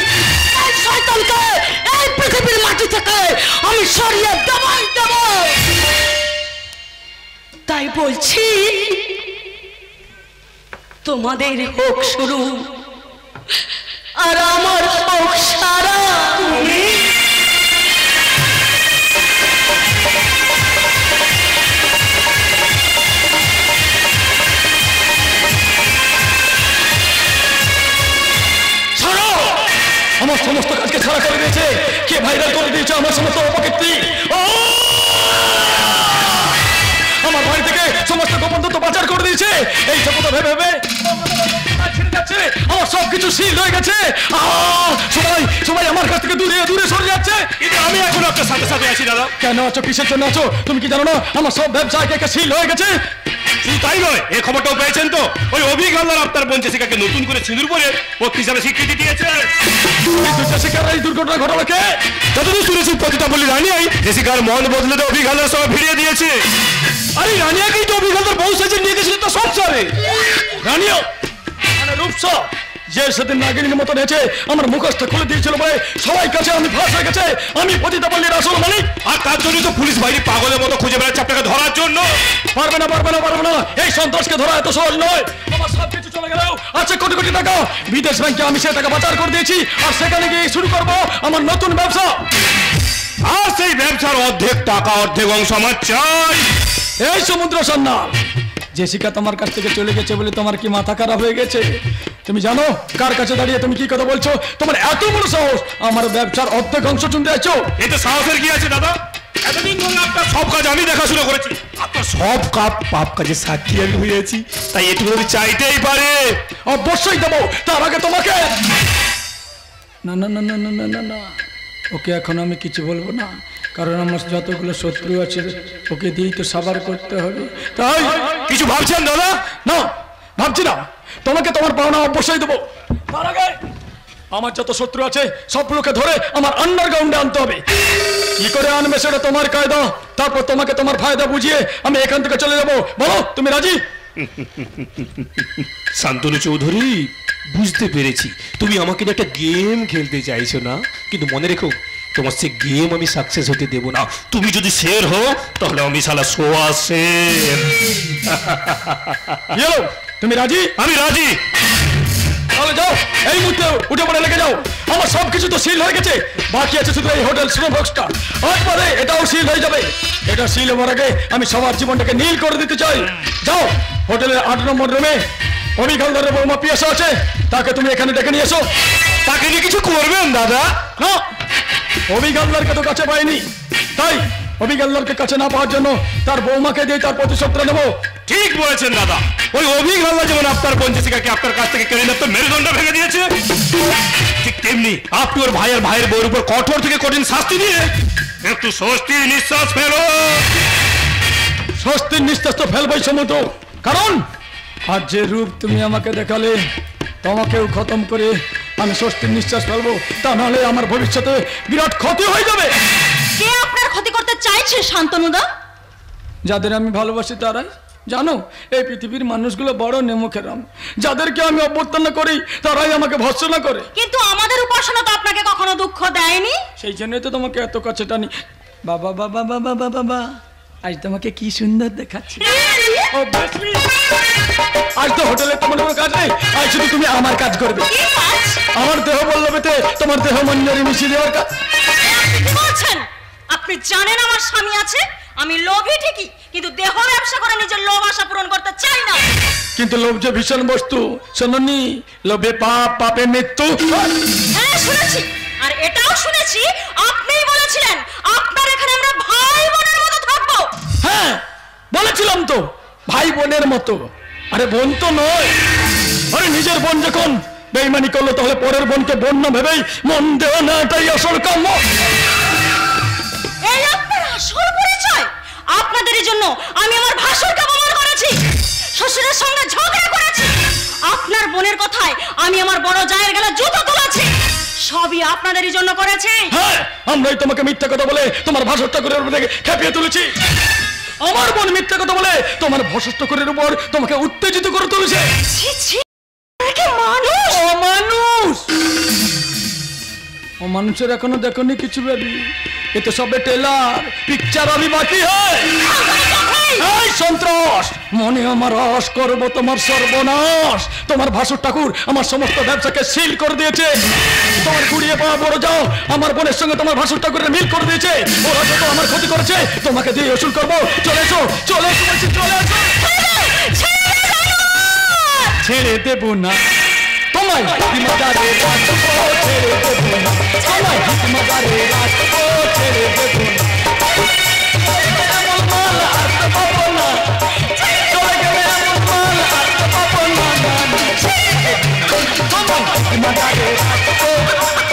এই শয়তানকে এই পৃথিবীর মাটি থেকে আমি সরিয়ে দেবই দেব। তাই বলছি, তোমাদের হোক শুরু আর আমার হোক সারা। আমার সমস্ত কাজকে ছাড়া করে দিয়েছে, কে ভাইরাল করে দিয়েছে আমার সমস্ত অপকীর্তি। আমার বাড়ি থেকে সমস্ত গোপন তথ্য পাচার করে দিয়েছে। এই কথা ভেবে ভেবে আমার সবকিছু সিল হয়ে গেছে। সবাই সবাই আমার কাছ থেকে দূরে দূরে সরে যাচ্ছে। কিন্তু আমি এখন আপনার সাথে সাথে আছি দাদা। কেন আছো, কিসের জন্য আছো? তুমি কি জানো না আমার সব ব্যবসা একে সিল হয়ে গেছে? শুধু তাই নয়, এই খবরটাও পেয়েছেন তো, ওই অভিজ্ঞতার আপনার বোন জেসিকাকে নতুন করে সিঁদুর পরে পত্নী হিসাবে স্বীকৃতি দিয়েছে। জেসিকার এই দুর্ঘটনা ঘটালো কে? যতদূর শুনেছি পতিতাপল্লী রানিয়াই জেসিকার মন বদলে দিয়ে অভিজ্ঞতার সঙ্গে ফিরিয়ে দিয়েছে। আরে রানিয়াকেই তো অভিজ্ঞতার বউ সেজে নিয়ে গেছিল তো সংসারে। রানিয়া মানে রূপসা, যে সেদিন নাগিনীর মতো নেচে আমার মুখস্থ খুলে দিয়েছিল বলে সবাই কাছে আমি ফাঁস হয়ে গেছে। আমি পতিতাপল্লীর আসল মালিক, আর তার জন্য তো পুলিশ বাইরে পাগলের মতো খুঁজে বেড়াচ্ছে আপনাকে ধরার জন্য। পারবে না পারবে না পারবে না, এই সন্ত্রাসকে ধরা এত সহজ নয়। আমার সব কিছু চলে গেলেও আছে কোটি কোটি টাকা, বিদেশ ব্যাংকে আমি সে টাকা পাচার করে দিয়েছি, আর সেখানে গিয়ে শুরু করবো আমার নতুন ব্যবসা। আর সেই ব্যবসার অর্ধেক টাকা অর্ধেক অংশ আমার চাই। এই সমুদ্র সন্ন্যাল, জেসিকা তোমার কাছ থেকে চলে গেছে বলে তোমার কি মাথা খারাপ হয়ে গেছে? তুমি জানো কার কাছে দাঁড়িয়ে তুমি কি কথা বলছো? তোমার এত বড় সাহস আমার ব্যবসার অর্ধেক অংশ চুনতে আছো? এতে সাহসের কি আছে দাদা? এতদিন ধরে আপনার সব কাজ আমি দেখাশোনা করেছি, আপনার সব পাপ কাজে সাক্ষী আমি হয়েছি, তাই এটুকু চাইতেই পারে। অবশ্যই দেবো, তার আগে তোমাকে না না না না না না না না, ওকে এখন আমি কিছু বলবো না, কারণ আমার যতগুলো শত্রু আছে ওকে দিয়েই তো সাবার করতে হবে। তাই কিছু ভাবছেন দাদা? না, ভাবছি না, তোমাকে তোমার পাওনা অবশ্যই দেবো। তার আগে আমার যত শত্রু আছে সবগুলোকে ধরে আমার আন্ডারগ্রাউন্ডে আনতে হবে। কি করে আনবে সেটা তোমার কায়দা, তারপর তোমাকে তোমার ফায়দা বুঝিয়ে আমি এখান থেকে চলে যাবো। বলো তুমি রাজি? শান্তনু চৌধুরী, বুঝতে পেরেছি তুমি আমাকে একটা গেম খেলতে চাইছো না, কিন্তু মনে রেখো তোমার সে গেম আমি সাকসেস হতে দেব না। তুমি যদি শের হও তাহলে আমি শালা সোয়া শের। তুমি রাজি? আমি রাজি। তাহলে যাও, এই মুহূর্তে উঠে পড়ে লেগে যাও। আমার সবকিছু তো সিল হয়ে গেছে, বাকি আছে শুধু এই হোটেল স্নোবক্সটা। আজ পরে এটাও সিল হয়ে যাবে। এটা সিল হওয়ার আগে আমি সবার জীবনটাকে নীল করে দিতে চাই। যাও, হোটেলের 8 নম্বর রুমে অভিজ্ঞতার বৌমা পিয়াসা আছে, তাকে তুমি এখানে ডেকে নিয়ে এসো। তাকে নিয়ে কিছু করবেন দাদা? না, অভিজ্ঞতারকে তো কাছে পাইনি, তাই অভিজ্ঞতারকে কাছে না পাওয়ার জন্য তার বৌমাকে দিয়ে তার প্রতিশোধটা নেবো। ঠিক বলেছেন দাদা, ওই অভিজ্ঞতা যেমন আপনার বোন জেসিকাকে আপনার কাছ থেকে কেড়ে নিয়ে মেরুদণ্ড ভেঙে দিয়েছে, ঠিক তেমনি আপনি ওর ভাইয়ের বউর উপর কঠোর থেকে কঠিন শাস্তি দিয়ে একটু স্বস্তির নিঃশ্বাস ফেলো। স্বস্তির নিঃশ্বাস তো ফেলবই সমুদ্র, কারণ আজ যে রূপ তুমি আমাকে দেখালে তোমাকেও খতম করে আমি স্বস্তির নিঃশ্বাস ফেলবো, তা নাহলে আমার ভবিষ্যতে বিরাট ক্ষতি হয়ে যাবে। কে আপনার ক্ষতি করতে চাইছে শান্তনুদা? যাদের আমি ভালোবাসি তারাই। জানো, এই পৃথিবীর মানুষগুলো বড় নেমুখেরাম, যাদেরকে আমি অভ্যর্থনা করি তারাই আমাকে ভর্ৎসনা করে। কিন্তু আমাদের উপাসনা তো আপনাকে কখনো দুঃখ দেয়নি। সেই জন্যই তো তোমাকে এত কাছে টানি। বাবা বাবা বাবা বাবা বাবা, আজ তোমাকে কি সুন্দর দেখাচ্ছি। আজ তো হোটেলে তোমার কোনো কাজ নেই, আজ শুধু তুমি আমার কাজ করবে। আমার দেহ বললবেতে তোমার দেহ মঞ্জুরি মিশিয়ে দেওয়ার কাজ। বলছেন আপনি জানেন আমার স্বামী আছে, আমি লোভী ঠিকই, কিন্তু দেহ ব্যবসা করে নিজের লোভ আশা পূরণ করতে চাই না। কিন্তু লোভ যে ভীষণ বস্তু, শোনোনি, লোভে পাপ, পাপে মৃত্যু। হ্যাঁ শুনেছি, আর এটাও শুনেছি আপনিই বলেছিলেন আপনার এখানে আমরা ভাই বোনের মতো থাকবো। হ্যাঁ, বলেছিলাম তো ভাই বোনের মতো। আরে বোন তো নয়, আরে নিজের বোন যখন বেইমানি করলো তাহলে পরের বোনকে বোন না ভেবেই মন দেওয়া না, এটাই আসল কাম্য। এই আপনার আসল পরিচয়? আপনাদের জন্য আমি আমার ভাসুরকে অপমান করেছি, শ্বশুরের সঙ্গে ঝগড়া করেছি, আপনার বোনের কথায় আমি আমার বড় জায়ের গলা জুতো তুলেছি, সবই আপনাদেরই জন্য করেছি। হ্যাঁ, আমরাই তোমাকে মিথ্যা কথা বলে তোমার ভাসুর ঠাকুরের উপর থেকে খেপিয়ে তুলেছি। আমার বোন মিথ্যা কথা বলে তোমার ভাসুর ঠাকুরের উপর তোমাকে উত্তেজিত করে তুলেছে। ছি ছি, কি মানুষ! অমানুষ! অমানুষের এখনো দেখনি কিছু বেবি, এ তো সবে টেলার, পিকচার আমি বাকি হয়। এই সন্ত্রাস, মনে আমার রস করব তোমার সর্বনাশ। তোমার ভাসুর ঠাকুর আমার সমস্ত ব্যবসাকে সিল করে দিয়েছে। তোমার কুড়িয়ে পাওয়া বড় যাও আমার বোনের সঙ্গে তোমার ভাসুর ঠাকুরের মিল করে দিয়েছে। ওরা যত আমার ক্ষতি করেছে তোমাকে দিয়ে ওসুল করবো। চলে এসো, চলে এসো বলছি, চলে এসো। ছেড়ে দেবো না তোমায়, মজারে রাখবো, ছেড়ে দেবো না তোমায়, মজারে রাখবো, ছেড়ে দেবো না।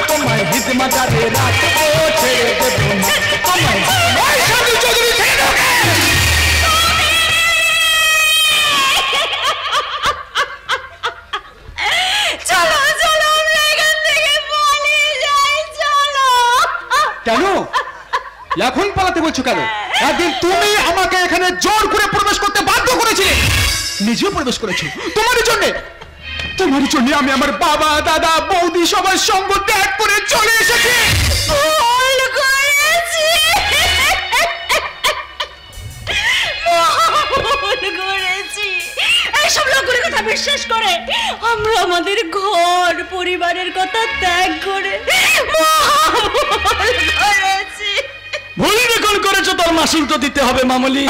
তোমায় হিত মজারে রাখবো, ছেড়ে দেবো না তোমায়। চলো চলো, আমরা এখান থেকে পালিয়ে যাই, চলো। কেন এখন পালাতে বলছো কেন? একদিন তুমি আমাকে এখানে জোর করে প্রবেশ করতে বাধ্য করেছিলে, নিজেও প্রবেশ করেছো তোমারই জন্য। তোমার জন্য আমি আমার বাবা দাদা বৌদি সবার সঙ্গ ত্যাগ করে চলে এসেছি। ভুল করেছি, ভুল করেছি। এইসব লোকের কথা বিশ্বাস করে আমরা আমাদের ঘর পরিবারের কথা ত্যাগ করে ভুল করেছি। ভুল যখন করেছো তার মাসুল তো দিতে হবে মামুলি।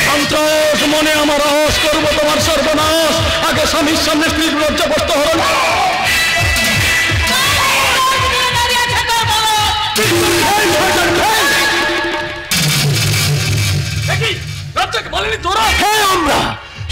সন্ত্রাস, মনে আমার রহস করবো তোমার সর্বনাশ। আগে স্বামীর সামনে স্ত্রীর লজ্জাবস্ত হরণ। হ্যাঁ, আমরা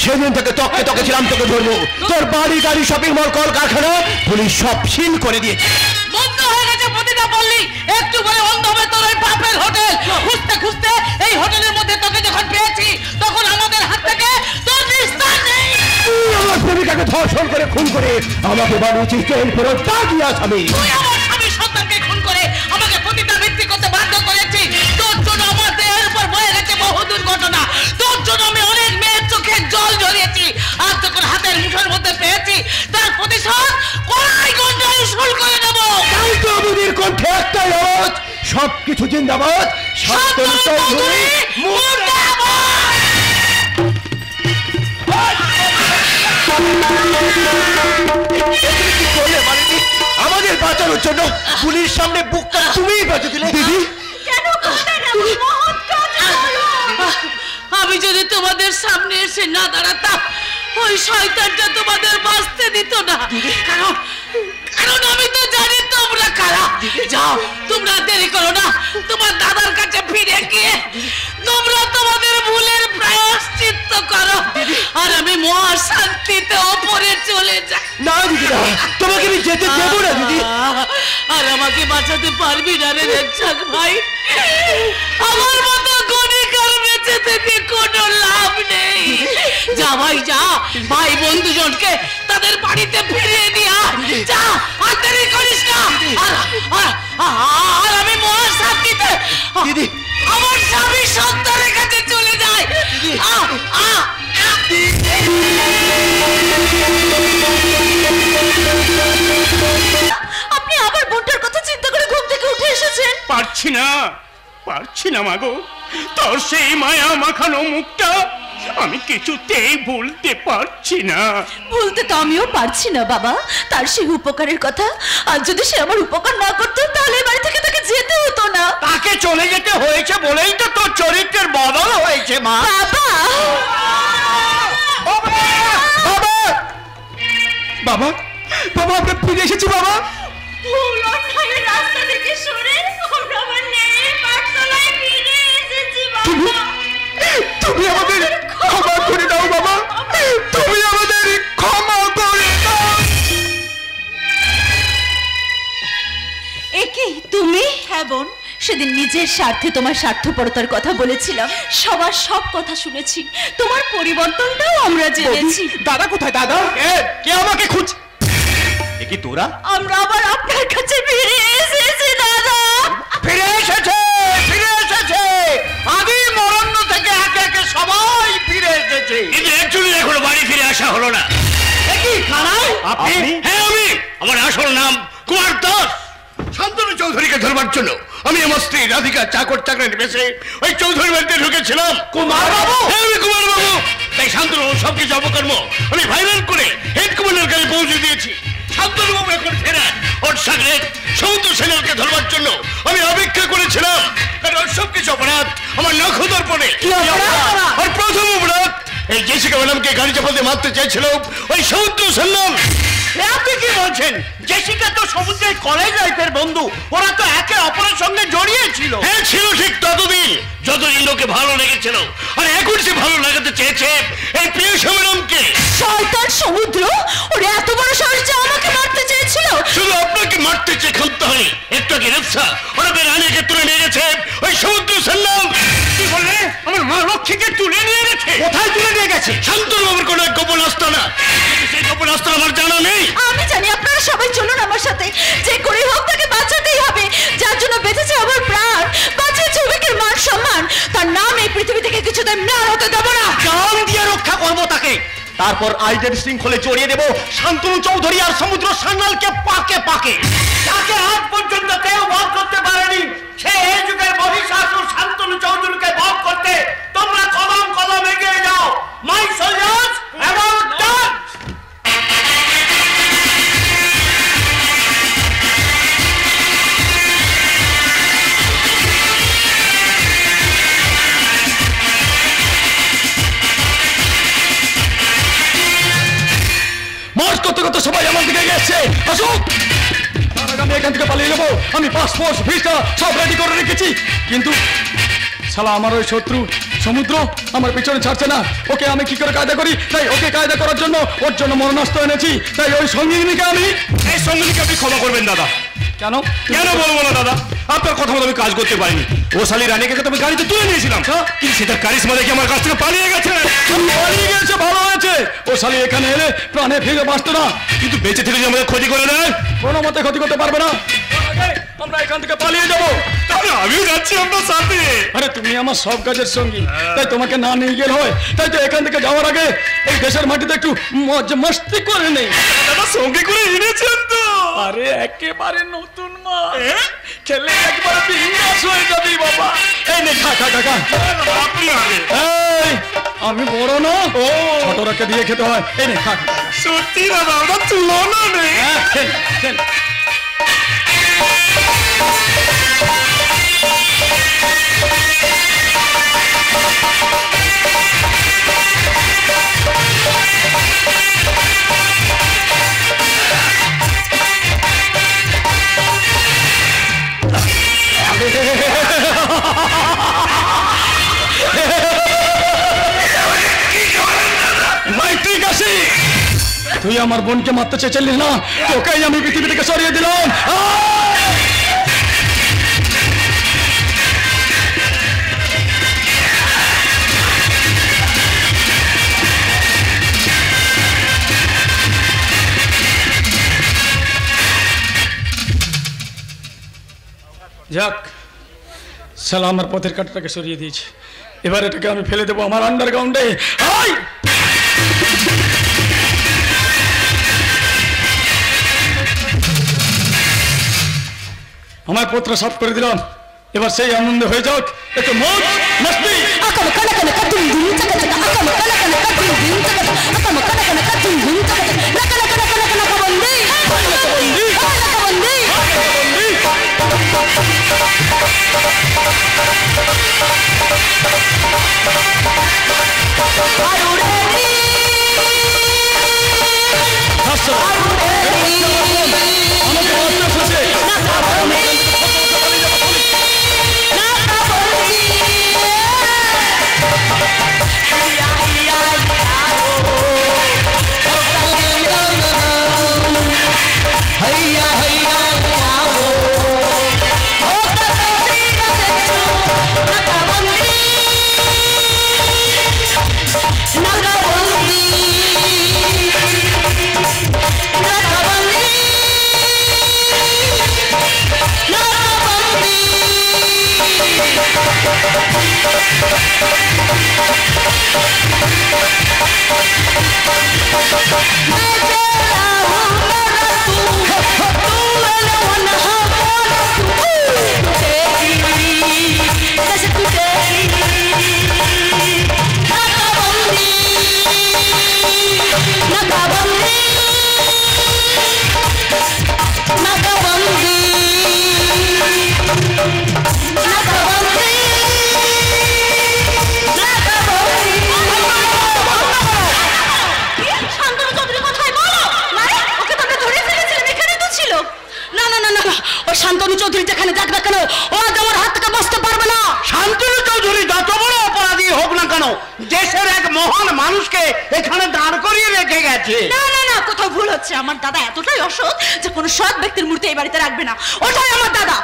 সেদিন থেকে তকে তকে ছিলাম তোকে ধরবো। তোর বাড়ি গাড়ি শপিং মল কল কারখানা পুলিশ সব সিল করে দিয়েছে। বন্ধ হয়ে গেছে প্রতিটা পল্লী, একটু পরে বন্ধ হবে তোর ওই বাপের হোটেল। খুঁজতে খুঁজতে এই হোটেলের মধ্যে তোকে যখন পেয়েছি তখন আমাদের হাত থেকে তোর নিস্তার নেই। তুই আমার প্রেমিকাকে ধর্ষণ করে খুন করে আমাকে বানিয়েছিস জেল ফেরত দাগি আসামি। তুই আমার স্বামীর সন্তানকে খুন করে আমাকে প্রতিটা ভিত্তি করতে বাধ্য করেছিস। তোর জন্য আমার দেহের উপর বয়ে গেছে বহু দুর্ঘটনা। তোর জন্য আমি অনেক মেয়ের চোখে জল ঝরিয়েছি। আর যখন হাতের মুঠোর মধ্যে পেয়েছি তার প্রতিশোধ কড়াই গন্ডায় উসুল করে নেব। তাই তো আমাদের কণ্ঠে একটাই আওয়াজ, সবকিছু জিন্দাবাদ, শান্তনু চৌধুরী মুর্দাবাদ। আমাদের বাঁচানোর জন্য পুলিশ সামনে বুকটা তুমিই বাঁচে দিলে দিদি। কেন করলেন এমন মহৎ কাজ? আমি যদি তোমাদের সামনে এসে না দাঁড়াতাম ওই শয়তানটা তোমাদের বাঁচতে দিত না। কারণ আমি তো জানি তোমরা কারা। যাও, তোমরা দেরি করো না, তোমার দাদার কাছে ফিরে গিয়ে তোমরা তোমাদের ভুলের প্রায়শ্চিত্ত করো। আর আমি মহা শান্তিতে ওপরে চলে যাই। না দিদি না, তোমাকে আমি যেতে দেবো না দিদি। আর আমাকে বাঁচাতে পারবি না রে রেজ্জাক ভাই। আমার মতো গণিকার বেঁচে থেকে কোনো লাভ নেই। যা ভাই যা, ভাই বন্ধুজনকে তাদের বাড়িতে ফিরিয়ে দিয়া যা, আর দেরি করিস না। আর আমি মহা শান্তিতে দিদি আমার স্বামী সন্তানের কাছে চলে যায়। আপনি আবার বোনটার কথা চিন্তা করে ঘুম থেকে উঠে এসেছেন? পারছি না মাগো, তোর সেই মায়া মাখানো মুখটা আমি কিছুতেই ভুলতে পারছি না। ভুলতে তো আমিও পারছি না বাবা, তার সেই উপকারের কথা। আর যদি সে আমার উপকার না করতো তাহলে বাড়ি থেকে তাকে যেতে হতো না। তাকে চলে যেতে হয়েছে বলেই তো তোর চরিত্রের বদল হয়েছে মা। বাবা বাবা, বাবা আমরা ফিরে এসেছি বাবা। ভুল অন্যায়ের রাস্তা থেকে সরে আমরা আবার ন্যায়ের পাঠশালায় ফিরে এসেছি বাবা। তুমি কি তুমি? হ্যাঁ বোন, সেদিন নিজের স্বার্থে তোমার স্বার্থপরতার কথা বলেছিলাম। সবার সব কথা শুনেছি, তোমার পরিবর্তনটাও আমরা জেনেছি। দাদা কোথায় দাদা? কে আমাকে খুঁজ কি তোরা আমরা আবার আপনার কাছে ফিরে এসেছি দাদা। ফিরে এসেছে, ফিরে এসেছে। আদি মরণ্য থেকে একে একে সবাই ফিরে এসেছে। কিন্তু একজনের এখনো বাড়ি ফিরে আসা হলো না। কি কানাই? আপনি? হ্যাঁ আমি। আমার আসল নাম কুমার দাস। শান্তনু চৌধুরীকে ধরবার জন্য আমি আমার স্ত্রী রাধিকা চাকর চাকরের বেশে ওই চৌধুরী বাড়িতে ঢুকেছিলাম। কুমার বাবু? হ্যাঁ আমি কুমার বাবু। তাই শান্তনু সবকিছু অপকর্ম আমি ভাইরাল করে হেড কমান্ডার কাছে পৌঁছে দিয়েছি। শান্তনু বাবু এখন ফেরার ওর সাথে সমুদ্র সেনাকে ধরবার জন্য আমি অপেক্ষা করেছিলাম, কারণ ওর সবকিছু অপরাধ আমার নখদর্পণে। আর প্রথম অপরাধ এই জেসিকা ম্যাডামকে গাড়ি চাপাতে মারতে চাইছিল ওই সমুদ্র সেনাম। আপনি কি বলছেন? জেসিকা তো সমুদ্রের কলেজ লাইফের বন্ধু, ওরা তো একে অপরের সঙ্গে জড়িয়ে ছিল। হ্যাঁ ছিল, ঠিক ততদিন যতদিন ওকে ভালো লেগেছিল। আর এখন সে ভালো লাগাতে চেয়েছে এই প্রিয় ম্যাডামকে। শয়তান সমুদ্র, ওরা এত বড় সাহস যে আমাকে মারতে চেয়েছিল। শুধু আপনাকে মারতে চেয়ে ক্ষান্ত হয়নি, একটু আগে রেপসা ওরা রানীকে তুলে নিয়ে গেছে ওই সমুদ্র সেনাম। কি বললে? আমার মা লক্ষ্মীকে তুলে নিয়ে গেছে? কোথায় তুলে নিয়ে গেছে? শান্তনু বাবুর কোনো এক গোপন আস্তানা, সেই গোপন আস্তানা আমার জানা নেই। আমি জানি, আপনারা সবাই চলুন আমার সাথে। যে করে হোক তাকে বাঁচাতেই হবে। যার জন্য বেঁচেছে আমার প্রাণ, বাঁচিয়েছে অভিকের মান সম্মান, তার নাম এই পৃথিবী থেকে কিছুতেই না হতে দেব না। জান দিয়ে রক্ষা করবো তাকে। তারপর আইডের শৃঙ্খলে জড়িয়ে দেব শান্তনু চৌধুরী আর সমুদ্র সান্যালকে পাকে পাকে। যাকে আজ পর্যন্ত কেউ বধ করতে পারেনি, সে এই যুগের মহিষাসুর শান্তনু চৌধুরীকে বধ করতে তোমরা কদম কদম এগিয়ে যাও। মাই সোলজার্স অ্যাবাউট টাচ। মার্চ করতে করতে সবাই আমার দিকে গেছে। আসুক, তার আগে আমি এখান থেকে পালিয়ে যাবো। আমি পাসপোর্ট ভিসা সব রেডি করে রেখেছি, কিন্তু শালা আমার ওই শত্রু সমুদ্র আমার পিছনে ছাড়ছে না। ওকে আমি কি করে কায়দা করি? তাই ওকে কায়দা করার জন্য ওর জন্য মরণাস্ত্র এনেছি। তাই ওই সঙ্গিনীকে আমি এই সঙ্গীকে আপনি ক্ষমা করবেন দাদা। কেন কেন বলবো না দাদা, আপনার কথা মতো আমি কাজ করতে পারিনি। ও শালি রানীকে তো আমি গাড়িতে তুলে নিয়েছিলাম, কিন্তু সেটা কারিশমা দেখে আমার কাছ থেকে পালিয়ে গেছে। পালিয়ে গেছে, ভালো হয়েছে। ও শালি এখানে এলে প্রাণে ফিরে বাঁচতো না। কিন্তু বেঁচে থেকে যে আমাদের ক্ষতি করে দেয়, কোনো মতে ক্ষতি করতে পারবে না। আমরা এখান থেকে পালিয়ে যাবো। তাহলে আমিও যাচ্ছি আপনার সাথে। আরে তুমি আমার সব কাজের সঙ্গী, তাই তোমাকে না নিয়ে গেলে হয়। তাই তো এখান থেকে যাওয়ার আগে এই দেশের মাটিতে একটু মজ মস্তি করে নেই। দাদা সঙ্গে করে এনেছেন তো? আরে একেবারে নতুন মা, খেলে একবারে বিন্দাস হয়ে যাবি বাবা। এই নে খা খা খা খা। আপনি আগে। এই আমি বড় না, ও ছোটরাকে দিয়ে খেতে হয়। এই নে খা খা। সত্যি দাদা, ওটা তুলনা নেই। খেল খেল। তুই আমার বোনকে মারতে চেয়েছিলিস না, তোকেই আমি পৃথিবী থেকে সরিয়ে দিলাম। যাক, শালা আমার পথের কাঁটাটাকে সরিয়ে দিয়েছে। এবার এটাকে আমি ফেলে দেবো আমার আন্ডারগ্রাউন্ডে। আমার পত্র সাফ করে দিলাম, এবার সেই আনন্দ হয়ে যাক, একটু মজ মস্তি। শান্তনু চৌধুরী যেখানে যাক না কেন ও আজ আমার হাত থেকে বাঁচতে পারবে না। শান্তনু চৌধুরী যত বড় অপরাধী হোক না কেন, দেশের এক মহান মানুষকে এখানে দাঁড় করিয়ে রেখে গেছে। না না না, কোথাও ভুল হচ্ছে। আমার দাদা এতটাই অসৎ যে কোনো সৎ ব্যক্তির মূর্তি এই বাড়িতে রাখবে না। ওটাই আমার দাদা।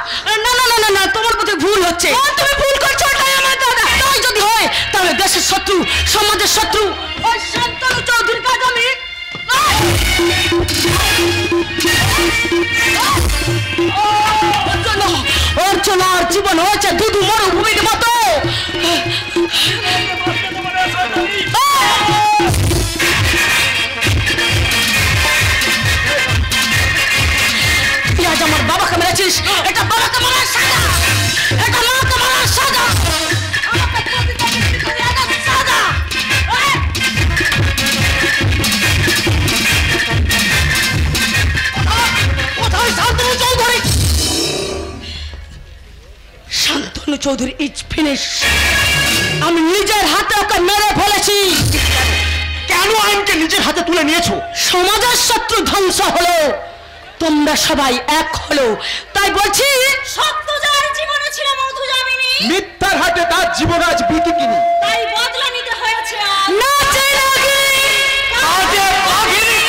না না না না না, তোমার বোধহয় ভুল হচ্ছে। তুমি ভুল করছো, ওটাই আমার দাদা। তাই যদি হয় তাহলে দেশের শত্রু, সমাজের শত্রু ওই শান্তনু চৌধুরীর কাজ আমি ওর জন্য আর জীবন হয়েছে দুধু মরুভূমির মতো। আজ আমার বাবাকে মেরেছিস, এটা বাবাকে মারার সাজা, এটা মাকে মারার সাজা। Shantanu Chowdhury is finish. আমি নিজের হাতে ওকে মেরে ফেলেছি। কেন আইনকে নিজের হাতে তুলে নিয়েছো? সমাজের শত্রু ধ্বংস হলো, তোমরা সবাই এক হলো, তাই বলছি সত্য যার জীবনে ছিল মধু যামিনী, মিথ্যার হাতে তার জীবন আজ বিকি কিনি। তাই বদলা নিতে হয়েছে। নাচে নাগিনী, আজে বাঘিনী।